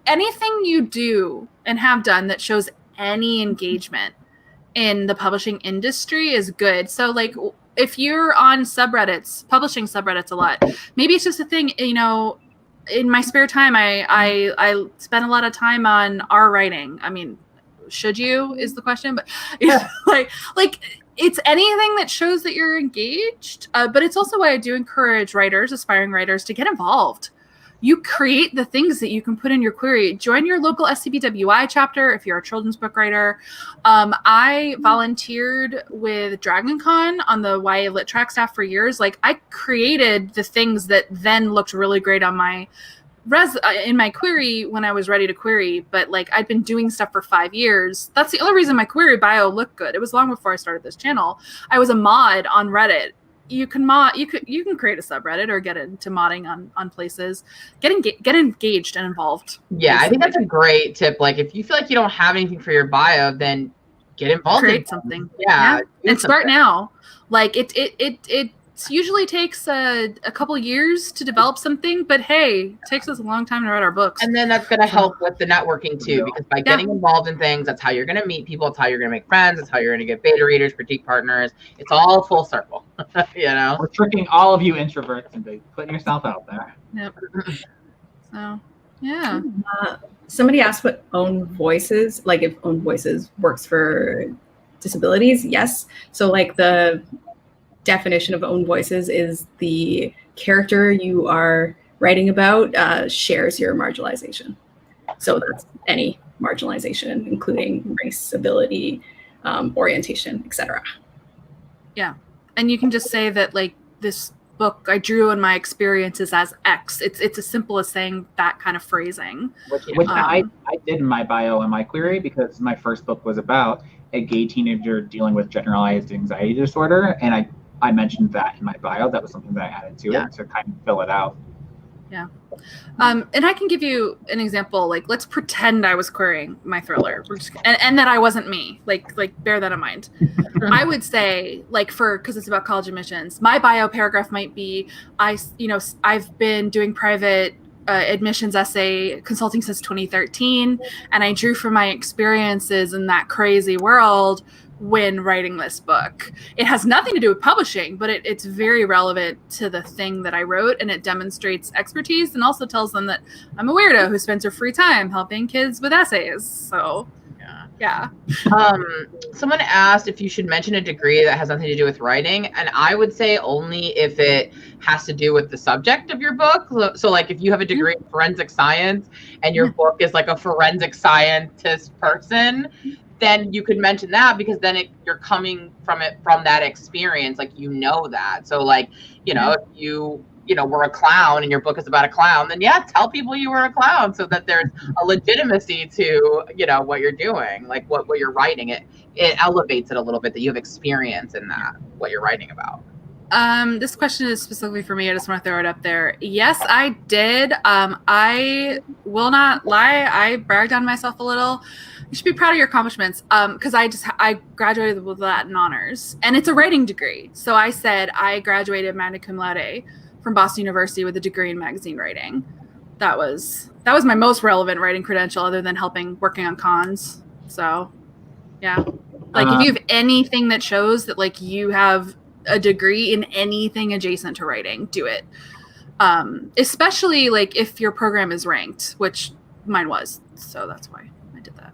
A: Anything you do and have done that shows any engagement in the publishing industry is good. So like if you're on subreddits, publishing subreddits a lot, maybe it's just a thing, you know, in my spare time, I spend a lot of time on our writing. I mean, should you is the question, but like it's anything that shows that you're engaged. But it's also why I do encourage writers, aspiring writers, to get involved. You create the things that you can put in your query. Join your local SCBWI chapter if you're a children's book writer. I volunteered with DragonCon on the YA Lit Track staff for years. Like I created the things that then looked really great on my in my query when I was ready to query, but like I'd been doing stuff for 5 years. That's the only reason my query bio looked good. It was long before I started this channel. I was a mod on Reddit. You can create a subreddit or get into modding on places. Get engaged and involved.
E: Yeah, I think that's a great tip. Like if you feel like you don't have anything for your bio, then get involved.
A: Create something.
E: Yeah.
A: And start now. Like it usually takes a couple years to develop something, but hey, it takes us a long time to write our books.
E: And then that's going to help with the networking too, because by getting involved in things, that's how you're going to meet people. It's how you're going to make friends. It's how you're going to get beta readers, critique partners. It's all full circle, you know?
B: We're tricking all of you introverts into putting yourself out there.
A: Yep. So, yeah.
D: Somebody asked what own voices, like if own voices works for disabilities. Yes. So like the definition of own voices is the character you are writing about shares your marginalization. So that's any marginalization, including race, ability, orientation, etc.
A: Yeah. And you can just say that like this book I drew in my experiences as X. It's as simple as saying that kind of phrasing.
B: Which I did in my bio and my query, because my first book was about a gay teenager dealing with generalized anxiety disorder, and I mentioned that in my bio. That was something that I added to it to kind of fill it out.
A: Yeah. And I can give you an example. Like, let's pretend I was querying my thriller, and that I wasn't me. Like bear that in mind. I would say, like, because it's about college admissions, my bio paragraph might be, I've been doing private admissions essay consulting since 2013, and I drew from my experiences in that crazy world when writing this book. It has nothing to do with publishing, but it's very relevant to the thing that I wrote, and it demonstrates expertise and also tells them that I'm a weirdo who spends her free time helping kids with essays. So yeah.
E: Someone asked if you should mention a degree that has nothing to do with writing, and I would say only if it has to do with the subject of your book. So like if you have a degree in forensic science and your book is like a forensic scientist person, then you could mention that, because then you're coming from that experience, like that. So like, if you were a clown and your book is about a clown, then tell people you were a clown, so that there's a legitimacy to what you're doing, like what you're writing. It elevates it a little bit that you have experience in that, what you're writing about.
A: This question is specifically for me. I just want to throw it up there. Yes, I did. I will not lie. I bragged on myself a little. You should be proud of your accomplishments. Because I graduated with that in honors, and it's a writing degree. So I said I graduated magna cum laude from Boston University with a degree in magazine writing. That was my most relevant writing credential, other than working on cons. So yeah, like if you have anything that shows that like you have a degree in anything adjacent to writing, do it. Especially like if your program is ranked, which mine was. So that's why I did that.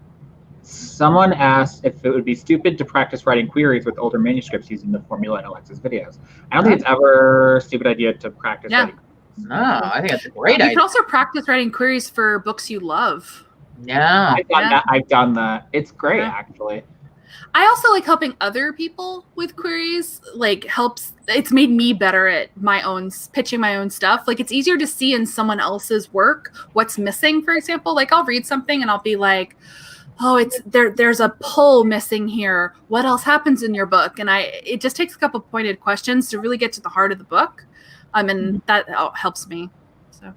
B: Someone asked if it would be stupid to practice writing queries with older manuscripts using the formula in Alexa's videos. I don't think it's ever a stupid idea to practice writing.
E: No, I think that's a great idea.
A: You can also practice writing queries for books you love.
E: Yeah.
B: I've done that. It's great, actually.
A: I also like helping other people with queries. Like it's made me better at pitching my own stuff. Like it's easier to see in someone else's work what's missing, for example. Like I'll read something and I'll be like, oh, there's a pull missing here. What else happens in your book? And it just takes a couple pointed questions to really get to the heart of the book. And that helps me. So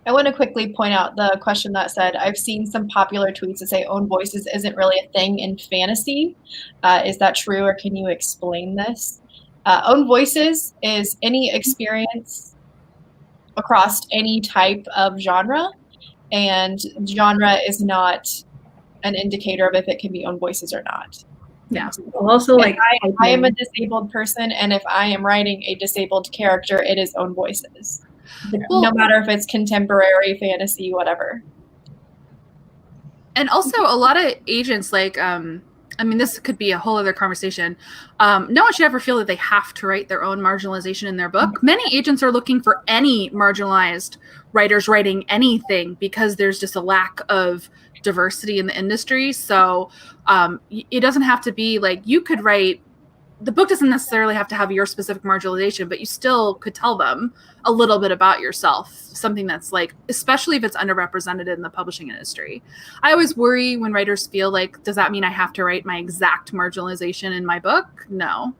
C: I want to quickly point out the question that said, I've seen some popular tweets that say own voices isn't really a thing in fantasy. Is that true, or can you explain this? Own voices is any experience across any type of genre, and genre is not an indicator of if it can be own voices or not.
A: Yeah.
D: Also, like
C: I am a disabled person, and if I am writing a disabled character, it is own voices. No matter if it's contemporary, fantasy, whatever.
A: And also a lot of agents, like, this could be a whole other conversation. No one should ever feel that they have to write their own marginalization in their book. Many agents are looking for any marginalized writers writing anything because there's just a lack of diversity in the industry. So it doesn't have to be like you could write. The book doesn't necessarily have to have your specific marginalization, but you still could tell them a little bit about yourself, something that's like, especially if it's underrepresented in the publishing industry. I always worry when writers feel like, does that mean I have to write my exact marginalization in my book? No.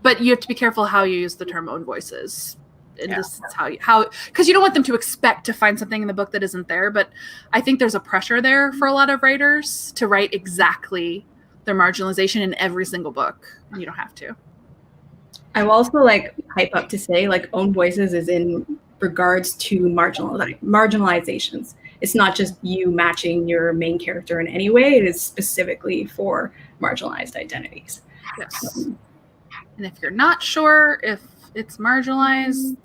A: But you have to be careful how you use the term own voices. And this is how, because you don't want them to expect to find something in the book that isn't there. But I think there's a pressure there for a lot of writers to write exactly their marginalization in every single book. You don't have to.
D: I will also like hype up to say like own voices is in regards to marginalizations. It's not just you matching your main character in any way. It is specifically for marginalized identities.
A: Yes. And if you're not sure if it's marginalized,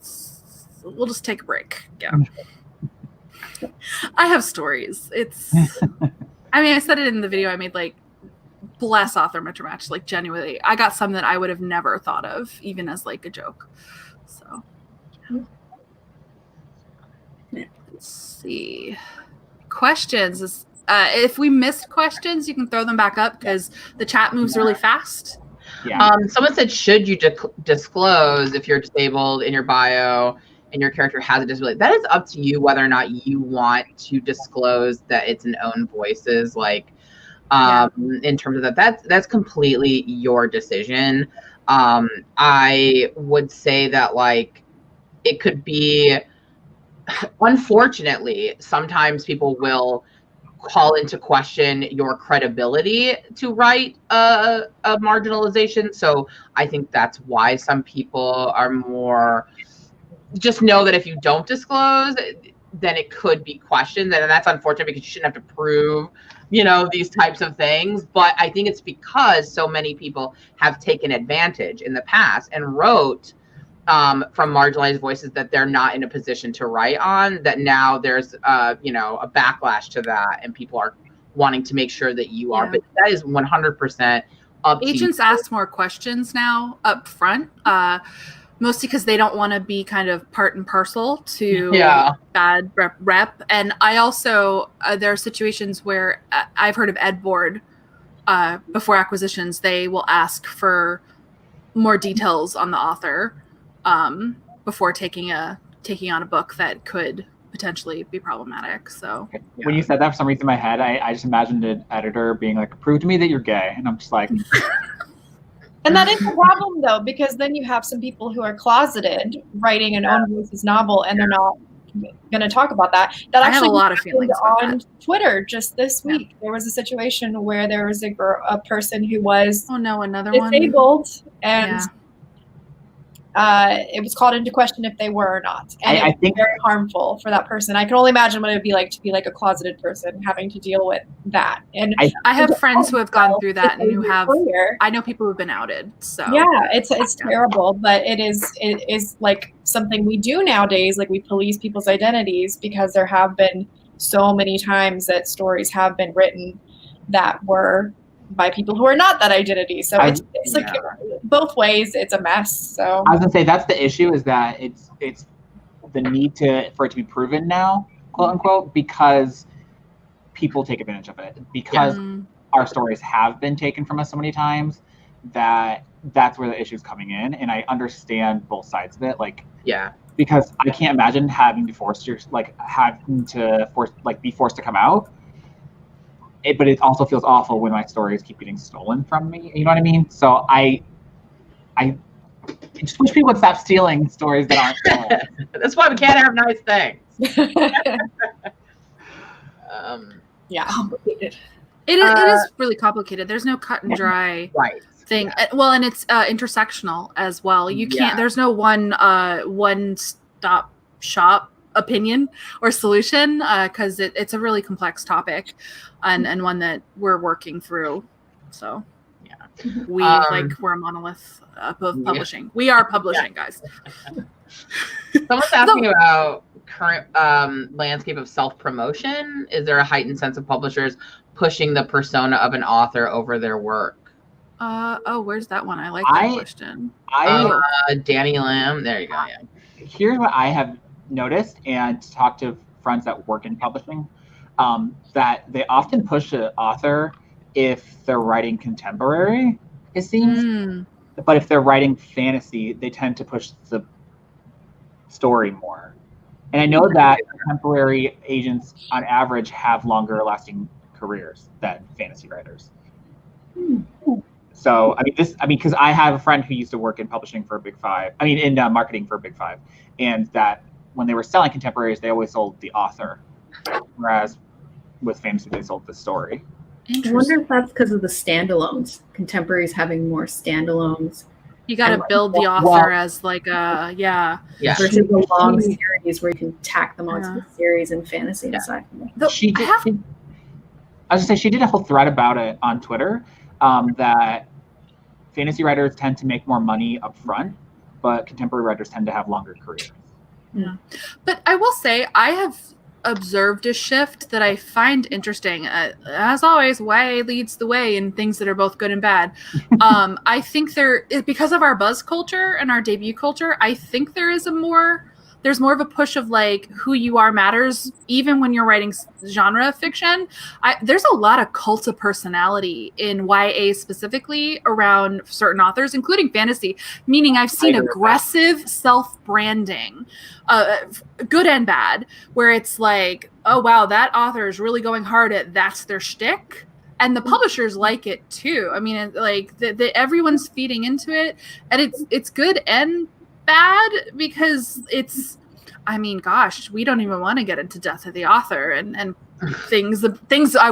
A: we'll just take a break. Yeah. I have stories. I said it in the video I made, like, bless Author Mentor Match, like genuinely. I got some that I would have never thought of, even as like a joke. So let's see. Questions. If we missed questions, you can throw them back up because the chat moves really fast.
E: Yeah. Someone said, should you disclose if you're disabled in your bio and your character has a disability? That is up to you whether or not you want to disclose that it's an own voices. Like, in terms of that's completely your decision. I would say that, like, it could be, unfortunately, sometimes people will call into question your credibility to write a marginalization. So I think that's why some people are more, just know that if you don't disclose, then it could be questioned. And that's unfortunate because you shouldn't have to prove, these types of things. But I think it's because so many people have taken advantage in the past and wrote from marginalized voices that they're not in a position to write on, that now there's a backlash to that, and people are wanting to make sure that you are. But that is 100% up to
A: agents
E: you.
A: ask more questions now up front, mostly because they don't want to be kind of part and parcel to bad rep. And I also there are situations where I've heard of ed board before acquisitions, they will ask for more details on the author before taking on a book that could potentially be problematic. So
B: when you said that, for some reason in my head, I just imagined an editor being like, "Prove to me that you're gay," and I'm just like.
C: And that is a problem, though, because then you have some people who are closeted writing an own voices novel, and they're not going to talk about that. That
A: I
C: actually
A: have a lot of feelings about
C: on
A: that.
C: Twitter just this week. There was a situation where there was a person who was
A: another
C: disabled,
A: one.
C: And it was called into question if they were or not. And I think very harmful for that person. I can only imagine what it would be like to be like a closeted person having to deal with that. And
A: I have friends who have gone through that and who have, I know people who've been outed. So
C: yeah, it's terrible, but it is like something we do nowadays. Like we police people's identities because there have been so many times that stories have been written that were by people who are not that identity. So it's like both ways, it's a mess. So
B: I was gonna say that's the issue, is that it's the need for it to be proven now, quote unquote, because people take advantage of it, because our stories have been taken from us so many times that's where the issue is coming in. And I understand both sides of it, because I can't imagine having to be forced to come out. But it also feels awful when my stories keep getting stolen from me. You know what I mean? So I just wish people would stop stealing stories that aren't stolen.
E: That's why we can't have nice things.
C: Complicated.
A: It is really complicated. There's no cut and dry thing.
E: Yeah.
A: Well, and it's intersectional as well. You can't. There's no one stop shop opinion or solution because it's a really complex topic and one that we're working through. So we're a monolith of publishing. We are publishing, guys.
E: Someone's asking about current landscape of self-promotion. Is there a heightened sense of publishers pushing the persona of an author over their work?
A: Where's that one? I like that question.
E: Danny Lamb. There you go. Yeah.
B: Here's what I have noticed and talked to friends that work in publishing, that they often push an author if they're writing contemporary, it seems. But if they're writing fantasy, they tend to push the story more. And I know that contemporary agents on average have longer lasting careers than fantasy writers. So because I have a friend who used to work in publishing for a Big Five, in marketing for a Big Five, and that when they were selling contemporaries, they always sold the author, whereas with fantasy, they sold the story.
D: I wonder if that's because of the standalones. Contemporaries having more standalones.
A: You got to build the author as like a
D: versus a long series where you can tack them onto the series in fantasy and sci-fi.
B: I was gonna say she did a whole thread about it on Twitter, that fantasy writers tend to make more money up front, but contemporary writers tend to have longer careers.
A: Yeah. But I will say I have observed a shift that I find interesting. As always, YA leads the way in things that are both good and bad. I think because of our buzz culture and our debut culture, I think there's more of a push of like who you are matters, even when you're writing genre fiction. There's a lot of cult of personality in YA specifically around certain authors, including fantasy, meaning I've seen aggressive self-branding, good and bad, where it's like, oh, wow, that author is really going hard at that's their shtick. And the publishers like it too. Everyone's feeding into it, and it's good and bad because it's, I mean, gosh, we don't even want to get into death of the author and things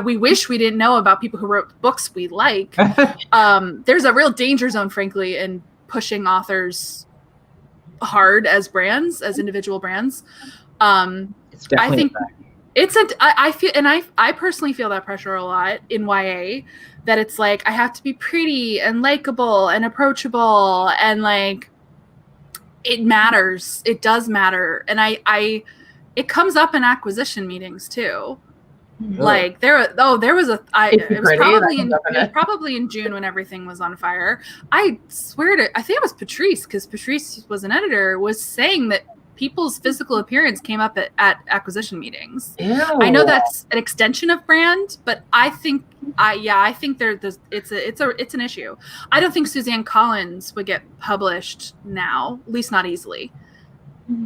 A: we wish we didn't know about people who wrote books we like. There's a real danger zone, frankly, in pushing authors hard as brands, as individual brands.
B: It's definitely
A: I think I feel, and I personally feel that pressure a lot in YA, that it's like I have to be pretty and likable and approachable, and like it matters. It does matter, and it comes up in acquisition meetings too. Like it was probably in June when everything was on fire. I swear I think it was Patrice, because Patrice was an editor, was saying that people's physical appearance came up at acquisition meetings.
E: Ew.
A: I know that's an extension of brand, but I think it's an issue. I don't think Suzanne Collins would get published now, at least not easily.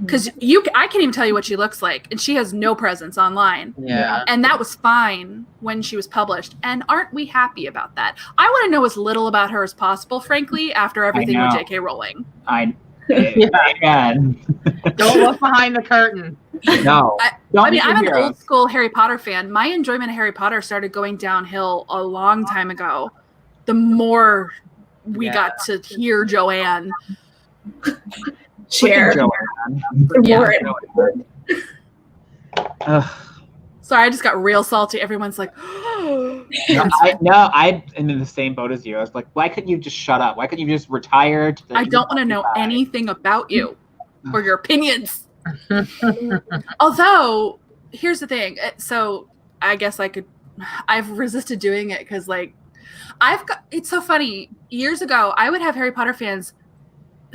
A: Because I can't even tell you what she looks like, and she has no presence online.
E: Yeah.
A: And that was fine when she was published. And aren't we happy about that? I want to know as little about her as possible, frankly, after everything with J.K. Rowling.
B: Again.
E: Don't look behind the curtain.
B: No.
A: I'm an old school Harry Potter fan. My enjoyment of Harry Potter started going downhill a long time ago. The more we got to hear Joanne.
D: Share.
A: Sorry, I just got real salty. Everyone's like,
B: I'm in the same boat as you. I was like, why couldn't you just shut up? Why couldn't you just retire?
A: I don't want to know anything about you or your opinions. Although, here's the thing. So I guess I've resisted doing it because it's so funny. Years ago, I would have Harry Potter fans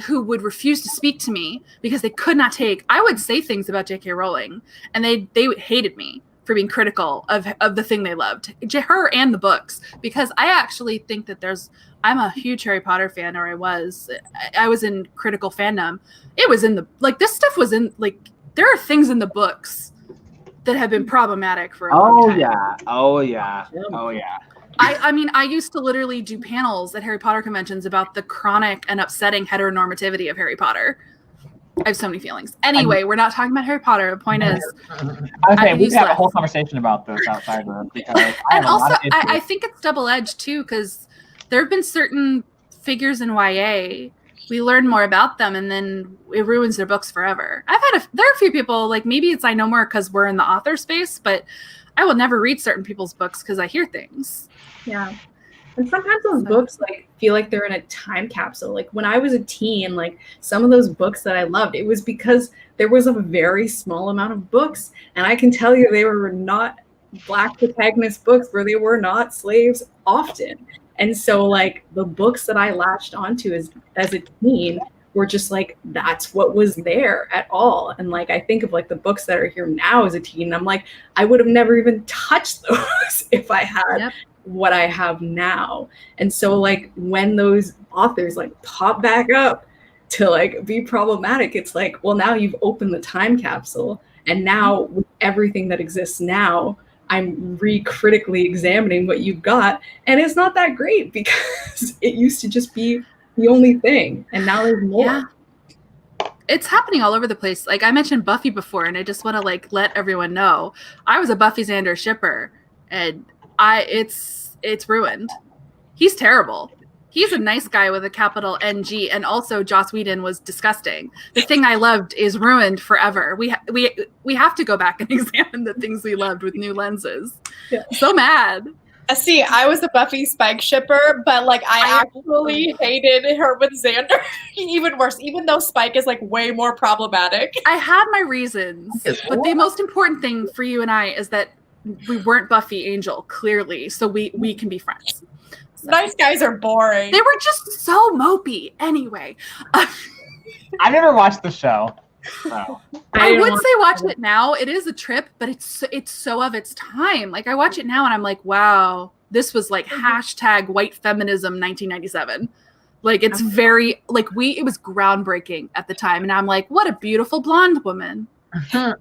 A: who would refuse to speak to me because they could not take, I would say things about J.K. Rowling, and they hated me for being critical of the thing they loved, her and the books, because I actually think that I'm a huge Harry Potter fan, or I was in critical fandom. It was in this stuff was in, there are things in the books that have been problematic for a long time.
B: Oh yeah.
A: I mean, I used to literally do panels at Harry Potter conventions about the chronic and upsetting heteronormativity of Harry Potter. I have so many feelings. Anyway, we're not talking about Harry Potter. The point is,
B: okay, we can have a whole conversation about this outside of it, because
A: I think it's double-edged too, because there have been certain figures in YA, we learn more about them, and then it ruins their books forever. There are a few people, maybe it's I know more because we're in the author space, but I will never read certain people's books because I hear things.
D: Yeah. And sometimes those books feel like they're in a time capsule. Like when I was a teen, some of those books that I loved, it was because there was a very small amount of books. And I can tell you they were not Black protagonist books where they were not slaves often. And so the books that I latched onto as a teen were just that's what was there at all. And I think of the books that are here now as a teen, and I'm I would have never even touched those if I had what I have now. And so when those authors pop back up to be problematic, it's well, now you've opened the time capsule, and now with everything that exists now, I'm critically examining what you've got, and it's not that great because it used to just be the only thing, and now there's more.
A: Yeah. It's happening all over the place. I mentioned Buffy before, and I just want to let everyone know I was a Buffy Xander shipper, and it's ruined. He's terrible. He's a nice guy with a capital NG, and also Joss Whedon was disgusting. The thing I loved is ruined forever. We have to go back and examine the things we loved with new lenses. Yeah. So mad.
C: See, I was a Buffy Spike shipper, but I actually hated her with Xander even worse, even though Spike is way more problematic.
A: I had my reasons, but the most important thing for you and I is that we weren't Buffy Angel, clearly, so we can be friends. So.
C: Nice guys are boring.
A: They were just so mopey. Anyway.
B: I never watched the show. So.
A: I would say watch it now. It is a trip, but it's so of its time. I watch it now and I'm wow, this was hashtag white feminism 1997. It's very it was groundbreaking at the time, and I'm what a beautiful blonde woman.
D: I'm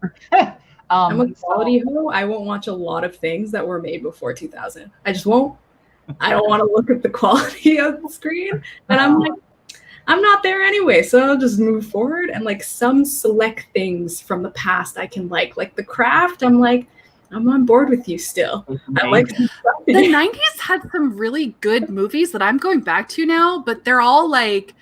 D: a quality hoe. I won't watch a lot of things that were made before 2000. I just won't. I don't want to look at the quality of the screen. And I'm I'm not there anyway, so I'll just move forward. And like some select things from the past I can like The Craft, I'm on board with you still. I like
A: the 90s had some really good movies that I'm going back to now, but they're all like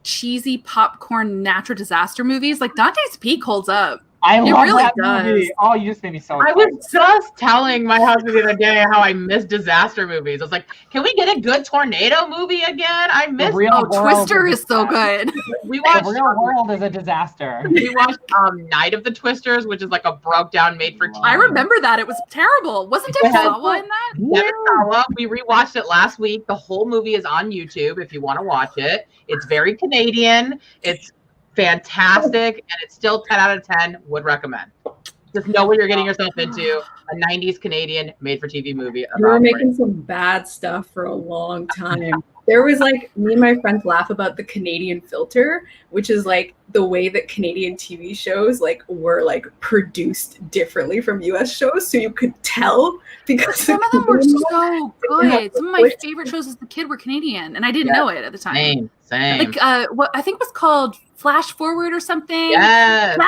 A: cheesy popcorn natural disaster movies. Like Dante's Peak holds up.
B: I love
A: really
B: that
A: does.
B: movie. Oh, you just made me so excited.
E: I was just telling my husband the other day how I miss disaster movies. I was like, can we get a good tornado movie again? I miss
A: Twister is so good.
E: We watched
B: The Real World is a disaster.
E: We watched Night of the Twisters, which is like a broke down made for TV.
A: I remember that. It was terrible. Wasn't Devin Sawa in that?
E: Devin Sawa. We rewatched it last week. The whole movie is on YouTube if you want to watch it. It's very Canadian. It's fantastic, and it's still 10 out of 10. Would recommend. Just know what you're getting yourself into. A 90s Canadian made-for-TV movie.
D: You were making some bad stuff for a long time. There was like, me and my friends laugh about the Canadian filter, which is like the way that Canadian TV shows like were like produced differently from US shows. So you could tell because
A: some of them were so good. Some of my favorite shows as a kid were Canadian, and I didn't know it at the time.
E: Same.
A: Like what I think it was called Flash Forward or something.
E: Yes.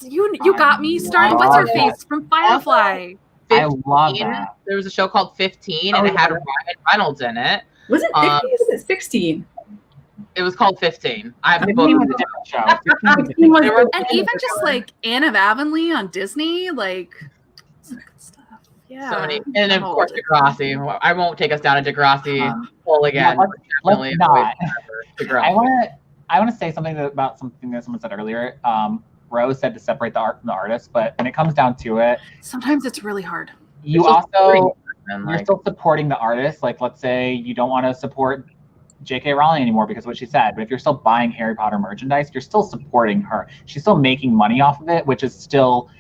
A: You got me. Starring what's her face from Firefly.
E: 15,
B: I love that.
E: There was a show called 15, and it had Ryan Reynolds in it.
D: Was it 15 or was it 16?
E: It was called 15. I have
B: 15 was a different show.
A: And even just like Anne of Avonlea on Disney, like some good stuff. Yeah.
E: So many, and of course Degrassi. I won't take us down a Degrassi hole again.
B: Let's not. I want to say something about something that someone said earlier. Rose said to separate the art from the artist, but when it comes down to it,
A: sometimes it's really hard.
B: You're still supporting the artist. Like, let's say you don't want to support J.K. Rowling anymore because of what she said, but if you're still buying Harry Potter merchandise, you're still supporting her. She's still making money off of it, which is still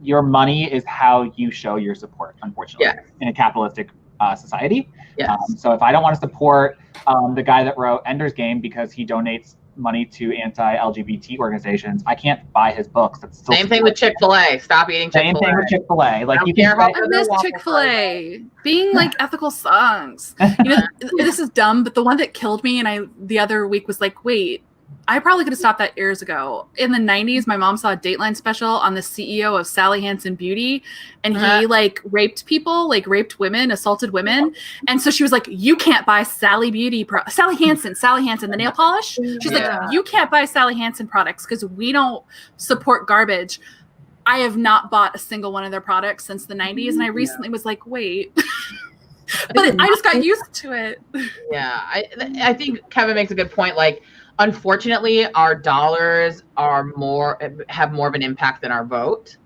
B: your money is how you show your support, unfortunately, in a capitalistic society.
E: Yes.
B: So if I don't want to support the guy that wrote Ender's Game because he donates money to anti-LGBT organizations, I can't buy his books. That's still
E: same thing with Chick-fil-A. Stop eating Chick-fil-A.
B: Same thing with Chick-fil-A. Like, you
E: care about
A: I miss Chick-fil-A being like ethical songs. You know, this is dumb, but the one that killed me and the other week was like, wait, I probably could have stopped that years ago. In the 90s, my mom saw a Dateline special on the CEO of Sally Hansen Beauty, and he like raped people, like raped women, assaulted women. And so she was like, you can't buy Sally Hansen, the nail polish. She's like, you can't buy Sally Hansen products because we don't support garbage. I have not bought a single one of their products since the 90s. And I recently was like, wait. But I just got used to it.
E: Yeah, I think Kevin makes a good point. Like, unfortunately, our dollars have more of an impact than our vote,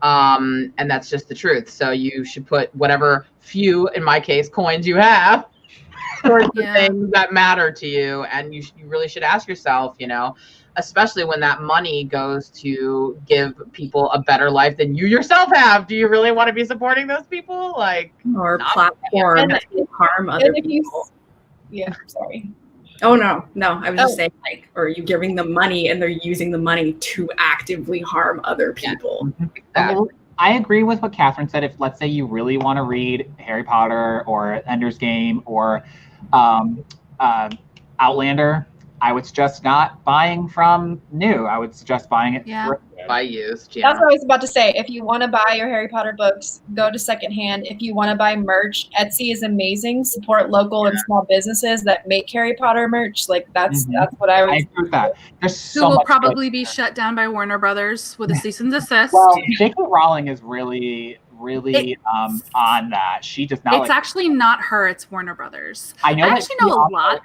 E: and that's just the truth. So you should put whatever few, in my case, coins you have towards the things that matter to you, and you really should ask yourself, you know, especially when that money goes to give people a better life than you yourself have. Do you really want to be supporting those people,
D: or platform that harm other people?
C: Sorry.
D: Oh, no. I was just saying, like, or are you giving them money and they're using the money to actively harm other people?
B: Exactly. I agree with what Catherine said. If, let's say, you really want to read Harry Potter or Ender's Game or Outlander, I would suggest not buying from new. I would suggest buying it
E: by used.
C: That's what I was about to say. If you want to buy your Harry Potter books, go to secondhand. If you want to buy merch, Etsy is amazing. Support local and small businesses that make Harry Potter merch. Like that's what I would.
B: I agree with that. There's
A: Who will probably be shut down by Warner Brothers with a cease and desist.
B: Well, J.K. Rowling is really on that. She does not.
A: It's actually not her. It's Warner Brothers.
B: I actually know
A: a lot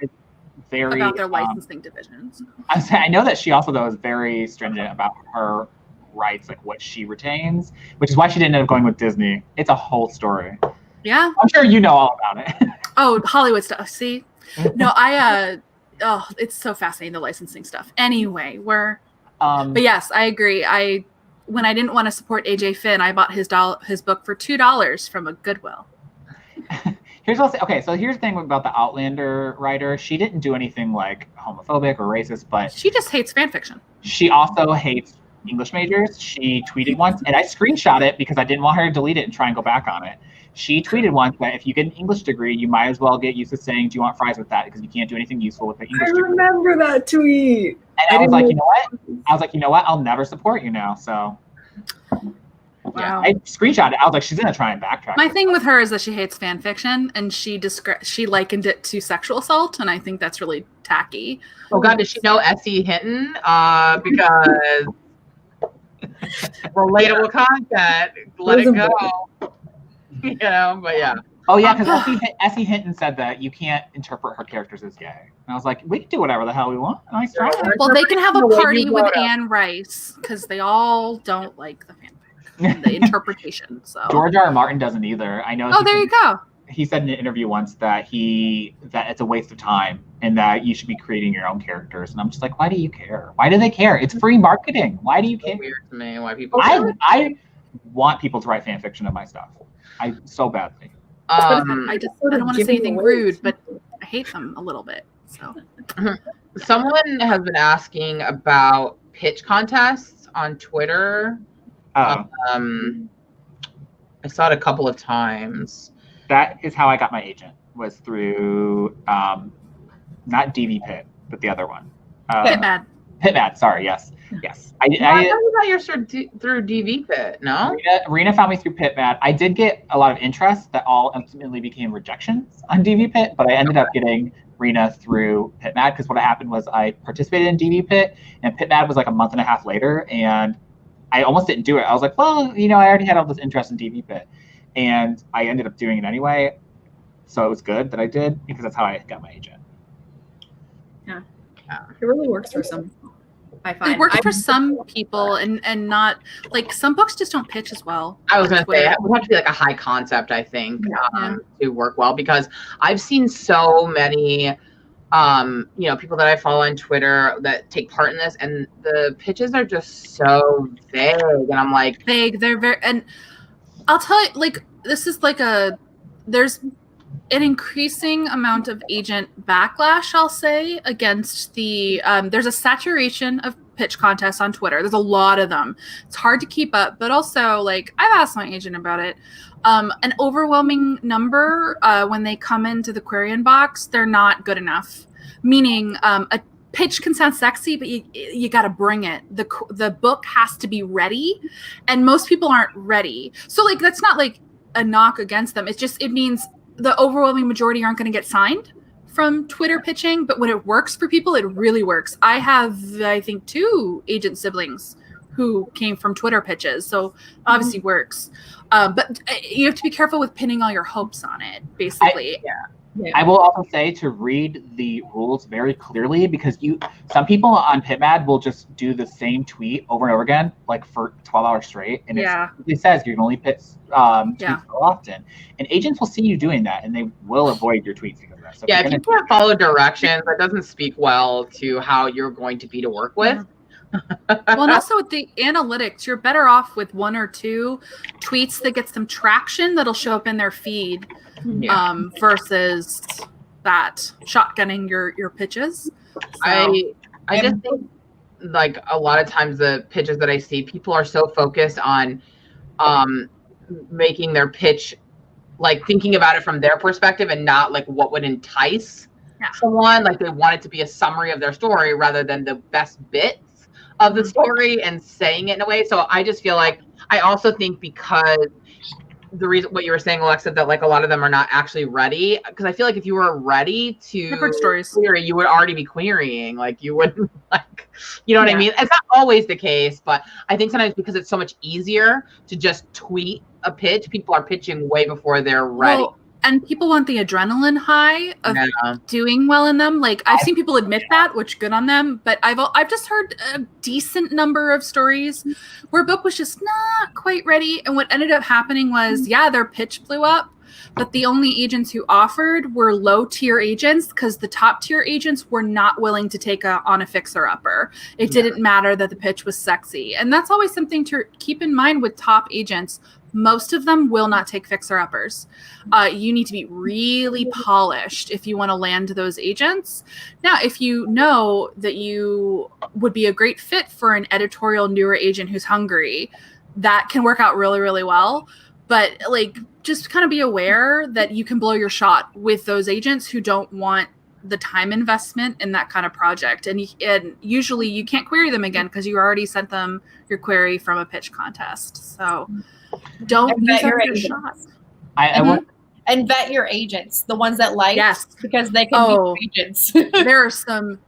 A: about their licensing divisions.
B: I know that she also, though, is very stringent about her rights, like what she retains, which is why she didn't end up going with Disney. It's a whole story.
A: Yeah.
B: I'm sure you know all about it.
A: Oh, Hollywood stuff. See? No, it's so fascinating, the licensing stuff. Anyway, but yes, I agree. When I didn't want to support AJ Finn, I bought his book for $2 from a Goodwill.
B: Here's what I'll say. Okay, so here's the thing about the Outlander writer. She didn't do anything like homophobic or racist, but
A: she just hates fan fiction.
B: She also hates English majors, she tweeted once, and I screenshot it because I didn't want her to delete it and try and go back on it. She tweeted once that if you get an English degree, you might as well get used to saying, do you want fries with that? Because you can't do anything useful with the English degree.
D: I remember that tweet.
B: And I was like, you know what? I was like, you know what? I'll never support you now. So yeah, I screenshot it. I was like, she's going to try and backtrack.
A: My thing with her is that she hates fan fiction, and she likened it to sexual assault, and I think that's really tacky.
E: Oh God, does she know S.E. Hinton? Because relatable content. Let it go. You know, but yeah.
B: Oh yeah, because S.E. Hinton said that you can't interpret her characters as gay. And I was like, we can do whatever the hell we want. Nice try.
A: Well, they can have a party with Anne Rice because they all don't like the fanfic, the interpretation. So
B: George R. R. Martin doesn't either. I know.
A: Oh, there you go.
B: He said in an interview once that it's a waste of time and that you should be creating your own characters. And I'm just like, why do you care? Why do they care? It's free marketing. Why do you care?
E: It's weird to me why people.
B: I want people to write fan fiction of my stuff. I so badly.
A: I don't want to say anything rude, but I hate them a little bit. So
E: someone has been asking about pitch contests on Twitter.
B: Oh.
E: I saw it a couple of times.
B: That is how I got my agent, was through not DV Pit, but the other one. Pitmad, sorry, yes. I
E: got yours through DV Pit, no?
B: Rena found me through Pitmad. I did get a lot of interest that all ultimately became rejections on DV Pit, but I ended up getting Rena through Pitmad because what happened was I participated in DV Pit, and Pitmad was like a month and a half later, and I almost didn't do it. I was like, well, I already had all this interest in DV Pit, and I ended up doing it anyway, so it was good that I did because that's how I got my agent.
D: Yeah. It really works for some. I find
A: it works for some people, and not like some books just don't pitch as well.
E: I was going to say it would have to be like a high concept, I think, to work well, because I've seen so many, people that I follow on Twitter that take part in this, and the pitches are just so vague, and I'm like,
A: vague. They're very, and I'll tell you, like, this is like there's an increasing amount of agent backlash, I'll say, against the there's a saturation of pitch contests on Twitter. There's a lot of them. It's hard to keep up, but also, like, I've asked my agent about it. An overwhelming number when they come into the query inbox, they're not good enough. Meaning a pitch can sound sexy, but you got to bring it. The book has to be ready, and most people aren't ready. So, like, that's not like a knock against them. It means the overwhelming majority aren't going to get signed from Twitter pitching, but when it works for people, it really works. I have, I think, 2 agent siblings who came from Twitter pitches, so obviously works. But you have to be careful with pinning all your hopes on it, basically.
B: I will also say to read the rules very clearly, because some people on Pitmad will just do the same tweet over and over again, like for 12 hours straight. And it says you can only pit tweets so often. And agents will see you doing that, and they will avoid your tweets because of that. So
E: if you can't follow directions, that doesn't speak well to how you're going to be to work with.
A: Well, and also with the analytics, you're better off with 1 or 2 tweets that get some traction that'll show up in their feed versus that shotgunning your pitches. So,
E: I just think, like, a lot of times the pitches that I see, people are so focused on making their pitch, like, thinking about it from their perspective and not like what would entice someone. Like, they want it to be a summary of their story rather than the best bits of the story and saying it in a way. So I just feel like, I also think because the reason what you were saying, Alexa, that like a lot of them are not actually ready, because I feel like if you were ready to query, you would already be querying. Like, you wouldn't, like, you know what I mean? It's not always the case, but I think sometimes because it's so much easier to just tweet a pitch, people are pitching way before they're ready.
A: Well, and people want the adrenaline high of doing well in them. Like, I've seen people admit that, which good on them. But I've just heard a decent number of stories where a book was just not quite ready. And what ended up happening was, their pitch blew up. But the only agents who offered were low-tier agents, because the top-tier agents were not willing to take on a fixer-upper. It didn't matter that the pitch was sexy. And that's always something to keep in mind with top agents. most of them will not take fixer-uppers. You need to be really polished if you want to land those agents. Now, if you know that you would be a great fit for an editorial newer agent who's hungry, that can work out really, really well. But like, just kind of be aware that you can blow your shot with those agents who don't want the time investment in that kind of project. And usually you can't query them again because you already sent them your query from a pitch contest. So don't use up your shot.
C: And vet your agents, the ones that like, because they can be agents.
A: There are some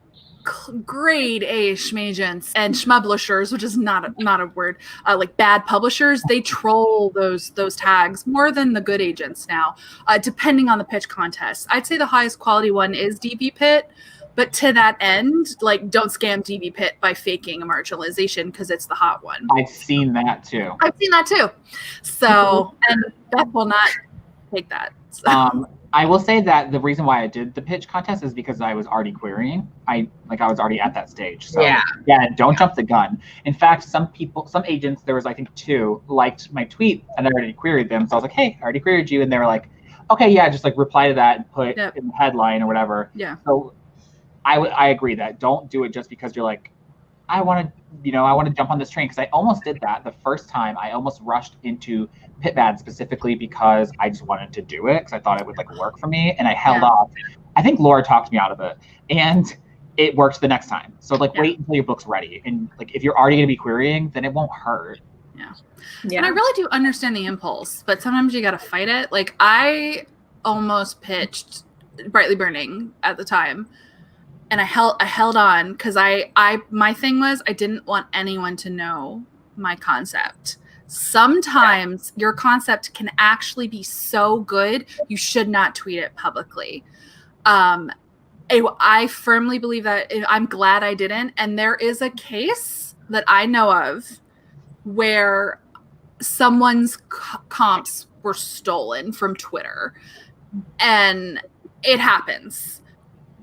A: grade A schmagents and schmublishers, which is not a word, like bad publishers. They troll those tags more than the good agents now, depending on the pitch contest. I'd say the highest quality one is DB Pit, but to that end, like, don't scam DB Pit by faking a marginalization because it's the hot one.
B: I've seen that too.
A: So, and Beth will not take that. So.
B: I will say that the reason why I did the pitch contest is because I was already querying. I was already at that stage. So don't jump the gun. In fact, some agents, there was I think 2, liked my tweet and I already queried them. So I was like, hey, I already queried you. And they were like, okay, yeah, just like reply to that and put in the headline or whatever.
A: Yeah.
B: So I agree that don't do it just because you're like, I want to jump on this train, because I almost did that the first time. I almost rushed into Pitbad specifically because I just wanted to do it because I thought it would like work for me, and I held off. I think Laura talked me out of it, and it worked the next time. So like wait until your book's ready, and like if you're already going to be querying, then it won't hurt.
A: Yeah. And I really do understand the impulse, but sometimes you got to fight it. Like I almost pitched Brightly Burning at the time. And I held on because my thing was I didn't want anyone to know my concept. Sometimes your concept can actually be so good you should not tweet it publicly. I firmly believe that. I'm glad I didn't. And there is a case that I know of where someone's comps were stolen from Twitter, and it happens.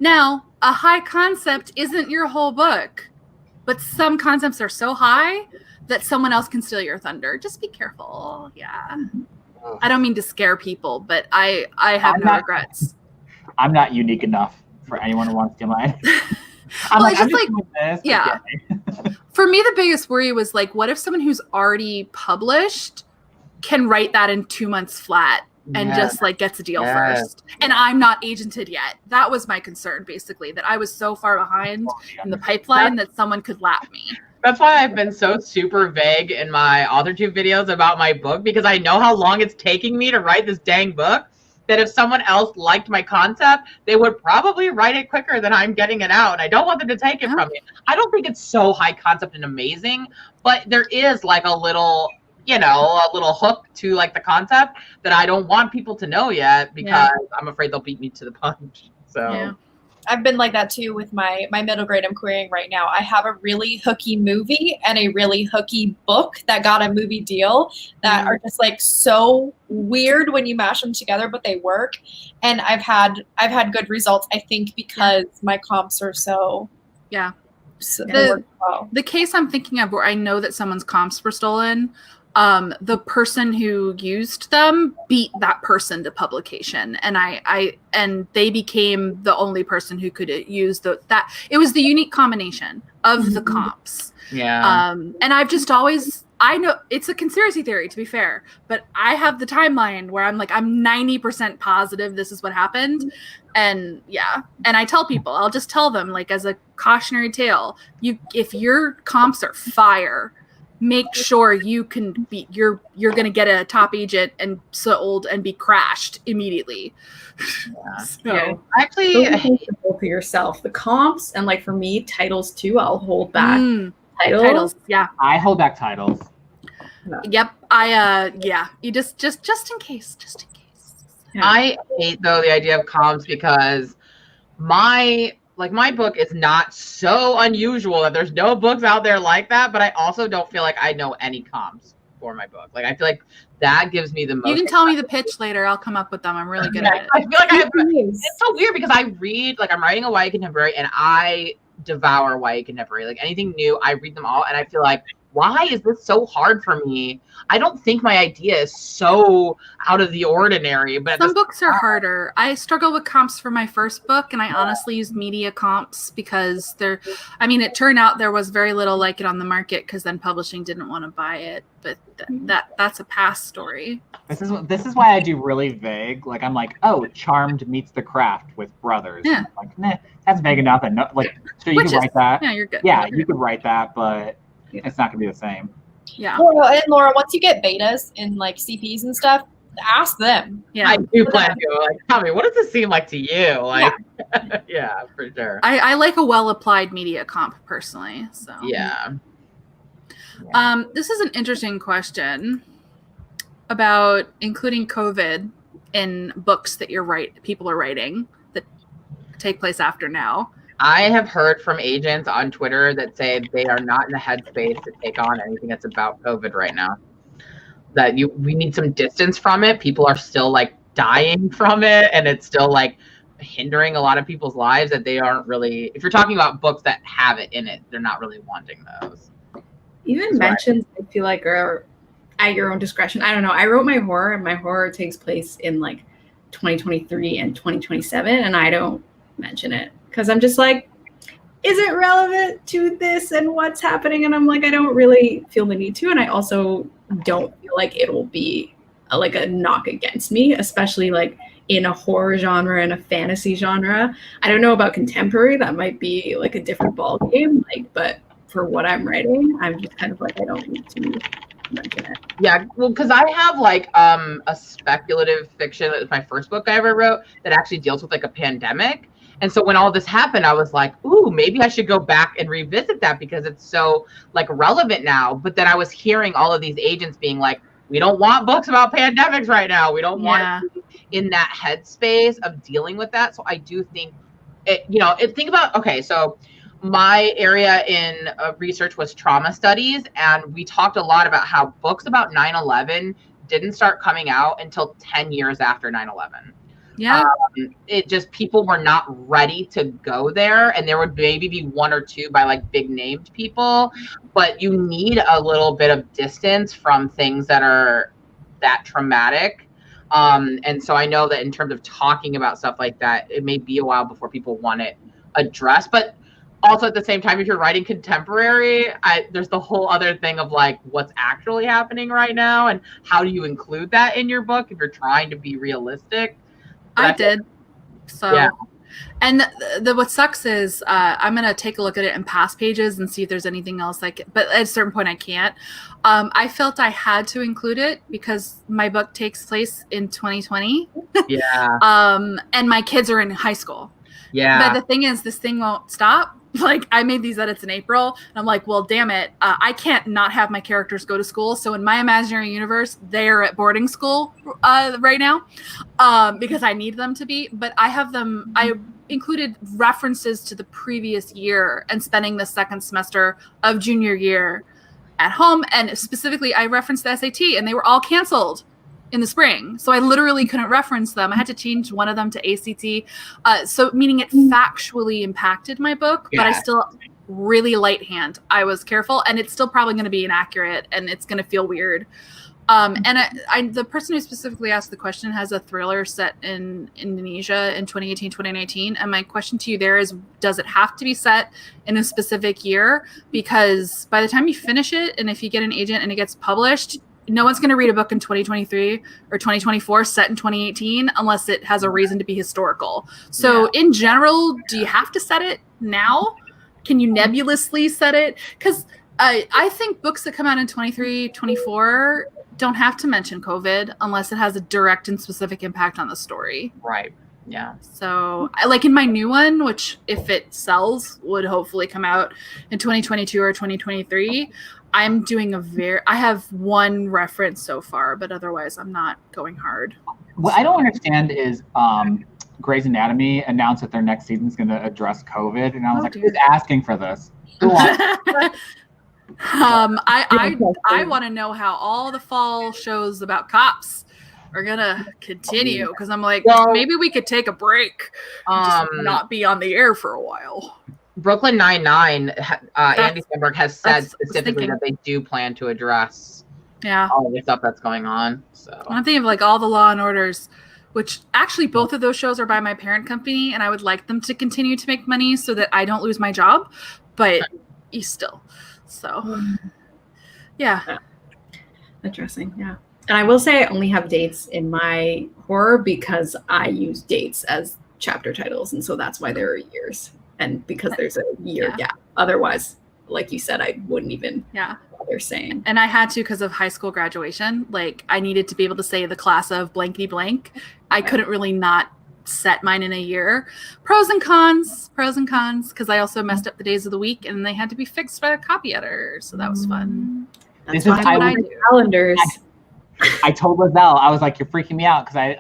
A: Now, a high concept isn't your whole book, but some concepts are so high that someone else can steal your thunder. Just be careful. Yeah. I don't mean to scare people, but I have no regrets.
B: I'm not unique enough for anyone who wants to steal mine.
A: For me, the biggest worry was like, what if someone who's already published can write that in 2 months flat? And just like gets a deal first. And I'm not agented yet. That was my concern, basically, that I was so far behind in the pipeline that someone could lap me.
E: That's why I've been so super vague in my AuthorTube videos about my book, because I know how long it's taking me to write this dang book, that if someone else liked my concept, they would probably write it quicker than I'm getting it out. And I don't want them to take it from me. I don't think it's so high concept and amazing, but there is like a little hook to like the concept that I don't want people to know yet because I'm afraid they'll beat me to the punch. So
C: I've been like that too with my middle grade I'm querying right now. I have a really hooky movie and a really hooky book that got a movie deal that are just like so weird when you mash them together, but they work. And I've had good results, I think, because my comps are so
A: the case I'm thinking of where I know that someone's comps were stolen, the person who used them beat that person to publication, and they became the only person who could use that. It was the unique combination of the comps.
E: Yeah.
A: And I've just always, I know it's a conspiracy theory, to be fair, but I have the timeline where I'm 90% positive this is what happened. And and I tell people, I'll just tell them, like, as a cautionary tale, if your comps are fire, make sure you can be, you're going to get a top agent and sold and be crashed immediately.
E: Actually,
D: for yourself, the comps, and like for me, titles too, I'll hold back. Titles.
B: I hold back titles.
D: No.
A: Yep. You just in case.
D: Yeah.
E: I hate though the idea of comps because my book is not so unusual that there's no books out there like that, but I also don't feel like I know any comps for my book. Like, I feel like that gives me the most.
A: You can tell me the pitch later. I'll come up with them. I'm really good at it.
E: I feel like it's so weird because I read, like, I'm writing a YA contemporary and I devour YA contemporary. Like, anything new, I read them all, and I feel like why is this so hard for me? I don't think my idea is so out of the ordinary, but
A: some books are harder. I struggle with comps for my first book, and I honestly used media comps because it turned out there was very little like it on the market because then publishing didn't want to buy it. But that's a past story.
B: This is why I do really vague. Like I'm like, oh, Charmed meets The Craft with brothers.
A: Yeah.
B: Like, nah, that's vague enough. And so you could write that.
A: Yeah, you're good.
B: Yeah, you could write that, but it's not gonna be the same.
A: Yeah.
C: And Laura, once you get betas and like CPs and stuff, ask them.
A: Yeah.
E: I do plan to like, tell me, what does this seem like to you? Like, yeah, for sure.
A: I like a well-applied media comp personally. So
E: Yeah.
A: This is an interesting question about including COVID in books that people are writing that take place after now.
E: I have heard from agents on Twitter that say they are not in the headspace to take on anything that's about COVID right now. That we need some distance from it. People are still like dying from it, and it's still like hindering a lot of people's lives that they aren't really, if you're talking about books that have it in it, they're not really wanting those.
D: Even mentions, I feel like, are at your own discretion. I don't know. I wrote my horror, and my horror takes place in like 2023 and 2027, and I don't mention it because I'm just like, is it relevant to this and what's happening? And I'm like, I don't really feel the need to, and I also don't feel like it will be like a knock against me, especially like in a horror genre and a fantasy genre. I don't know about contemporary. That might be like a different ball game. But for what I'm writing, I'm just kind of like, I don't need to mention it.
E: Yeah, well, because I have like a speculative fiction. That was my first book I ever wrote that actually deals with like a pandemic. And so when all this happened, I was like, ooh, maybe I should go back and revisit that because it's so like relevant now. But then I was hearing all of these agents being like, we don't want books about pandemics right now. We don't want to be in that headspace of dealing with that. So I do think think about, okay, so my area in research was trauma studies. And we talked a lot about how books about 9/11 didn't start coming out until 10 years after 9/11.
A: Yeah.
E: It just, people were not ready to go there, and there would maybe be one or two by like big named people, but you need a little bit of distance from things that are that traumatic. And so I know that in terms of talking about stuff like that, it may be a while before people want it addressed, but also at the same time, if you're writing contemporary, there's the whole other thing of like what's actually happening right now and how do you include that in your book if you're trying to be realistic.
A: I did. So, yeah. And what sucks is I'm going to take a look at it in past pages and see if there's anything else but at a certain point I can't. I felt I had to include it because my book takes place in 2020.
E: Yeah.
A: And my kids are in high school.
E: Yeah.
A: But the thing is, this thing won't stop. Like, I made these edits in April, and I'm like, well, damn it. I can't not have my characters go to school. So in my imaginary universe, they're at boarding school right now because I need them to be. But I included references to the previous year and spending the second semester of junior year at home. And specifically, I referenced the SAT, and they were all canceled in the spring. So I literally couldn't reference them. I had to change one of them to ACT. So meaning it factually impacted my book, but I still really light hand. I was careful, and it's still probably going to be inaccurate, and it's going to feel weird. And the person who specifically asked the question has a thriller set in Indonesia in 2018, 2019. And my question to you there is, does it have to be set in a specific year? Because by the time you finish it, and if you get an agent and it gets published, no one's going to read a book in 2023 or 2024 set in 2018 unless it has a reason to be historical. So in general, do you have to set it now? Can you nebulously set it? Because I think books that come out in 23, 24 don't have to mention COVID unless it has a direct and specific impact on the story.
E: Right. Yeah.
A: So like in my new one, which if it sells would hopefully come out in 2022 or 2023, I'm doing I have one reference so far, but otherwise I'm not going hard.
B: What I don't understand is Grey's Anatomy announced that their next season is going to address COVID. And I was who's asking for this? Who wants
A: I want to know how all the fall shows about cops are gonna continue, because I'm like, maybe we could take a break and just not be on the air for a while.
E: Brooklyn Nine-Nine, Andy Samberg has said specifically
A: thinking.
E: that they do plan to address
A: Yeah.
E: all of the stuff that's going on. So
A: I'm thinking of like all the Law and Orders, which actually both of those shows are by my parent company, and I would like them to continue to make money so that I don't lose my job, but you still. So, yeah.
D: Interesting, yeah. And I will say I only have dates in my horror because I use dates as chapter titles, and so that's why there are years. And because there's a year gap. Otherwise, like you said, I wouldn't even bother saying.
A: And I had to because of high school graduation. Like, I needed to be able to say the class of blankety blank. I couldn't really not set mine in a year. Pros and cons, because I also messed up the days of the week, and they had to be fixed by a copy editor. So that was fun.
D: That's why I do calendars.
B: I told Lizelle, I was like, you're freaking me out because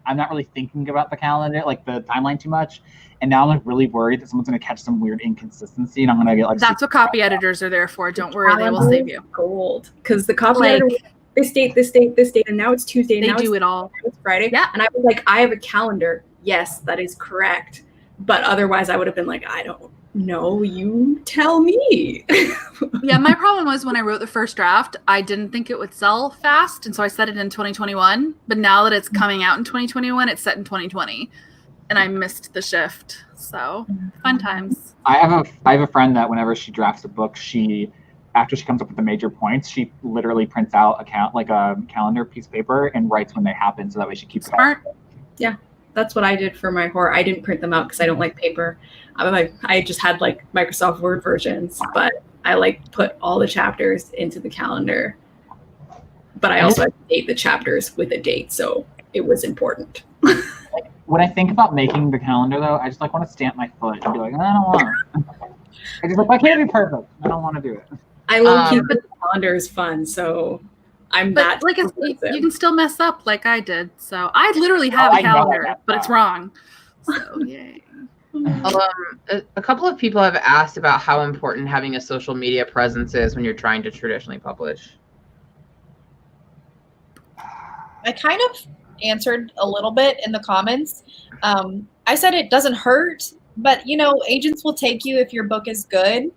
B: I'm not really thinking about the calendar, like the timeline too much. And now I'm like really worried that someone's going to catch some weird inconsistency and I'm going to get like.
A: That's what copy editors are there for. Don't worry, they will save you.
D: Gold. Because the copy editor, this date, and now it's Tuesday.
A: They do it all.
D: It's Friday.
A: Yeah.
D: And I was like, I have a calendar. Yes, that is correct. But otherwise I would have been like, I don't know, you tell me.
A: Yeah, my problem was when I wrote the first draft, I didn't think it would sell fast, and so I set it in 2021. But now that it's coming out in 2021, it's set in 2020, and I missed the shift. So fun times.
B: I have a friend that whenever she drafts a book, after she comes up with the major points, she literally prints out a calendar piece of paper and writes when they happen, so that way she keeps
A: smart.
D: Yeah. That's what I did for my horror. I didn't print them out because I don't like paper. I just had like Microsoft Word versions, but I put all the chapters into the calendar. But I also had to date the chapters with a date, so it was important.
B: When I think about making the calendar, though, I just want to stamp my foot and be like, I don't want to. I just why can't it be perfect? I don't want to do it.
D: I love keeping the calendar is fun, so.
A: But you can still mess up like I did. So I literally have a calendar, but it's wrong. So yay.
E: A couple of people have asked about how important having a social media presence is when you're trying to traditionally publish.
C: I kind of answered a little bit in the comments. I said it doesn't hurt, but agents will take you if your book is good.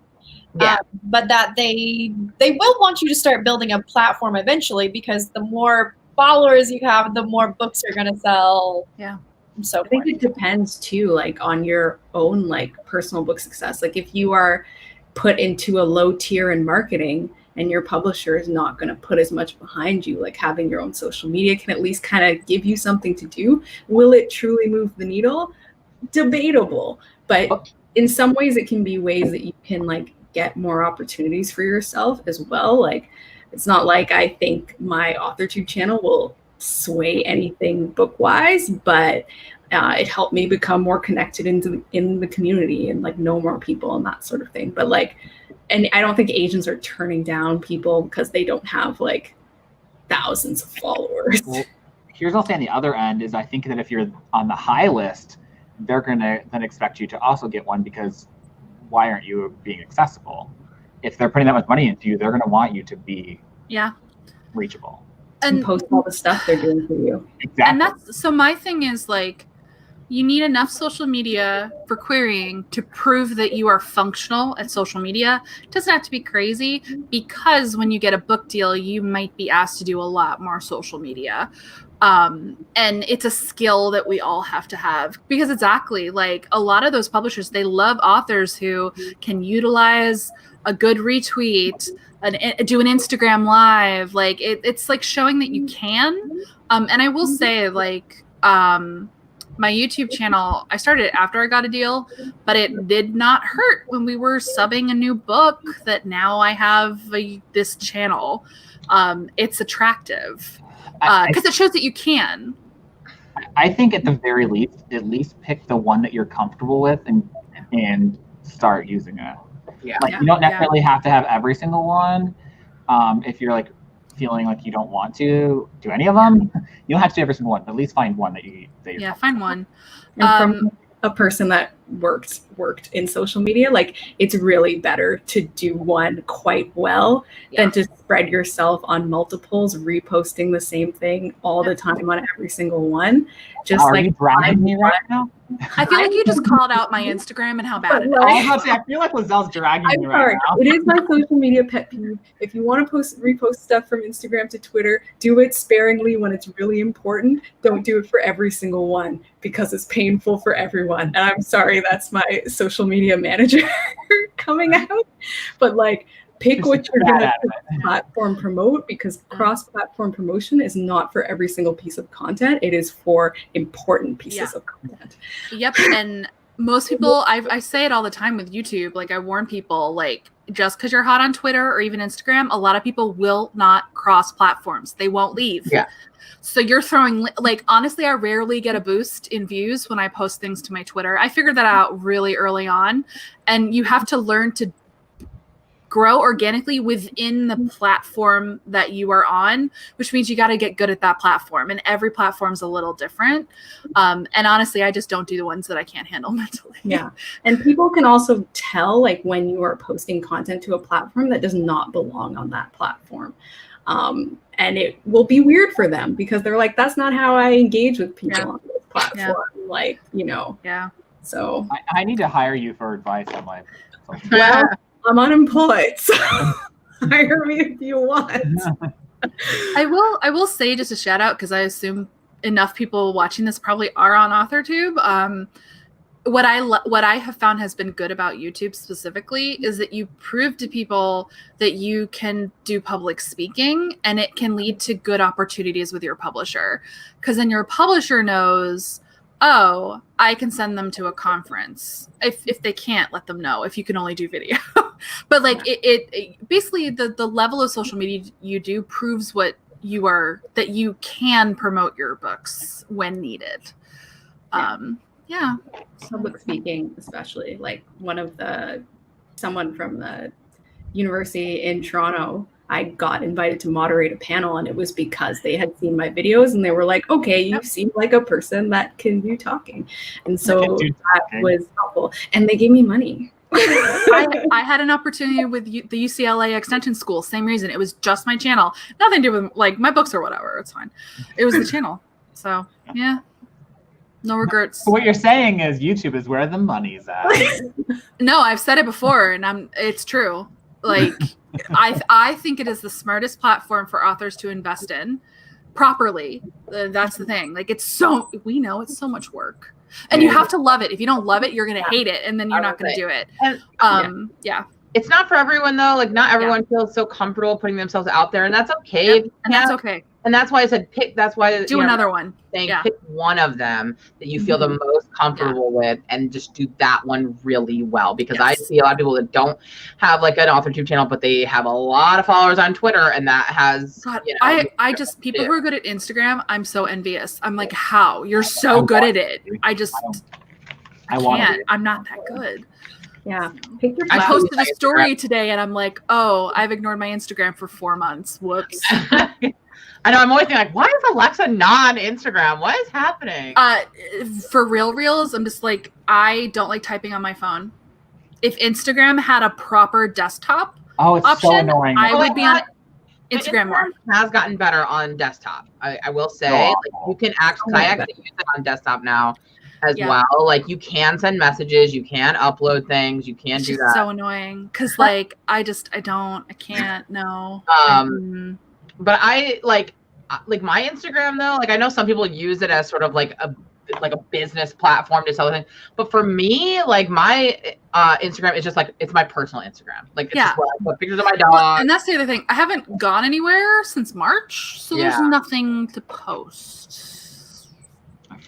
E: Yeah.
C: But that they will want you to start building a platform eventually, because the more followers you have, the more books you're going to sell.
A: Yeah.
C: So
D: I think it depends too, on your own personal book success. If you are put into a low tier in marketing and your publisher is not going to put as much behind you, having your own social media can at least kind of give you something to do. Will it truly move the needle? Debatable. But in some ways it can be ways that you can get more opportunities for yourself as well. It's not like I think my AuthorTube channel will sway anything book-wise, but it helped me become more connected in the community and know more people and that sort of thing. But and I don't think agents are turning down people because they don't have thousands of followers.
B: Well, here's what I'll say on the other end is I think that if you're on the high list, they're gonna then expect you to also get one, because why aren't you being accessible? If they're putting that much money into you, they're going to want you to be reachable.
D: And post all the stuff they're doing for you.
B: Exactly.
A: And so my thing is you need enough social media for querying to prove that you are functional at social media. It doesn't have to be crazy, because when you get a book deal, you might be asked to do a lot more social media. And it's a skill that we all have to have, because exactly a lot of those publishers, they love authors who can utilize a good retweet, do an Instagram live. It's showing that you can. And I will say my YouTube channel, I started it after I got a deal, but it did not hurt when we were subbing a new book that now I have this channel. It's attractive. Because it shows that you can.
B: I think at the very least, at least pick the one that you're comfortable with and start using it.
E: Yeah.
B: You don't necessarily have to have every single one. If you're feeling you don't want to do any of them, you don't have to do every single one, but at least find one that you
A: find one.
D: And from a person that worked in social media. Like, it's really better to do one quite well than to spread yourself on multiples, reposting the same thing all the time on every single one. Just
B: Are
D: like,
B: you dragging me right now?
A: I feel like you just called out my Instagram and how bad it is.
B: I was about to say, I feel like Lizelle's dragging me right now.
D: It is my social media pet peeve. If you want to repost stuff from Instagram to Twitter, do it sparingly when it's really important. Don't do it for every single one because it's painful for everyone. And I'm sorry, that's my social media manager coming out. But like, pick what you're going to platform promote, because cross-platform promotion is not for every single piece of content. It is for important pieces of content.
A: Yep. And most people, I say it all the time with YouTube. Like, I warn people, like, just because you're hot on Twitter or even Instagram, a lot of people will not cross platforms. They won't leave.
E: Yeah.
A: So you're throwing, like, honestly, I rarely get a boost in views when I post things to my Twitter. I figured that out really early on. And you have to learn to grow organically within the platform that you are on, which means you got to get good at that platform. And every platform's a little different. And honestly, I just don't do the ones that I can't handle mentally.
D: Yeah. And people can also tell, like, when you are posting content to a platform that does not belong on that platform. And it will be weird for them because they're like, that's not how I engage with people on this platform. Like, you know.
A: Yeah.
D: So
B: I need to hire you for advice on my social
D: media. Well, I'm unemployed, so hire me if you want.
A: I will say, just a shout out, because I assume enough people watching this probably are on AuthorTube. What I have found has been good about YouTube specifically is that you prove to people that you can do public speaking, and it can lead to good opportunities with your publisher, because then your publisher knows, oh, I can send them to a conference. If they can't, let them know if you can only do video. But like, it basically, the level of social media you do proves what you are, that you can promote your books when needed. Yeah.
D: Public speaking, especially, like, someone from the university in Toronto, I got invited to moderate a panel, and it was because they had seen my videos and they were like, okay, you seem like a person that can do talking. And so that was helpful. And they gave me money.
A: I had an opportunity with the UCLA Extension School. Same reason. It was just my channel. Nothing to do with, like, my books or whatever. It's fine. It was the channel. So, yeah. No regrets.
B: So what you're saying is YouTube is where the money's at.
A: No, I've said it before, and it's true. Like, I think it is the smartest platform for authors to invest in properly. That's the thing. Like, we know it's so much work, and you have to love it. If you don't love it, you're going to hate it, and then you're not going to do it. And,
E: It's not for everyone, though. Like, not everyone feels so comfortable putting themselves out there, and that's okay.
A: Yep, and that's okay.
E: And that's why I said pick. That's why
A: do another one.
E: Pick one of them that you feel the most comfortable with, and just do that one really well. Because I see a lot of people that don't have, like, an AuthorTube channel, but they have a lot of followers on Twitter, and that has.
A: God, I just, people who are good at Instagram, I'm so envious. I'm like, how? You're so good at it. I can't. I'm not that good.
D: Yeah.
A: I posted a story today, and I'm like, oh, I've ignored my Instagram for 4 months. Whoops.
E: I know. I'm always thinking, like, why is Alexa not on Instagram? What is happening?
A: For reals, I'm just like, I don't like typing on my phone. If Instagram had a proper desktop option,
B: so annoying.
A: I would be on Instagram more.
E: Has gotten better on desktop. I will say, like, you can actually, I actually use it on desktop now as well. Like, you can send messages, you can upload things, you can do that.
A: It's so annoying because, like, I can't. No.
E: But I like my Instagram, though. Like, I know some people use it as sort of like a business platform to sell things, but for me, like, my Instagram is just like, it's my personal Instagram. Like, it's just where I put pictures of my dog.
A: Well, and that's the other thing. I haven't gone anywhere since March, so there's nothing to post.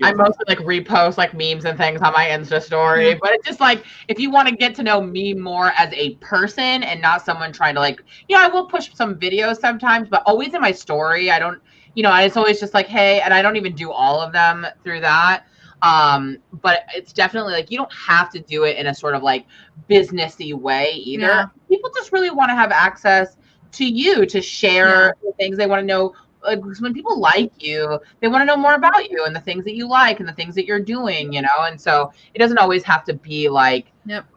E: I mostly, like, repost, like, memes and things on my Insta story, but it's just like, if you want to get to know me more as a person and not someone trying to, like, I will push some videos sometimes, but always in my story. I don't, it's always just like, hey, and I don't even do all of them through that. But it's definitely, like, you don't have to do it in a sort of, like, businessy way either. People just really want to have access to you to share the things they want to know like when people like you, they want to know more about you and the things that you like and the things that you're doing, you know. And so it doesn't always have to be like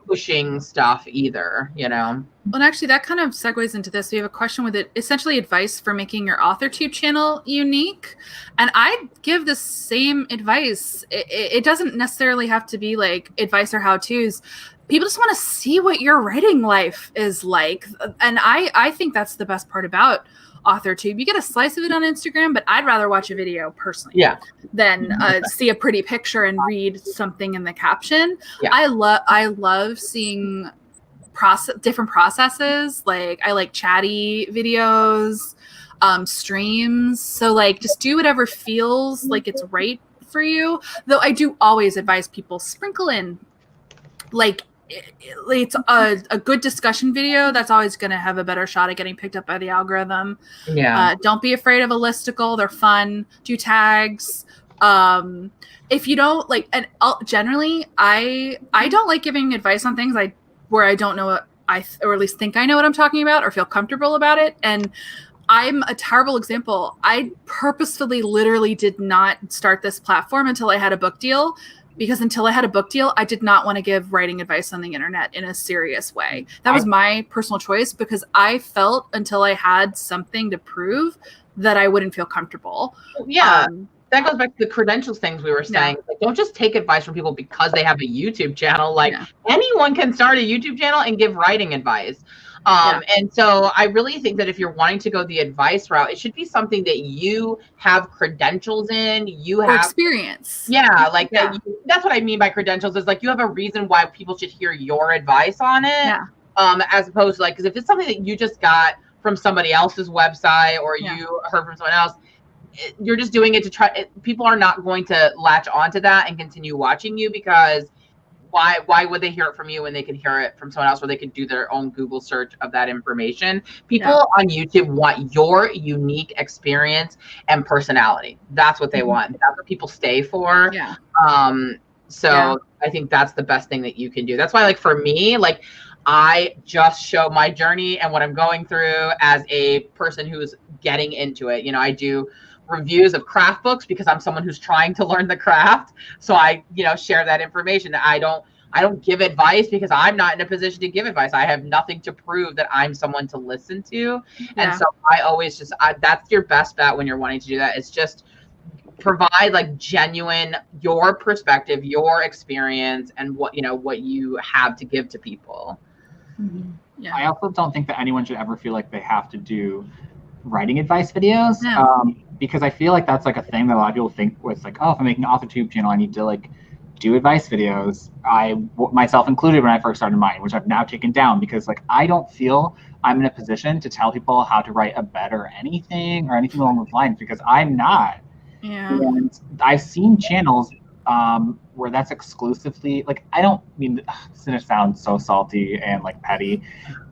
E: pushing stuff either, you know.
A: Well, and actually, that kind of segues into this. We have a question with it, essentially advice for making your AuthorTube channel unique. And I give the same advice. It doesn't necessarily have to be like advice or how-tos. People just want to see what your writing life is like. And I think that's the best part about AuthorTube. You get a slice of it on Instagram, but I'd rather watch a video personally than see a pretty picture and read something in the caption. I love seeing different processes. Like I like chatty videos, streams. So like just do whatever feels like it's right for you. Though I do always advise people sprinkle in like it's a good discussion video. That's always going to have a better shot at getting picked up by the algorithm. Don't be afraid of a listicle. They're fun. Do tags. If you don't like, and generally I don't like giving advice on things where I don't know what or at least think I know what I'm talking about or feel comfortable about it. And I'm a terrible example. I purposefully literally did not start this platform until I had a book deal, because until I had a book deal, I did not want to give writing advice on the internet in a serious way. That was my personal choice, because I felt until I had something to prove that I wouldn't feel comfortable.
E: That goes back to the credentials things we were saying. Like, don't just take advice from people because they have a YouTube channel. Like anyone can start a YouTube channel and give writing advice. And so I really think that if you're wanting to go the advice route, it should be something that you have credentials in, you have
A: experience.
E: That's what I mean by credentials, is like you have a reason why people should hear your advice on it. As opposed to like, because if it's something that you just got from somebody else's website or you heard from someone else, you're just doing it to try. People are not going to latch onto that and continue watching you, because why would they hear it from you when they could hear it from someone else, where they could do their own Google search of that information? People on YouTube want your unique experience and personality. That's what they want. That's what people stay for. So I think that's the best thing that you can do. That's why, like, for me, like, I just show my journey and what I'm going through as a person who's getting into it. You know, I do reviews of craft books because I'm someone who's trying to learn the craft. So I, share that information. I don't give advice because I'm not in a position to give advice. I have nothing to prove that I'm someone to listen to. And so I always that's your best bet when you're wanting to do that. It's just provide like genuine, your perspective, your experience, and what you have to give to people.
B: I also don't think that anyone should ever feel like they have to do writing advice videos. Because I feel like that's like a thing that a lot of people think with like, oh, if I'm making an AuthorTube channel, I need to like do advice videos. I myself included when I first started mine, which I've now taken down, because like I don't feel I'm in a position to tell people how to write a better anything or anything along those lines, because I'm not. And I've seen channels where that's exclusively like, I don't mean this to sound so salty and like petty,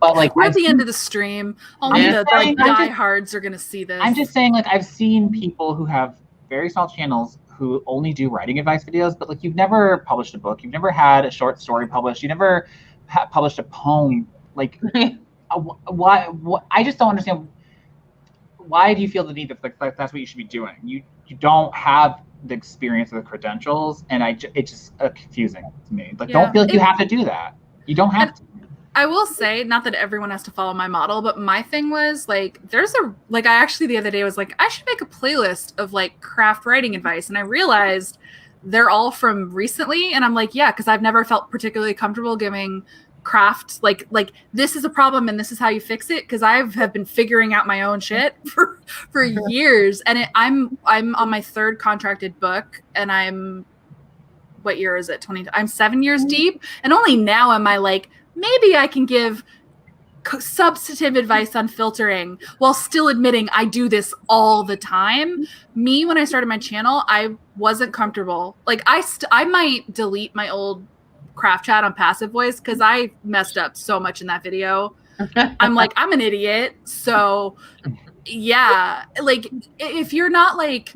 B: but like
A: we're at the end of the stream. Only the diehards are gonna see this.
B: I'm just saying, like, I've seen people who have very small channels who only do writing advice videos, but like you've never published a book, you've never had a short story published, you never published a poem. Like, why? I just don't understand. Why do you feel the need that like that's what you should be doing? You don't have the experience or the credentials, and it's just confusing to me. Like, don't feel like you have to do that. You don't have to.
A: I will say, not that everyone has to follow my model, but my thing was like, I actually the other day was like, I should make a playlist of like craft writing advice, and I realized they're all from recently, and I'm like, because I've never felt particularly comfortable giving craft like this is a problem and this is how you fix it, because I have been figuring out my own shit for years, and I'm on my third contracted book, and what year is it? I'm 7 years deep, and only now am I like, maybe I can give substantive advice on filtering while still admitting I do this all the time. Me, when I started my channel, I wasn't comfortable. Like I might delete my old craft chat on passive voice because I messed up so much in that video. I'm like, I'm an idiot. So yeah, like if you're not like,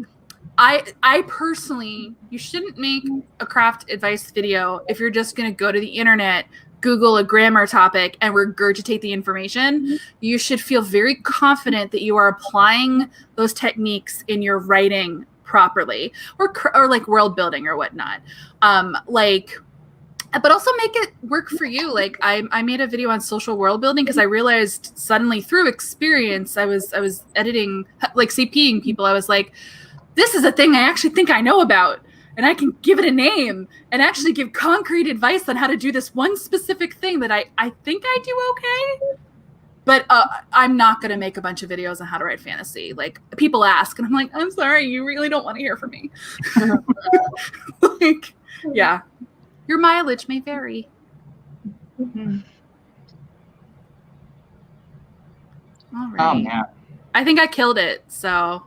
A: I personally, you shouldn't make a craft advice video if you're just going to go to the internet, Google a grammar topic and regurgitate the information, you should feel very confident that you are applying those techniques in your writing properly, or like world building or whatnot. But also make it work for you. Like I made a video on social world building because I realized suddenly through experience, I was editing, like CPing people. I was like, this is a thing I actually think I know about, and I can give it a name and actually give concrete advice on how to do this one specific thing that I think I do okay. But I'm not going to make a bunch of videos on how to write fantasy. Like, people ask, and I'm like, I'm sorry, you really don't want to hear from me. Like, yeah. Your mileage may vary.
D: Mhm.
A: All right.
B: Yeah.
A: I think I killed it, so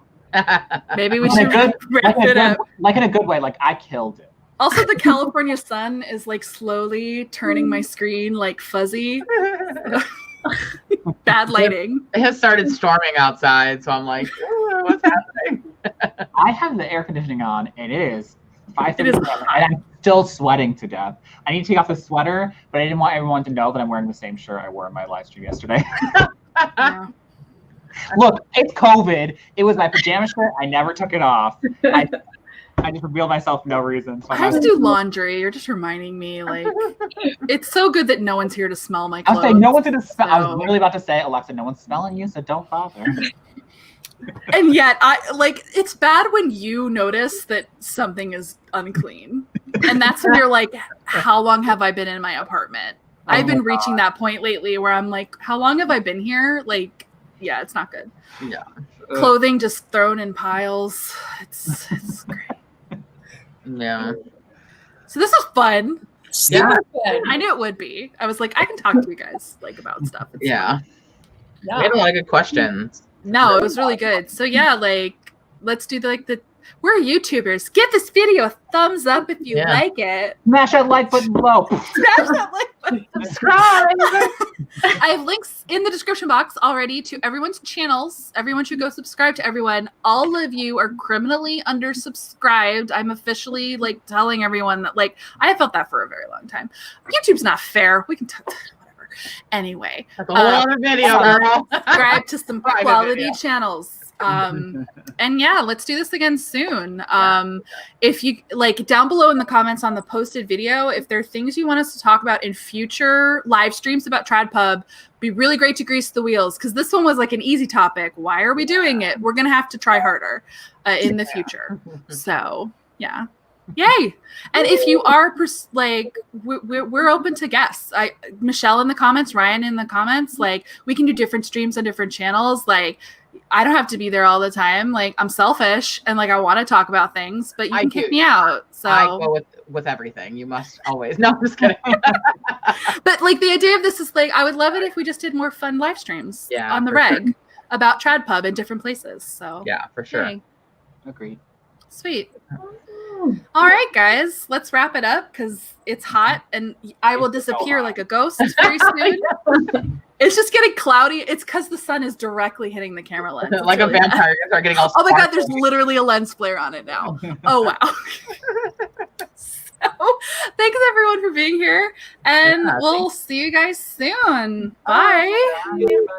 A: maybe we
B: In a
A: should
B: good-
A: wrap it up.
B: Like in a good way, like I killed it.
A: Also, the California sun is like slowly turning my screen like fuzzy. Bad lighting.
E: It has started storming outside, so I'm like, what's happening?
B: I have the air conditioning on, and it is
A: It is
B: 5:37, and I'm still sweating to death. I need to take off the sweater, but I didn't want everyone to know that I'm wearing the same shirt I wore in my live stream yesterday.
A: Yeah.
B: Look, it's COVID. It was my pajama shirt. I never took it off. I just revealed myself for no reason. So
A: I have to do laundry. You're just reminding me, like, it's so good that no one's here to smell my
B: I
A: clothes.
B: was saying, no one's gonna smell. I was
A: so-
B: literally about to say, Alexa, no one's smelling you, so don't bother.
A: And yet, it's bad when you notice that something is unclean. And that's when you're like, how long have I been in my apartment?
B: Oh
A: I've been
B: my
A: reaching that point lately where I'm like, how long have I been here? Like, yeah, it's not good.
E: Yeah.
A: Clothing just thrown in piles. It's great.
E: Yeah.
A: So this is fun.
C: Super good.
A: I knew it would be. I was like, I can talk to you guys like about stuff. It's
E: Yeah.
A: fun.
C: Yeah.
E: We had a lot of good questions.
A: No, it was really good. So yeah, like let's do we're YouTubers. Give this video a thumbs up if you
E: Yeah.
A: like it.
B: Smash that like button below.
A: Smash that like button.
B: Subscribe.
A: I have links in the description box already to everyone's channels. Everyone should go subscribe to everyone. All of you are criminally undersubscribed. I'm officially like telling everyone that, like, I have felt that for a very long time. YouTube's not fair. We can whatever. Anyway,
E: That's a whole other video, girl.
A: subscribe to some
E: Private
A: quality
E: video.
A: channels. And yeah, let's do this again soon. If you like, down below in the comments on the posted video, if there are things you want us to talk about in future live streams about TradPub, be really great to grease the wheels, because this one was like an easy topic. Why are we doing it? We're gonna have to try harder in the future. So yeah. Yay. And if you are we're open to guests. Michelle in the comments, Ryan in the comments, like, we can do different streams on different channels. Like, I don't have to be there all the time. Like, I'm selfish and like I want to talk about things, but you
E: I
A: can
E: do.
A: kick me out. So
E: I go with everything. You must always. No, I'm just kidding.
A: but like, the idea of this is like, I would love it if we just did more fun live streams
E: Yeah,
A: on the
E: for
A: reg about TradPub in different places. So
E: Yeah, for sure.
A: yay.
B: Agreed.
A: Sweet. All right, guys, let's wrap it up because it's hot and I will
B: It's so
A: disappear
B: hot.
A: like a ghost very soon. It's just getting cloudy. It's because the sun is directly hitting the camera lens. It's
E: Like a
A: really bad.
E: vampire, you start getting all.
A: Oh my God, there's
E: sparkly.
A: literally a lens flare on it now. Oh, wow. So, thanks everyone for being here, and
E: Yeah,
A: we'll see you guys soon. Bye.
B: Bye.